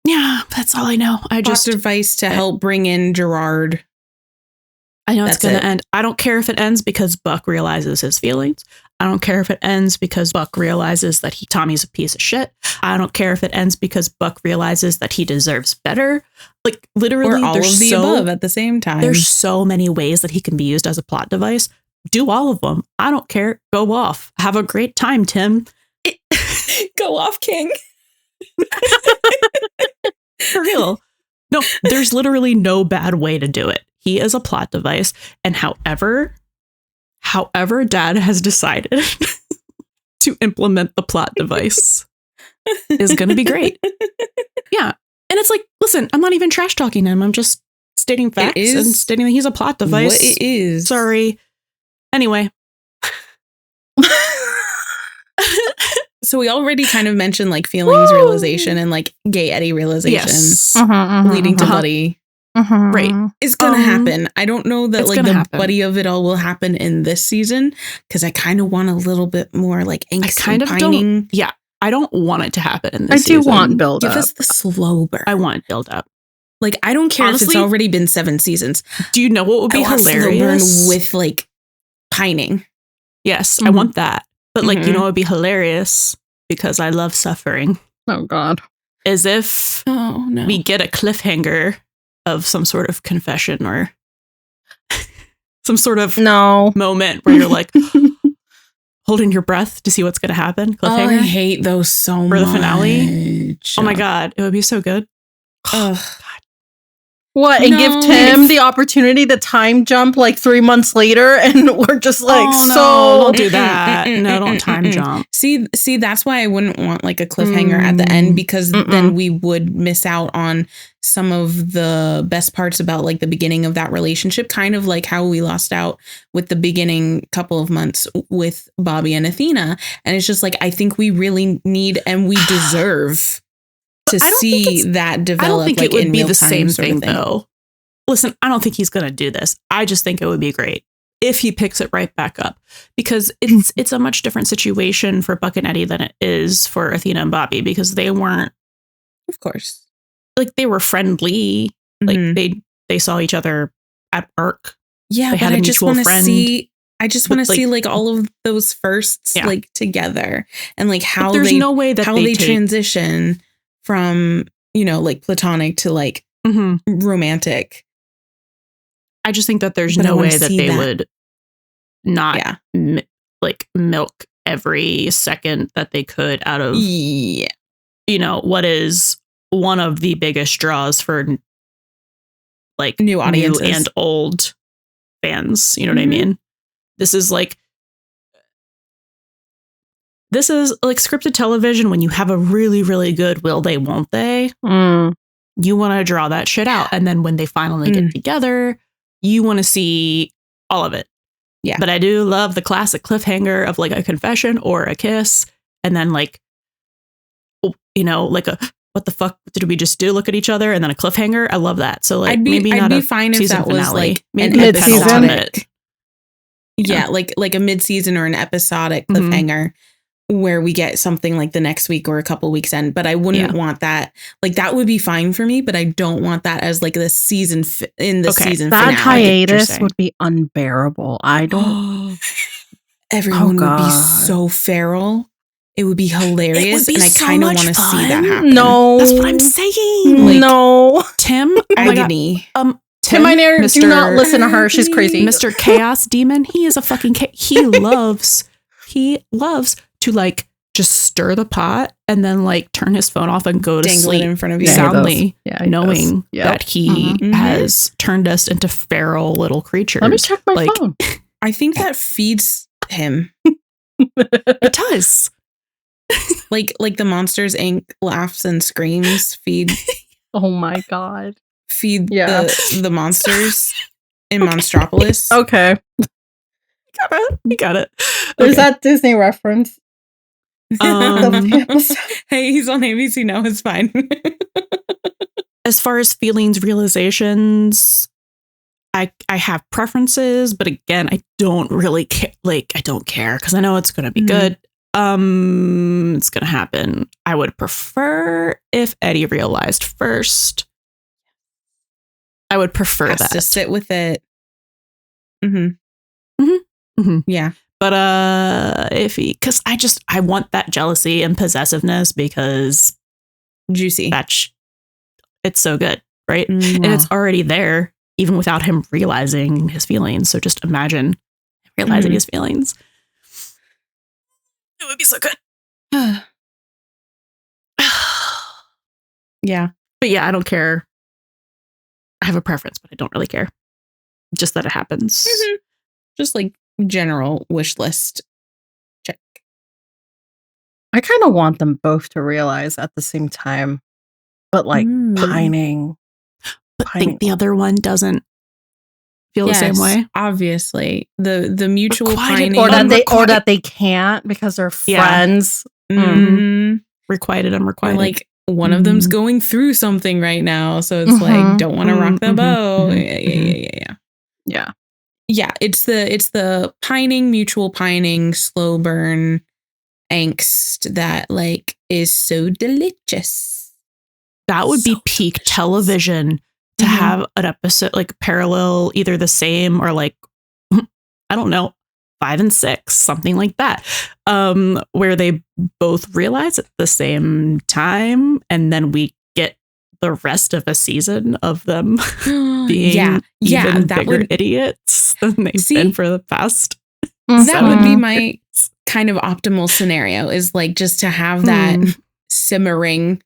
Yeah, that's all I know. I just advice to help bring in Gerard. I know it's going to end. I don't care if it ends because Buck realizes his feelings. I don't care if it ends because Buck realizes that Tommy's a piece of shit. I don't care if it ends because Buck realizes that he deserves better. Like, literally, or all of the above at the same time. There's so many ways that he can be used as a plot device. Do all of them. I don't care. Go off. Have a great time, Tim. Go off, King. For real. No, there's literally no bad way to do it. He is a plot device. And however Dad has decided to implement the plot device is going to be great. Yeah. And it's like, listen, I'm not even trash talking him. I'm just stating facts and stating that he's a plot device. What it is. Sorry. Anyway. So we already kind of mentioned like feelings realization and like gay Eddie realization leading to Buddy. Right. It's going to happen. I don't know that like the Buddy of it all will happen in this season because I kind of want a little bit more like angst and pining. I don't want it to happen in this season. I do want build up. Give us the slow burn. I want build up. Like, I don't care if it's already been 7 seasons. Do you know what would be hilarious? With like pining. Yes, I want that. But like, you know, it would be hilarious because I love suffering. Oh God. Is if we get a cliffhanger of some sort of confession or some sort of moment where you're like holding your breath to see what's going to happen. Cliffhanger. I hate those so much. For the finale. Oh my God. It would be so good. God. What? And give Tim the opportunity to time jump like 3 months later, and we're just like, don't do that. No, don't time jump. See, that's why I wouldn't want like a cliffhanger at the end, because then we would miss out on some of the best parts about like the beginning of that relationship, kind of like how we lost out with the beginning couple of months with Bobby and Athena. And it's just like, I think we really need and we deserve to see that develop. I don't think like it would be the same thing though. Listen, I don't think he's going to do this. I just think it would be great if he picks it right back up, because it's a much different situation for Buck and Eddie than it is for Athena and Bobby, because they weren't, of course, like they were friendly. Like they saw each other at work. Yeah, they had a mutual friend. I just want to see like all of those firsts like together, and like how there's no way that they transition from, you know, like platonic to like romantic. I just think that there's no way that they would not like milk every second that they could out of, you know, what is one of the biggest draws for like new audiences and old fans. You know what I mean? This is like scripted television when you have a really, really good will they, won't they? You want to draw that shit out. And then when they finally get together, you want to see all of it. Yeah. But I do love the classic cliffhanger of like a confession or a kiss. And then like, you know, like a, what the fuck did we just do? Look at each other. And then a cliffhanger. I love that. So like, I'd be fine if that was like maybe an episodic. Yeah. Like a mid-season or an episodic cliffhanger where we get something like the next week or a couple weeks in, but I wouldn't want that. Like that would be fine for me, but I don't want that as like the season season that finale. hiatus would be unbearable. I don't. Everyone would be so feral. It would be hilarious, and I kind of want to see that happen. No, that's what I'm saying. Like, no, Tim, agony. Tim, I do not listen to her. She's crazy. Mr. Chaos Demon. He is a fucking. He loves to like just stir the pot and then like turn his phone off and go to sleep in front of you soundly, knowing that he has turned us into feral little creatures. Let me check my phone. I think that feeds him. It does. like the Monsters Inc. laughs and screams feed. Oh my god. Feed the monsters in Monstropolis. Okay. You got it. There's that Disney reference. Hey, he's on ABC now. It's fine. As far as feelings, realizations, I have preferences, but again, I don't really care. Like, I don't care because I know it's going to be good. It's going to happen. I would prefer if Eddie realized first. I would prefer that to sit with it. Yeah. But if he, because I want that jealousy and possessiveness because juicy. It's so good, right? And it's already there, even without him realizing his feelings. So just imagine realizing his feelings. It would be so good. Yeah. But yeah, I don't care. I have a preference, but I don't really care. Just that it happens. Just like general wish list check. I kind of want them both to realize at the same time, but like pining. But think the other one doesn't feel the same way. Obviously, the mutual pining, or that they can't because they're friends. Requited, unrequited. Like one of them's going through something right now, so it's like don't want to rock the boat. Yeah. It's the pining, mutual pining, slow burn angst that like is so delicious. That would be peak television to have an episode like parallel, either the same or like, I don't know, 5 and 6, something like that, where they both realize at the same time, and then we get the rest of a season of them being even bigger idiots than they've been for the past. That would be my kind of optimal scenario, is like just to have that simmering.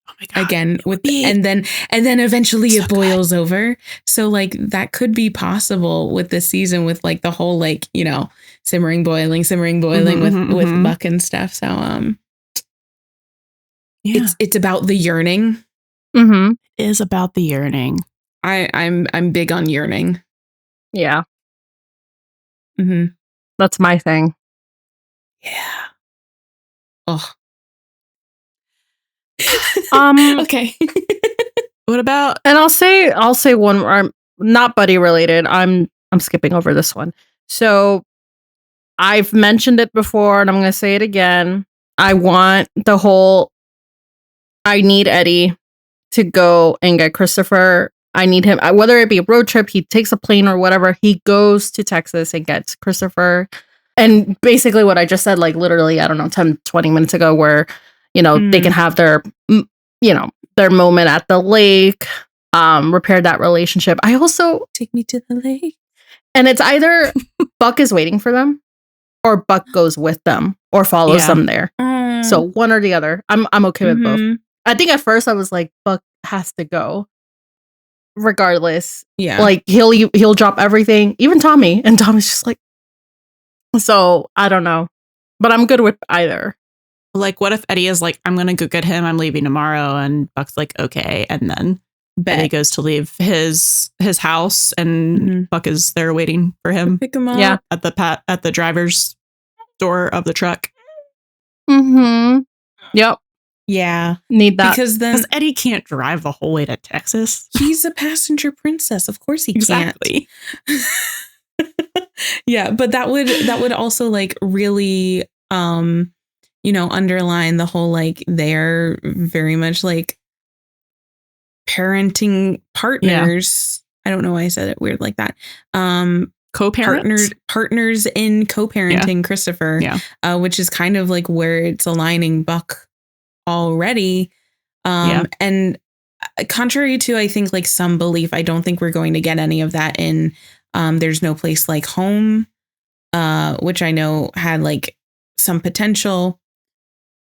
Oh my God, again with and then eventually it boils over. So like that could be possible with this season with like the whole like, you know, simmering boiling with Buck and stuff. So it's about the yearning. It is about the yearning. I'm big on yearning. Yeah. That's my thing. Yeah. Oh. Okay. What about? And I'll say one more, not buddy related. I'm skipping over this one. So I've mentioned it before and I'm going to say it again. I want the whole, I need Eddie to go and get Christopher. I need him, whether it be a road trip, he takes a plane or whatever, he goes to Texas and gets Christopher. And basically what I just said, like literally, I don't know, 10, 20 minutes ago, where, you know, they can have their, you know, their moment at the lake, repair that relationship. I also take me to the lake. And it's either Buck is waiting for them or Buck goes with them or follows them there. So one or the other. I'm okay with both. I think at first I was like, Buck has to go. Regardless. Yeah. Like he'll drop everything, even Tommy. And Tommy's just like, so I don't know. But I'm good with either. Like, what if Eddie is like, I'm going to go get him, I'm leaving tomorrow. And Buck's like, okay. And then Eddie goes to leave his house and Buck is there waiting for him. Pick him up. Yeah. At the driver's door of the truck. Yep. Yeah. Need that. Because Eddie can't drive the whole way to Texas. He's a passenger princess. Of course he can't. Yeah, but that would also like really underline the whole like they're very much like parenting partners. I don't know why I said it weird like that. Co-parents? Partners in co-parenting Christopher, which is kind of like where it's aligning Buck already. And contrary to, I think, like some belief, I don't think we're going to get any of that in There's No Place Like Home, which I know had like some potential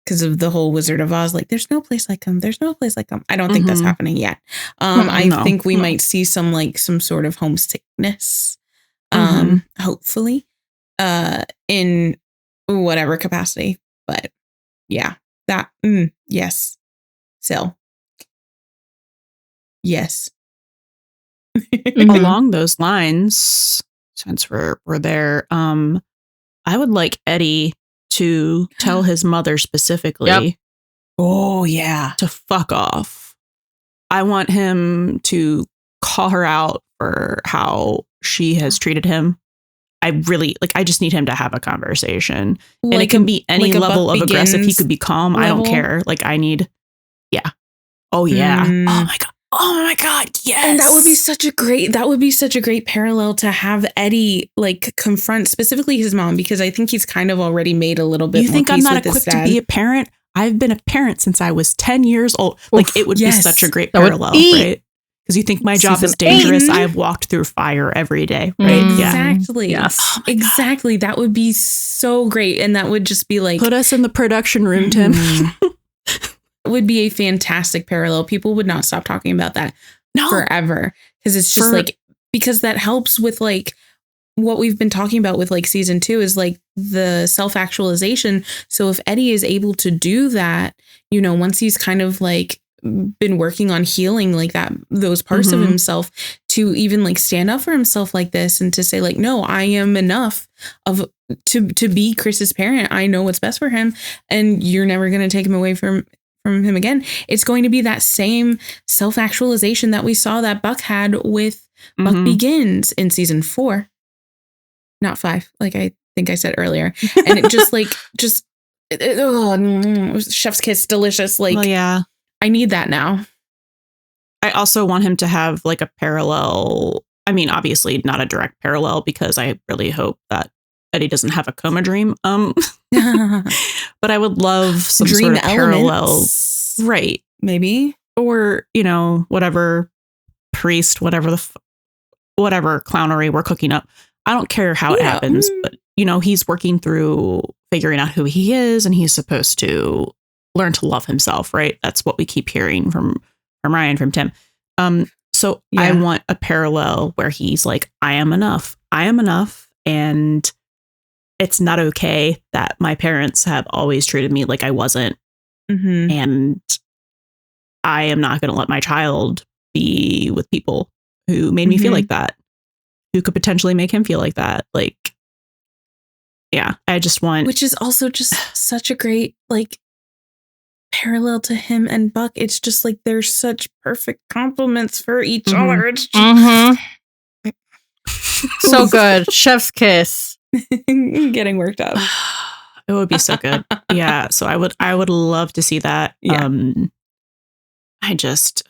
because of the whole Wizard of Oz. Like, there's no place like home. There's no place like home. I don't think that's happening yet. I think we might see some sort of homesickness, hopefully, in whatever capacity. But yeah, that, yes. So, yes. Along those lines, since we're there, I would like Eddie to tell his mother specifically, oh yeah, to fuck off. I want him to call her out for how she has treated him. I just need him to have a conversation. And it can be any level of aggressive. He could be calm. Level? I don't care. Like, I need, oh yeah. Oh my God. Yes. And that would be such a great parallel to have Eddie like confront specifically his mom, because I think he's kind of already made a little bit. You think I'm not equipped to be a parent? I've been a parent since I was 10 years old. Like, it would be such a great parallel, right? Because you think my job is dangerous. I have walked through fire every day, right? Exactly. Yeah. Yes. Oh exactly. God. That would be so great. And that would just be like, put us in the production room, Tim. Would be a fantastic parallel. People would not stop talking about that forever, because it's just because that helps with like what we've been talking about with like season 2 is like the self-actualization. So if Eddie is able to do that, once he's kind of like been working on healing like that, those parts of himself, to even like stand up for himself like this and to say like, no, I am enough to be Chris's parent. I know what's best for him, and you're never going to take him away from him again. It's going to be that same self-actualization that we saw that Buck had with Buck Begins in season 4, not 5, like I think I said earlier. And it chef's kiss, delicious. Like, I need that now. I also want him to have like a parallel. I mean, obviously not a direct parallel, because I really hope that Eddie doesn't have a coma dream. But I would love some dream sort of parallels, right? Maybe, or whatever priest, whatever whatever clownery we're cooking up. I don't care how it happens, but he's working through figuring out who he is, and he's supposed to learn to love himself, right? That's what we keep hearing from Ryan, from Tim. So I want a parallel where he's like, I am enough, and it's not okay that my parents have always treated me like I wasn't. And I am not going to let my child be with people who made me feel like that, who could potentially make him feel like that. Like, I just want. Which is also just such a great, like, parallel to him and Buck. It's just like they're such perfect compliments for each other. It's just so good. Chef's kiss. Getting worked up. It would be so good. So I would love to see that. I just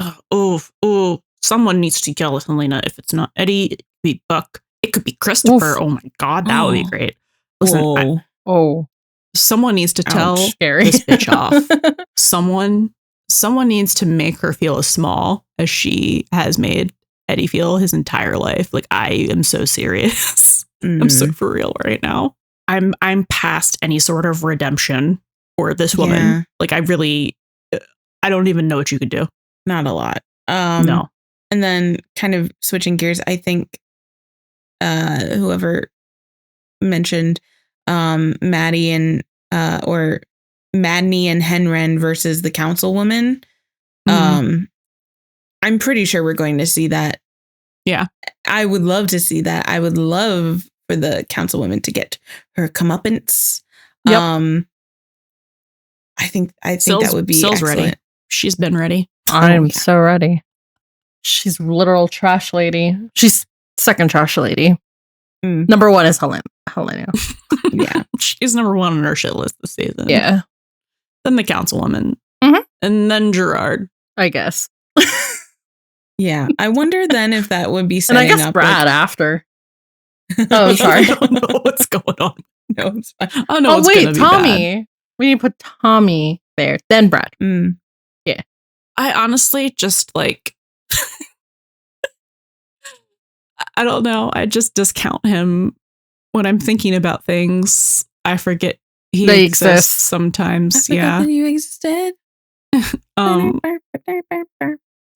someone needs to yell at Helena. If it's not Eddie, it could be Buck. It could be Christopher. Oof. Oh my God, that would be great. Listen, someone needs to tell this bitch off. Someone needs to make her feel as small as she has made Eddie feel his entire life. Like, I am so serious. I'm so for real right now. I'm past any sort of redemption for this woman. Like, I don't even know what you could do. Not a lot. No. And then kind of switching gears, I think whoever mentioned Maddie and or Madney and Henren versus the councilwoman. I'm pretty sure we're going to see that. Yeah. I would love to see that. I would love for the councilwoman to get her comeuppance. Yep. I think that would be excellent. Ready. She's been ready. I'm so ready. She's literal trash lady. She's second trash lady. Number 1 is Helena. Yeah. She's number 1 on our shit list this season. Yeah. then the councilwoman, Mhm. and then Gerard. I guess. Yeah. I wonder then if that would be And setting I guess up Brad after. Oh, sorry. I don't know what's going on. No, it's fine. I know Oh, it's wait, gonna be bad. Tommy. We need to put Tommy there, then Brad. Mm. I honestly just like I don't know. I just discount him when I'm thinking about things. I forget he They exists exist. sometimes. I forgot Yeah. that you existed.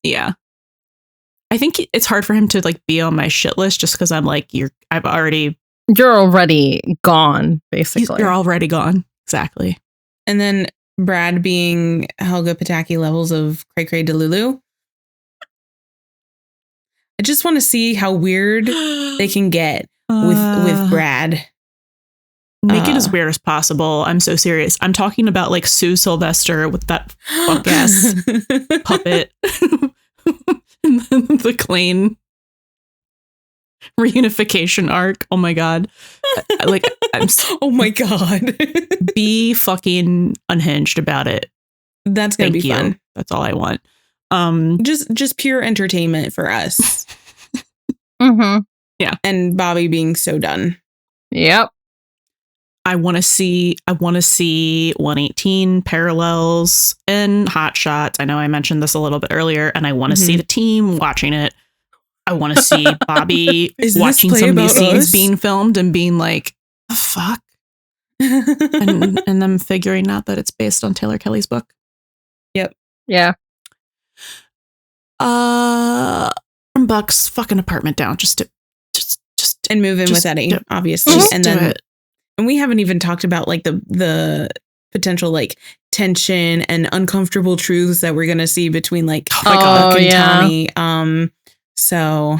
Yeah. I think it's hard for him to like be on my shit list just because I'm like, you're already gone, basically. you're already gone. Exactly. And then Brad being Helga Pataki levels of Cray Cray Delulu. I just want to see how weird they can get with Brad. Make it as weird as possible. I'm so serious. I'm talking about like Sue Sylvester with that fuck ass puppet. And then the Klain reunification arc. Oh my god. Like I'm Oh my god. be fucking unhinged about it. That's gonna Thank be you. fun. That's all I want. Just pure entertainment for us. Mm-hmm. And Bobby being so done. Yep. I want to see 118 parallels and Hot Shots. I know I mentioned this a little bit earlier, and I want to see the team watching it. I want to see Bobby Is this watching play some of these about scenes us? being filmed and being like, the fuck? and then figuring out that it's based on Taylor Kelly's book. Yeah. Buck's fucking apartment down just And move in Just with Eddie, do- obviously. just And do then it. and we haven't even talked about like the potential like tension and uncomfortable truths that we're gonna see between like Oh my God. Buck and yeah. Tommy. So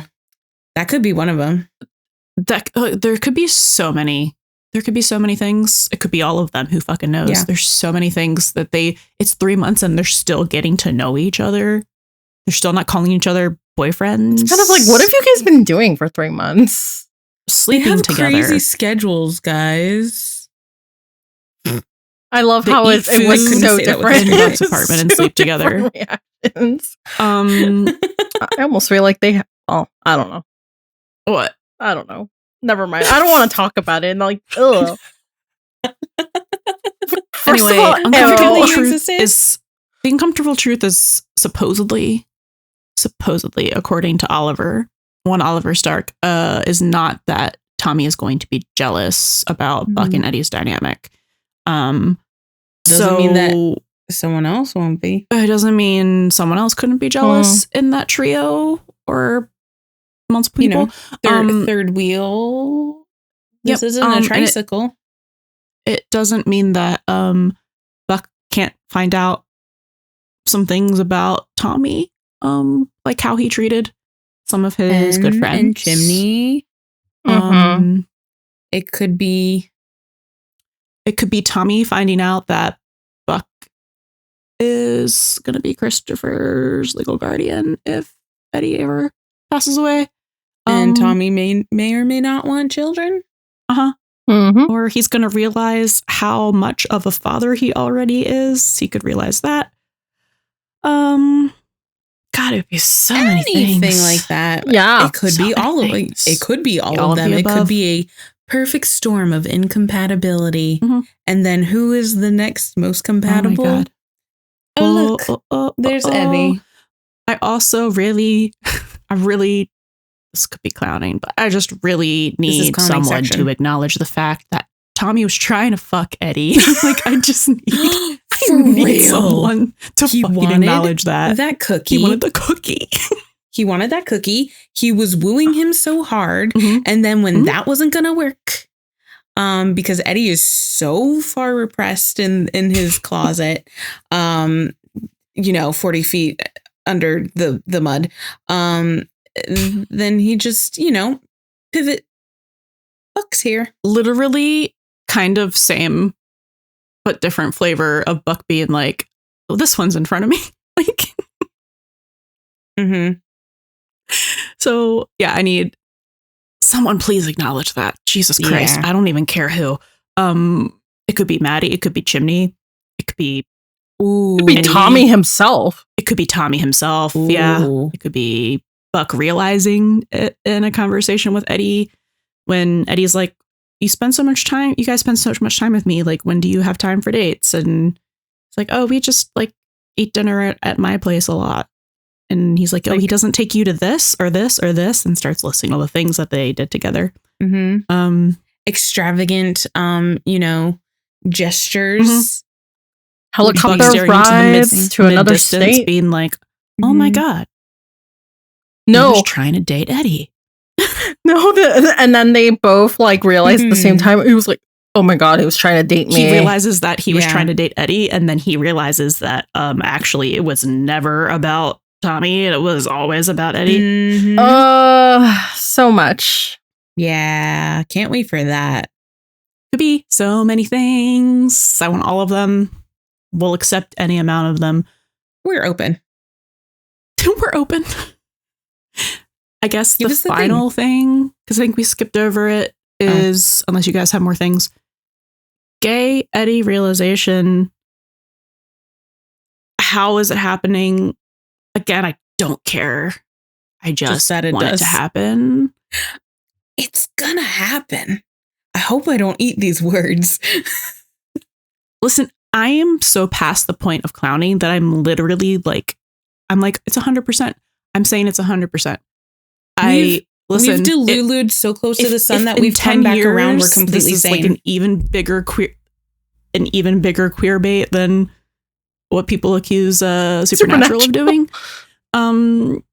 that could be one of them. That there could be so many. There could be so many things. It could be all of them. Who fucking knows? Yeah. There's so many things that it's 3 months and they're still getting to know each other. They're still not calling each other boyfriends. It's kind of like, what have you guys been doing for 3 months? They sleeping have together? crazy schedules, guys. I love They how eat it food. was I couldn't so say that with different. in Buck's apartment and So sleep together. different reactions. Um, I almost feel like they. Oh, I don't know. what? I don't know. Never mind. I don't want to talk about it. And like, ugh. First Anyway, of all, uncomfortable ew. truth is the uncomfortable truth is supposedly, according to Oliver Stark, is not that Tommy is going to be jealous about Buck and Eddie's dynamic. Doesn't mean that someone else won't be. it doesn't mean someone else couldn't be jealous in that trio or multiple You people. know, third wheel. This Yep, isn't and a it- tricycle. It doesn't mean that Buck can't find out some things about Tommy, like how he treated some of his good friends. And Chimney. It could be Tommy finding out that Buck is going to be Christopher's legal guardian if Eddie ever passes away. and Tommy may or may not want children. Mhm. Or he's going to realize how much of a father he already is. He could realize that. God, it'd be so many Anything things. like that. Yeah. It could So be many all of things. it. Could be all All of of them. the It could above. be a perfect storm of incompatibility. Mhm. And then who is the next most compatible? Oh my God. Oh, look. There's Eddie. I also really, this could be clowning, but I just really need clowning someone section. to acknowledge the fact that Tommy was trying to fuck Eddie. Like, I just need, For real. someone to He fucking wanted acknowledge that. That cookie. He wanted the cookie. He wanted that cookie. He was wooing him so hard. Mhm. And then when Mhm. that wasn't going to work, because Eddie is so far repressed in his closet, 40 feet under the mud, then he just, pivot. Buck's here. Literally kind of same, but different flavor of Buck being like, oh, this one's in front of me. Like, Mm-hmm. so yeah, I need someone, please acknowledge that. Jesus Christ. Yeah. I don't even care who. It could be Maddie. It could be Chimney. It could be Ooh. Could be Tommy himself. It could be Tommy himself. Ooh. Yeah. It could be Buck realizing it in a conversation with Eddie when Eddie's like, you guys spend so much time with me. Like, when do you have time for dates? And it's like, oh, we just like eat dinner at my place a lot. And he's like, oh, he doesn't take you to this or this or this, and starts listing all the things that they did together. Mm-hmm. Extravagant, gestures. Helicopter rides to another state. Being like, oh my God. No. He was trying to date Eddie. No, and then they both like realized at the same time. He was like, oh my God, he was trying to date me. He realizes that he was trying to date Eddie, and then he realizes that actually it was never about Tommy. It was always about Eddie. So much. Yeah, can't wait for that. Could be so many things. I want all of them. We'll accept any amount of them. We're open. We're open. I guess the final thing, because I think we skipped over it, is, unless you guys have more things, gay Eddie realization. How is it happening? Again, I don't care. I just want it to happen. It's gonna happen. I hope I don't eat these words. Listen, I am so past the point of clowning that I'm literally like, it's 100%. I'm saying it's 100%. We've delulued so close to the sun that we've come back around. We're completely sane. Like an even bigger queer bait than what people accuse Supernatural of doing. Then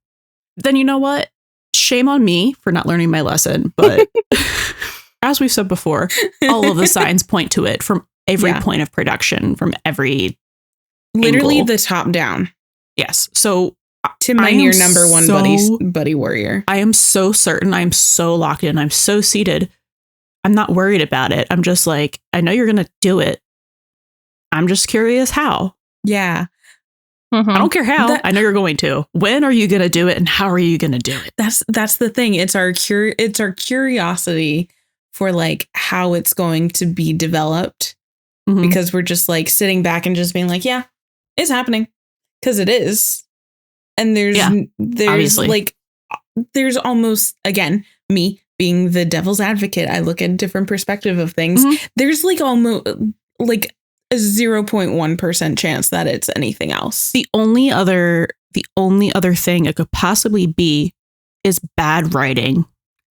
you know what? Shame on me for not learning my lesson. But as we've said before, all of the signs point to it from every point of production, from every literally angle. The top down. Yes. So Tim, your number one buddy warrior. I am so certain. I'm so locked in. I'm so seated. I'm not worried about it. I'm just like, I know you're going to do it. I'm just curious how. Yeah. I don't care how. I know you're going to. When are you going to do it, and how are you going to do it? That's the thing. It's our curiosity for like how it's going to be developed, because we're just like sitting back and just being like, yeah, it's happening, because it is. And there's obviously. like, there's almost, again, me being the devil's advocate, I look at a different perspective of things. There's like almost like a 0.1% chance that it's anything else. The only other thing it could possibly be is bad writing.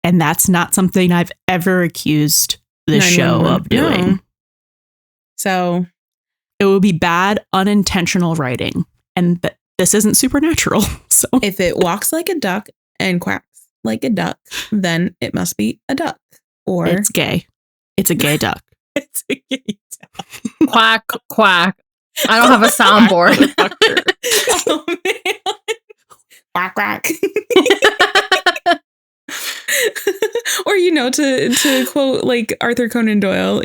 And that's not something I've ever accused the show of doing. No. So it would be bad, unintentional writing. And this isn't Supernatural. So if it walks like a duck and quacks like a duck, then it must be a duck. Or it's gay. It's a gay duck. It's a gay duck. Quack, quack. I don't have a soundboard. Oh, man. Quack, quack. Or, to quote like Arthur Conan Doyle,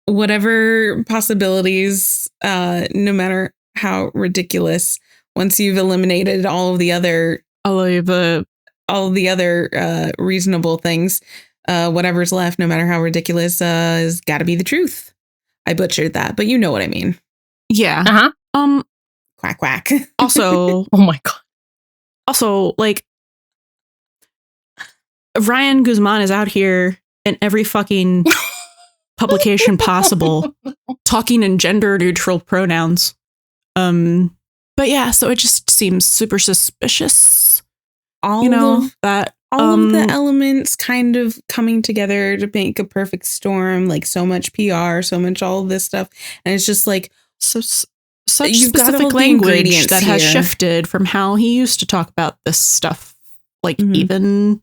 whatever possibilities, no matter how ridiculous, once you've eliminated all of the other reasonable things, whatever's left, no matter how ridiculous, has got to be the truth. I butchered that, but you know what I mean. Yeah. Quack, quack. Also, oh my God. Also, like, Ryan Guzman is out here in every fucking publication possible, talking in gender neutral pronouns. But yeah, so it just seems super suspicious. All of the elements kind of coming together to make a perfect storm, like so much PR, so much all of this stuff. And it's just like, such specific language that has shifted from how he used to talk about this stuff. Like even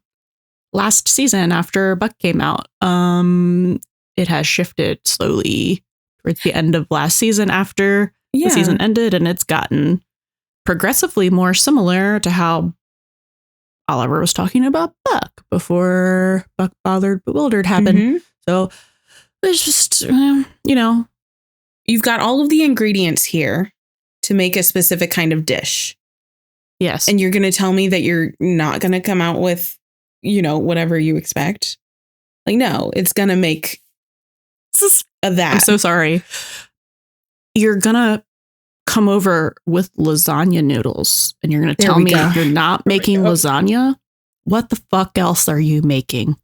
last season after Buck came out, it has shifted slowly towards the end of last season after the season ended, and it's gotten progressively more similar to how Oliver was talking about Buck before Buck Bewildered happened. So it's just, you've got all of the ingredients here to make a specific kind of dish. Yes. And you're going to tell me that you're not going to come out with, whatever you expect. Like, no, it's going to make that. I'm so sorry. you're gonna come over with lasagna noodles and you're gonna tell me you're not making lasagna. What the fuck else are you making?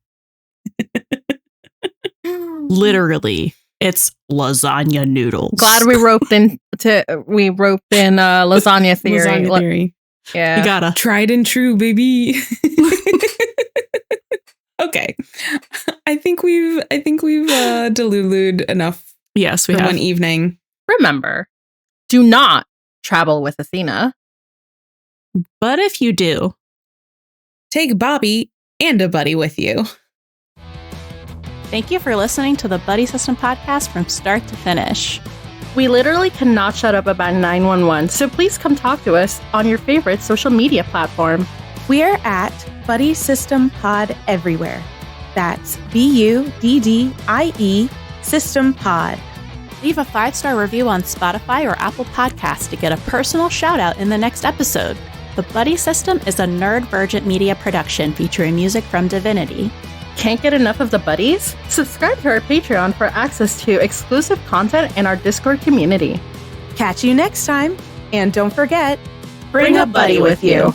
Literally, it's lasagna noodles. Glad we roped in lasagna theory. Lasagna theory. Yeah, you gotta tried and true, baby. Okay, I think we've delulued enough. Yes, we for have one evening. Remember, do not travel with Athena. But if you do, take Bobby and a buddy with you. Thank you for listening to the Buddie System podcast from start to finish. We literally cannot shut up about 911, so please come talk to us on your favorite social media platform. We're at Buddie System Pod everywhere. That's BUDDIE System Pod. Leave a 5-star review on Spotify or Apple Podcasts to get a personal shout out in the next episode. The Buddie System is a Nerd Virgin media production featuring music from Divinity. Can't get enough of the buddies? Subscribe to our Patreon for access to exclusive content in our Discord community. Catch you next time, and don't forget, Bring a buddy with you.